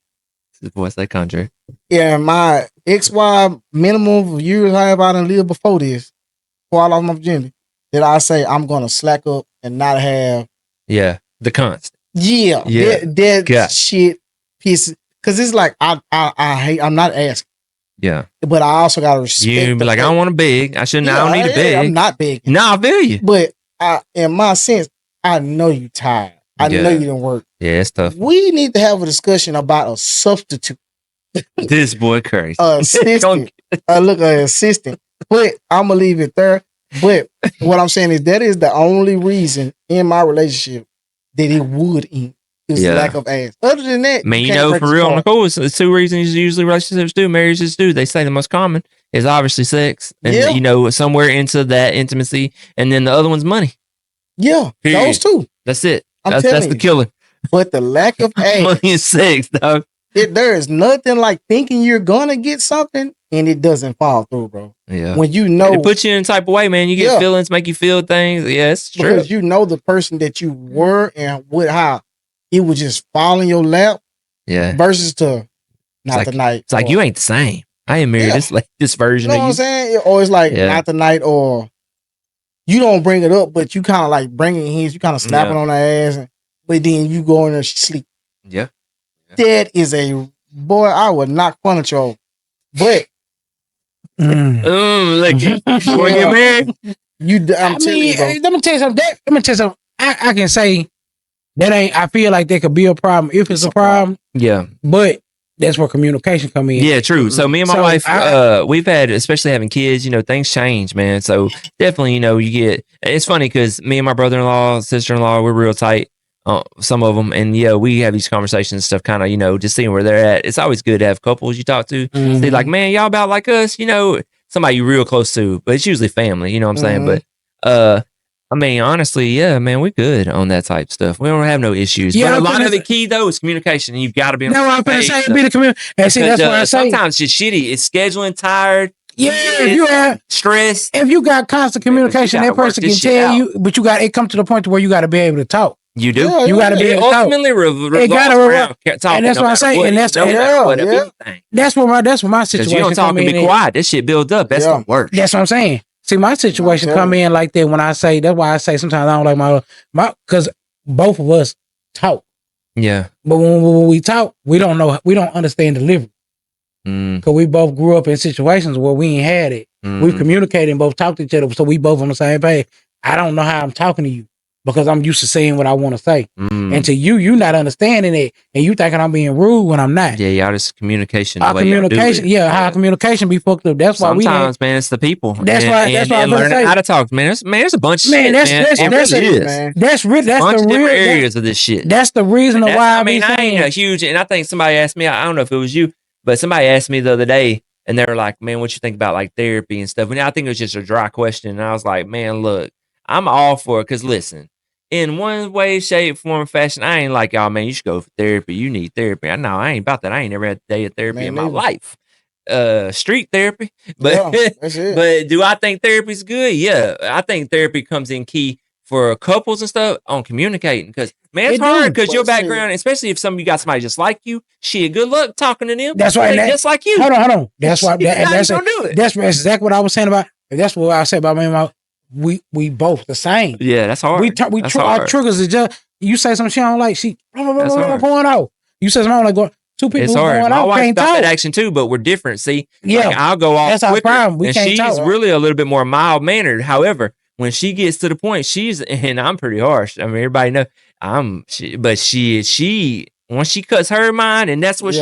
What's that contract? in my XY minimum of years however I done lived before this, before I lost my virginity, that I say I'm gonna slack up and not have the constant. Yeah. That shit pisses, because it's like I hate, I'm not asking. Yeah. But I also gotta respect. You be like, I don't want a big. I shouldn't. I don't need a big. I'm not big. No, I feel you. But in my sense, I know you tired. I know you didn't work. Yeah, it's tough. We need to have a discussion about a substitute. This boy crazy. Assistant. Look, an assistant. But I'm gonna leave it there. But what I'm saying is that is the only reason in my relationship that it would end. Is the lack of ass. Other than that, man, you know, for real, Nicole, it's two reasons usually relationships do, marriages do. They say the most common is obviously sex, and you know, somewhere into that intimacy, and then the other one's money. Yeah, period. Those two. That's it. That's the killer. But the lack of ass, money and sex, dog. There is nothing like thinking you're gonna get something and it doesn't fall through, bro. Yeah. When you know, it puts you in a type of way, man. You get feelings, make you feel things. Yeah, it's true. Because you know the person that you were and how it would just fall in your lap. Yeah. Versus to not tonight. It's like you ain't the same. I ain't married this version of you. You know what I'm saying? Or it's like not tonight, or you don't bring it up, but you kind of like bring it in his, you kind of slapping on her ass, but then you go in there, she sleep. Yeah. That is a boy. I would knock furniture over, but like before you get married, I'm telling you, bro. Let me tell you something. I can say that ain't. I feel like that could be a problem if it's a problem. Yeah, but that's where communication come in. Yeah, true. So me and my wife, we've had, especially having kids, you know, things change, man. So definitely, you know, you get. It's funny because me and my brother-in-law, sister-in-law, we're real tight. Some of them, and we have these conversations and stuff, kind of, you know, just seeing where they're at. It's always good to have couples you talk to. They're like, man, y'all about like us, you know, somebody you real close to, but it's usually family, you know what I'm saying? But I mean, honestly, yeah, man, we're good on that type of stuff. We don't have no issues. Yeah, but a lot of the key though is communication. You've got to be on the same page. Say be the communication. And see, that's why I say sometimes it's shitty. It's scheduling, tired. Yeah, if you have stress, if you got constant communication, that person can tell you. But it come to the point to where you got to be able to talk. You do. Yeah, you got to be able to talk. Ultimately, it got to talk. And that's what I'm saying. And that's where my situation. You don't talk and be quiet. This shit builds up. That's the worst. That's what I'm saying. See, my situation come in like that when I say. That's why I say sometimes I don't like my because both of us talk. Yeah. But when we talk, we don't understand delivery. Because we both grew up in situations where we ain't had it. We communicated and both talked to each other, so we both on the same page. I don't know how I'm talking to you because I'm used to saying what I want to say. And to you not understanding it, and you thinking I'm being rude when I'm not. Yeah, y'all just communication. Our communication, how communication be fucked up. That's why sometimes, man, it's the people. That's why I'm learning how to talk, man. There's a bunch of shit, That's the real areas of this shit. That's the reason why. I mean, I ain't a huge, and I think somebody asked me. I don't know if it was you, but somebody asked me the other day, and they were like, "Man, what you think about like therapy and stuff?" And I think it was just a dry question, and I was like, "Man, look, I'm all for it." Because listen, in one way, shape, form, fashion, I ain't like y'all, man. You should go for therapy. You need therapy. I know I ain't about that. I ain't never had a day of therapy in my life. Street therapy, but but do I think therapy's good? Yeah, I think therapy comes in key for couples and stuff on communicating, because man, it's hard because your background, especially if some of you got somebody just like you, shit, good luck talking to them. That's why just like you. Hold on. That's why that's exactly what I was saying about. That's what I said about me. We both the same. Yeah, that's hard. Our triggers is just you say something she don't like, she going out. You say something I don't like, going. Two people going out can't talk. That action too, but we're different. See, yeah, like, I'll go off. That's our problem. And she's really a little bit more mild mannered. However, when she gets to the point, and I'm pretty harsh. I mean, everybody know but she once she cuts her mind, and that's what she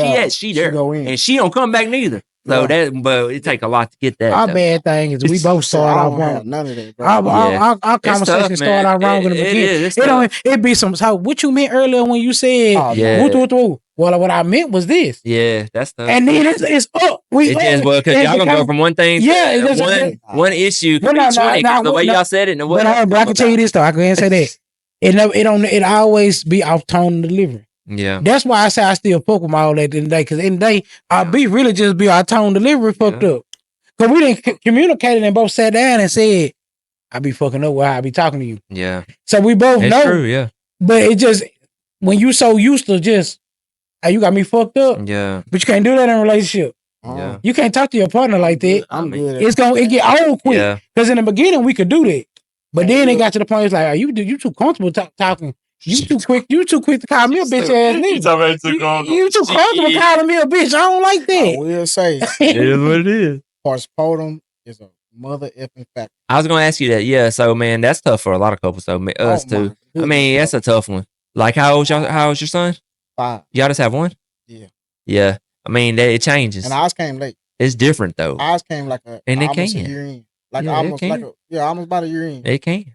there, and she don't come back neither. So but it take a lot to get that. Our bad thing is we both started off wrong. None of that, bro. Our conversation started out wrong in the beginning. It be some. So what you meant earlier when you said, well, what I meant was this. Yeah, that's tough. And then it's up. Because y'all gonna go from one thing to one issue. The way y'all said it. But I can tell you this though. I can't say that. It always be off tone delivery. Yeah, that's why I say I still fuck with my all that in the day, because in the day our beef really just be our tone delivery fucked up, because we didn't communicate and both sat down and said, I be fucking up with how I be talking to you. Yeah. So we both know. True, yeah. But it just, when you so used to just, hey, you got me fucked up. Yeah. But you can't do that in a relationship. Yeah. You can't talk to your partner like that. I'm good. It get old quick. Yeah. Because in the beginning we could do that. But then it got to the point it's like, are you too comfortable talking. You too quick to call me a bitch ass nigga. You too comfortable calling me a bitch. I don't like that. I will say it is what it is. Postpartum is a mother effing factor. I was gonna ask you that. Yeah, so man, that's tough for a lot of couples. So us too. I mean, that's a tough one. Like, how old's your son? 5. Y'all just have one? Yeah. Yeah. I mean, it changes. And ours came late. It's different though. Ours came like almost a year in. Almost about a year in. It can.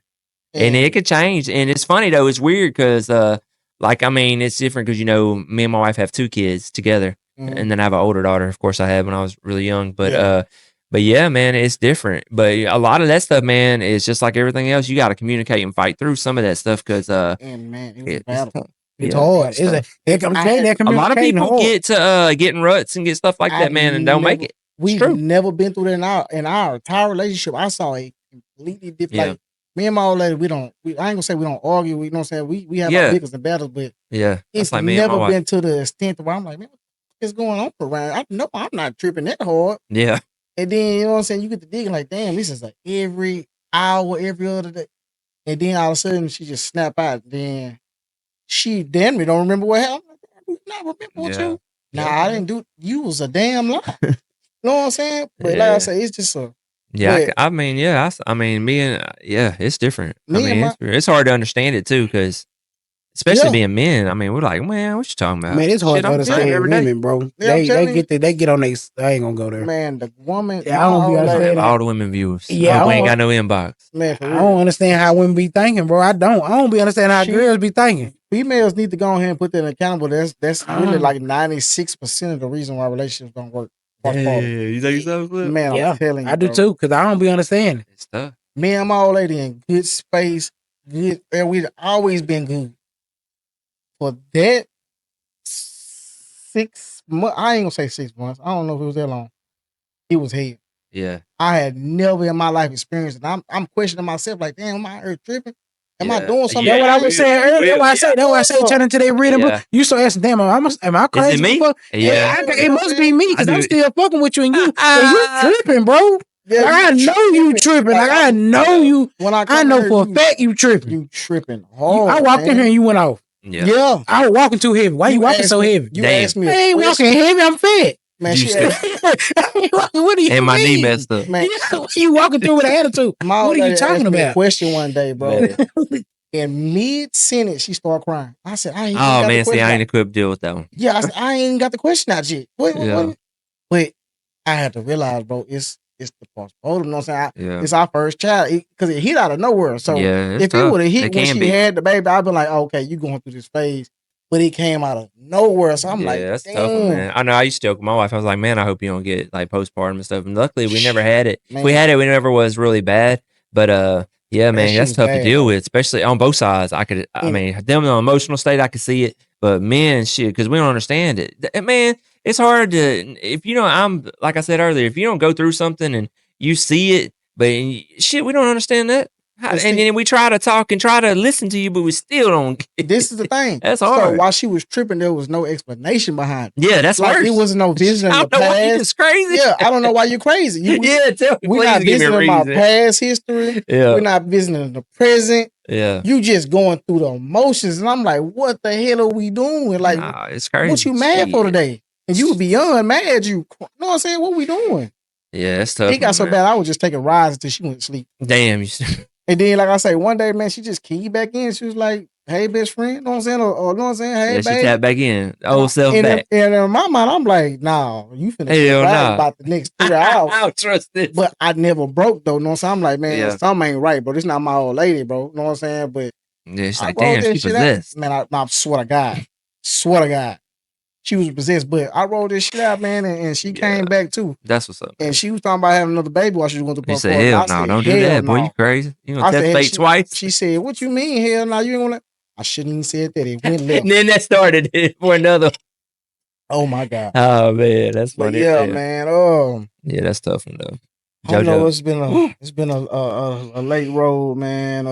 And it could change. And it's funny though. It's weird because, it's different because, me and my wife have 2 kids together. Mm-hmm. And then I have an older daughter. Of course I had when I was really young. But yeah, man, it's different. But a lot of that stuff, man, is just like everything else. You got to communicate and fight through some of that stuff because, it's hard. A lot of people get to getting ruts and get stuff like that, man, and don't make it. We've never been through that in our entire relationship. I saw a completely different. Yeah. Like, me and my old lady, I ain't gonna say we don't argue. We, you know what I'm saying? We have our biggers and battles, but it's like never been to the extent where I'm like, man, what's going on around? I know I'm not tripping that hard. Yeah. And then, you know what I'm saying? You get to digging like, damn, this is like every hour, every other day. And then all of a sudden she just snap out. Then she damn me don't remember what happened. I do not remember what you. Nah, I didn't do. You was a damn lie. You know what I'm saying? But like I say, it's just a. Yeah, I mean, it's different. It's hard to understand it too, because especially being men. I mean, we're like, man, what you talking about? Man, it's hard to understand women, bro. They get on they. I ain't gonna go there. Man, the woman. I don't be understanding all the women viewers. Yeah, we ain't got no inbox. Man, I don't understand how women be thinking, bro. I don't be understanding how girls be thinking. Females need to go ahead and put that accountable. That's really like 96% of the reason why relationships don't work. Yeah, you think so? Man, I'm telling you, I do too, because I don't be understanding. It's tough. Me and my old lady in good space, good, and we've always been good. For that 6 months, I ain't gonna say 6 months. I don't know if it was that long. It was hell. Yeah. I had never in my life experienced it. I'm questioning myself, like, damn, am I here tripping? Am I doing something? That's what I was saying earlier. That's why I say turn into that reading book. You start asking, damn, am I crazy? Is it me? Yeah. It must be me, because I'm still fucking with you, and you tripping, bro. Yeah, like, I know you tripping. Like, I know you. I know for a fact you tripping. You tripping hard. I walked in here and you went off. Yeah. I was walking too heavy. Why you walking so heavy? You asked me. I ain't walking heavy. I'm fat. Man, what are you? And my knee messed up. Man, you walking through with an attitude. What are you talking about? Question one day, bro. In mid-sentence, she started crying. I said, I ain't. Oh man, see, I ain't equipped to deal with that one. Yeah, I said, I ain't got the question out yet. What? But I had to realize, bro, it's the postpartum. You know what I'm saying? It's our first child because it hit out of nowhere. So if it would have hit when she had the baby, I'd be like, oh, okay, you going through this phase. But it came out of nowhere. So I'm like, that's damn. tough, man. I know I used to joke with my wife. I was like, man, I hope you don't get like postpartum and stuff. And luckily we never had it. If we had it, we never was really bad. But yeah, man, that's tough to deal with, especially on both sides. I mean, them on emotional state, I could see it. But men, shit, because we don't understand it. Man, it's hard to, if you know, I'm, like I said earlier, if you don't go through something and you see it, but shit, we don't understand that. And then we try to talk and try to listen to you, but we still don't get it. This is the thing. That's hard. So while she was tripping, there was no explanation behind it. Yeah, that's like worse. It wasn't no vision in the past. Why you just crazy. Yeah, I don't know why you're crazy. Tell me. We're not visiting my past history. Yeah. We're not visiting the present. Yeah. You just going through the emotions. And I'm like, what the hell are we doing? Like, it's crazy. What you mad for today? And you beyond mad. You know what I'm saying? What we doing? Yeah, it's tough. It got so bad, I was just taking rides until she went to sleep. Damn. And then, like I say, one day, man, she just keyed back in. She was like, hey, best friend. You know what I'm saying? Or you know what I'm saying? Hey, yeah, babe. she tapped back in. Old self back. And in my mind, I'm like, nah, you finna get right about the next 3 hours. I don't trust this. But I never broke, though. You know what I'm saying? I'm like, man, something ain't right, bro. This not my old lady, bro. You know what I'm saying? But yeah, she's like, damn, she possessed. Man, I swear to God. Swear to God. She was possessed, but I rolled this shit out, man, and she came back too. That's what's up. Man. And she was talking about having another baby while she was going to postpartum. He said, hell no, don't do that, boy. You crazy. You gonna test fate twice? She said, what you mean, hell no, you ain't gonna. I shouldn't even said that. It went left. And then that started for another. Oh my God. Oh man, that's funny. Yeah, man. Yeah, that's tough one though. I don't know. It's been a late road, man.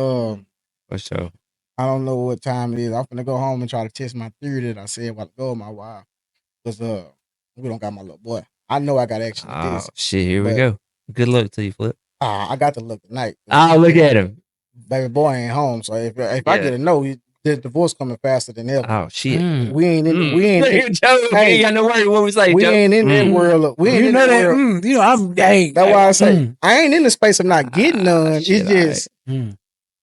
For sure. I don't know what time it is. I'm gonna go home and try to test my theory that I said a while ago with my wife. Cause we don't got my little boy. I know I got action to this. Shit, here we go. Good luck to you, Flip. I got to look tonight. Look at him. Baby boy ain't home, so if I get a no, the divorce coming faster than ever. Oh shit. We ain't in Joe, hey, got no worry. What we say, we Joe? ain't in that world. We ain't in that world. You know, that's why I say I ain't in the space of not getting none. It's just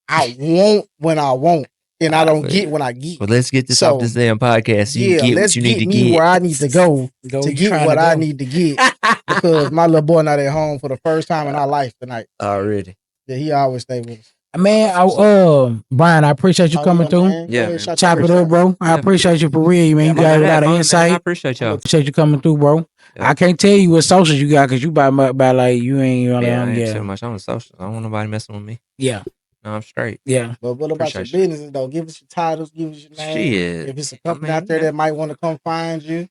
I want when I want, and I don't get when I get. Well, let's get this off this damn podcast. You get what you need to get. Where I need to go to get what I need to get. Because my little boy not at home for the first time in our life tonight. Already. Yeah, he always stay with us. Man, Brian, I appreciate you coming through. Man. Yeah, chop it up, bro. I appreciate you for real, man. You got a lot of insight. Man. I appreciate y'all. Appreciate you coming through, bro. Yeah. I can't tell you what socials you got because you by like you ain't too much on the socials. I don't want nobody messing with me. Yeah. No, I'm straight. Yeah. But what about your businesses though? Give us your titles, give us your name. Shit. If it's a company out there that might want to come find you.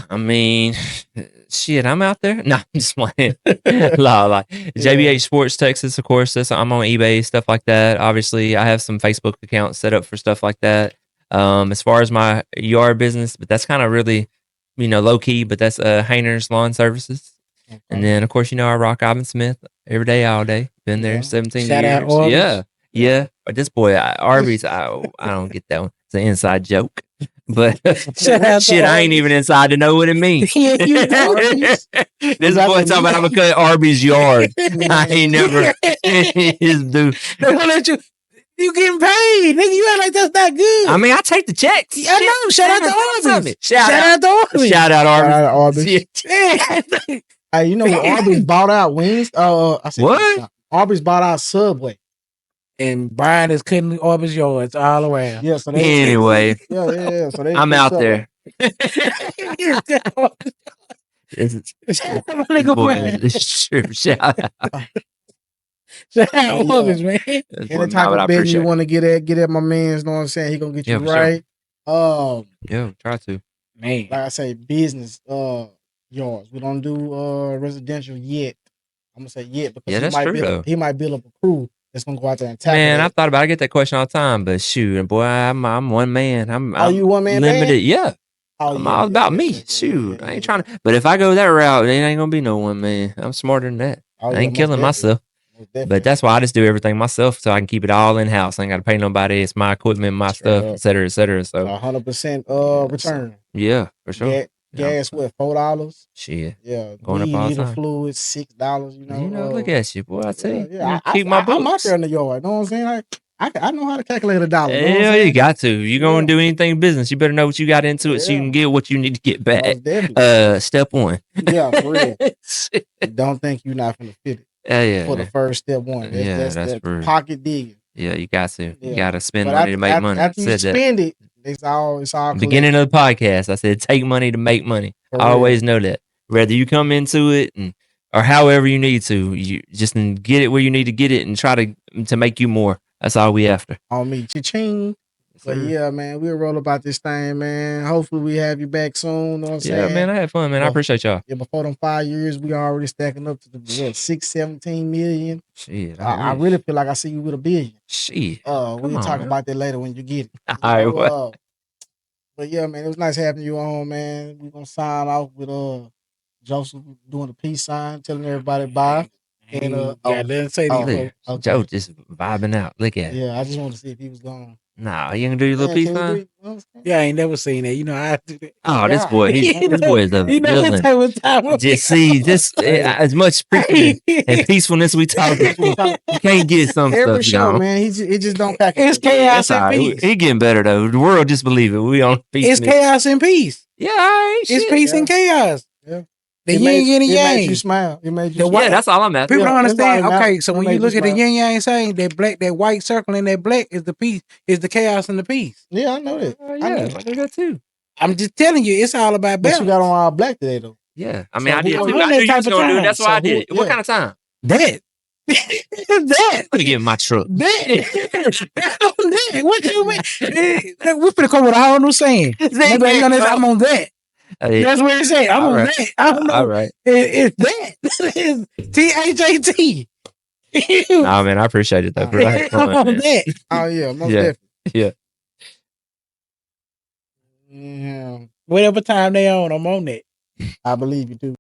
I mean, shit, I'm out there. No, I'm just playing. JBH Sports Texas, of course. I'm on eBay, stuff like that. Obviously, I have some Facebook accounts set up for stuff like that. As far as my yard business, but that's kind of really, low key. But that's Hayner's Lawn Services. Okay. And then, of course, I rock Ivan Smith every day, all day. Been there 17 Shout years. Out Arby's. Yeah. But this boy, Arby's, I don't get that one. It's an inside joke. But shit, I ain't even inside to know what it means. This boy talking about I'm gonna cut Arby's yard. I ain't never his dude. You getting paid, nigga. You act like that's not good. I mean, I take the checks. I know. Shout out to Arby's. Shout out to Arby's. Shout out Arby's. Hey, you know what? Arby's bought out wings. I said what? Arby's bought out Subway. And Brian is cutting Arby's yards all around. Yeah. So anyway, yeah. So I'm out there. Shout out. Shout out Arby's, man. Any type of bet you want to get at my man's, know what I'm saying? He gonna get you right. Sure. Try to. Man. Like I say, business yards. We don't do residential yet. I'm gonna say yet because he might build up a crew that's gonna go out there and tackle. Man, I thought about it. I get that question all the time, but shoot, boy, I'm one man. I'm you one man? Limited, yeah. I'm all about me. Shoot, I ain't trying to. But if I go that route, it ain't gonna be no one man. I'm smarter than that. I ain't killing myself. But that's why I just do everything myself, so I can keep it all in house. I ain't got to pay nobody. It's my equipment, my stuff, et cetera, et cetera. So 100% return. Yeah, for sure. Gas what, $4? Shit. Yeah. Going up all the time. Fluid, $6, look at you, boy. I tell you. Yeah, keep my boots. I'm out there in the yard. Know what I'm saying? I know how to calculate $1. Hell, you got to. You're going to do anything business. You better know what you got into it so you can get what you need to get back. Step one. Yeah, for real. Don't think you're not going to fit it. Yeah. For the first step one. That's pocket digging. Yeah, you got to. You got to spend money to make money. After you spend it, it's all beginning of the podcast, I said take money to make money. I always know that. Whether you come into it or however you need to, you just get it where you need to get it and try to make you more. That's all we after. On me, cha-ching. But yeah, man, we'll roll about this thing, man. Hopefully we have you back soon. Know what I'm saying? Man, I had fun, man. I appreciate y'all. Yeah, before them 5 years, we already stacking up to the 17 million. Shit. I really feel like I see you with $1 billion. Shit. We'll talk about that later when you get it. All right. But yeah, man, it was nice having you on, man. We're gonna sign off with Joseph doing the peace sign, telling everybody bye. And Joe just vibing out. Look at it. Yeah, I just want to see if he was gone. Nah, you gonna do your little peace sign? Yeah, I ain't never seen that. You know, I do that. Oh, this boy, this boy is a villain. Just see this as much freedom and peacefulness we talk. You can't get some every stuff show, gone. man. It just don't pack. It's chaos and peace. He getting better though. The world just believe it. We on peace. It's chaos and peace. Yeah, all right. It's peace and chaos. Yeah. The yin and the yang. It made you smile. It made you smile. Yeah, that's all I'm asking. People don't understand. Okay, so when you look at the yin yang saying, that white circle and that black is the peace, is the chaos and the peace. Yeah, I know that. Yeah, I know that too. I'm just telling you, it's all about balance. But you got on all black today, though. Yeah, I mean, I did too. I knew you was gonna do it. That's why I did it. What kind of time? That. I'm gonna get in my truck. That. What you mean? We finna come with a whole new saying. I'm on that. That's what it said. I'm on right. that. I don't know. All right. It's that. It's THAT. Nah, man, I appreciate it though, bro. I'm on that. Oh yeah, most definitely. Yeah. Yeah, Whatever time they on, I'm on that. I believe you too.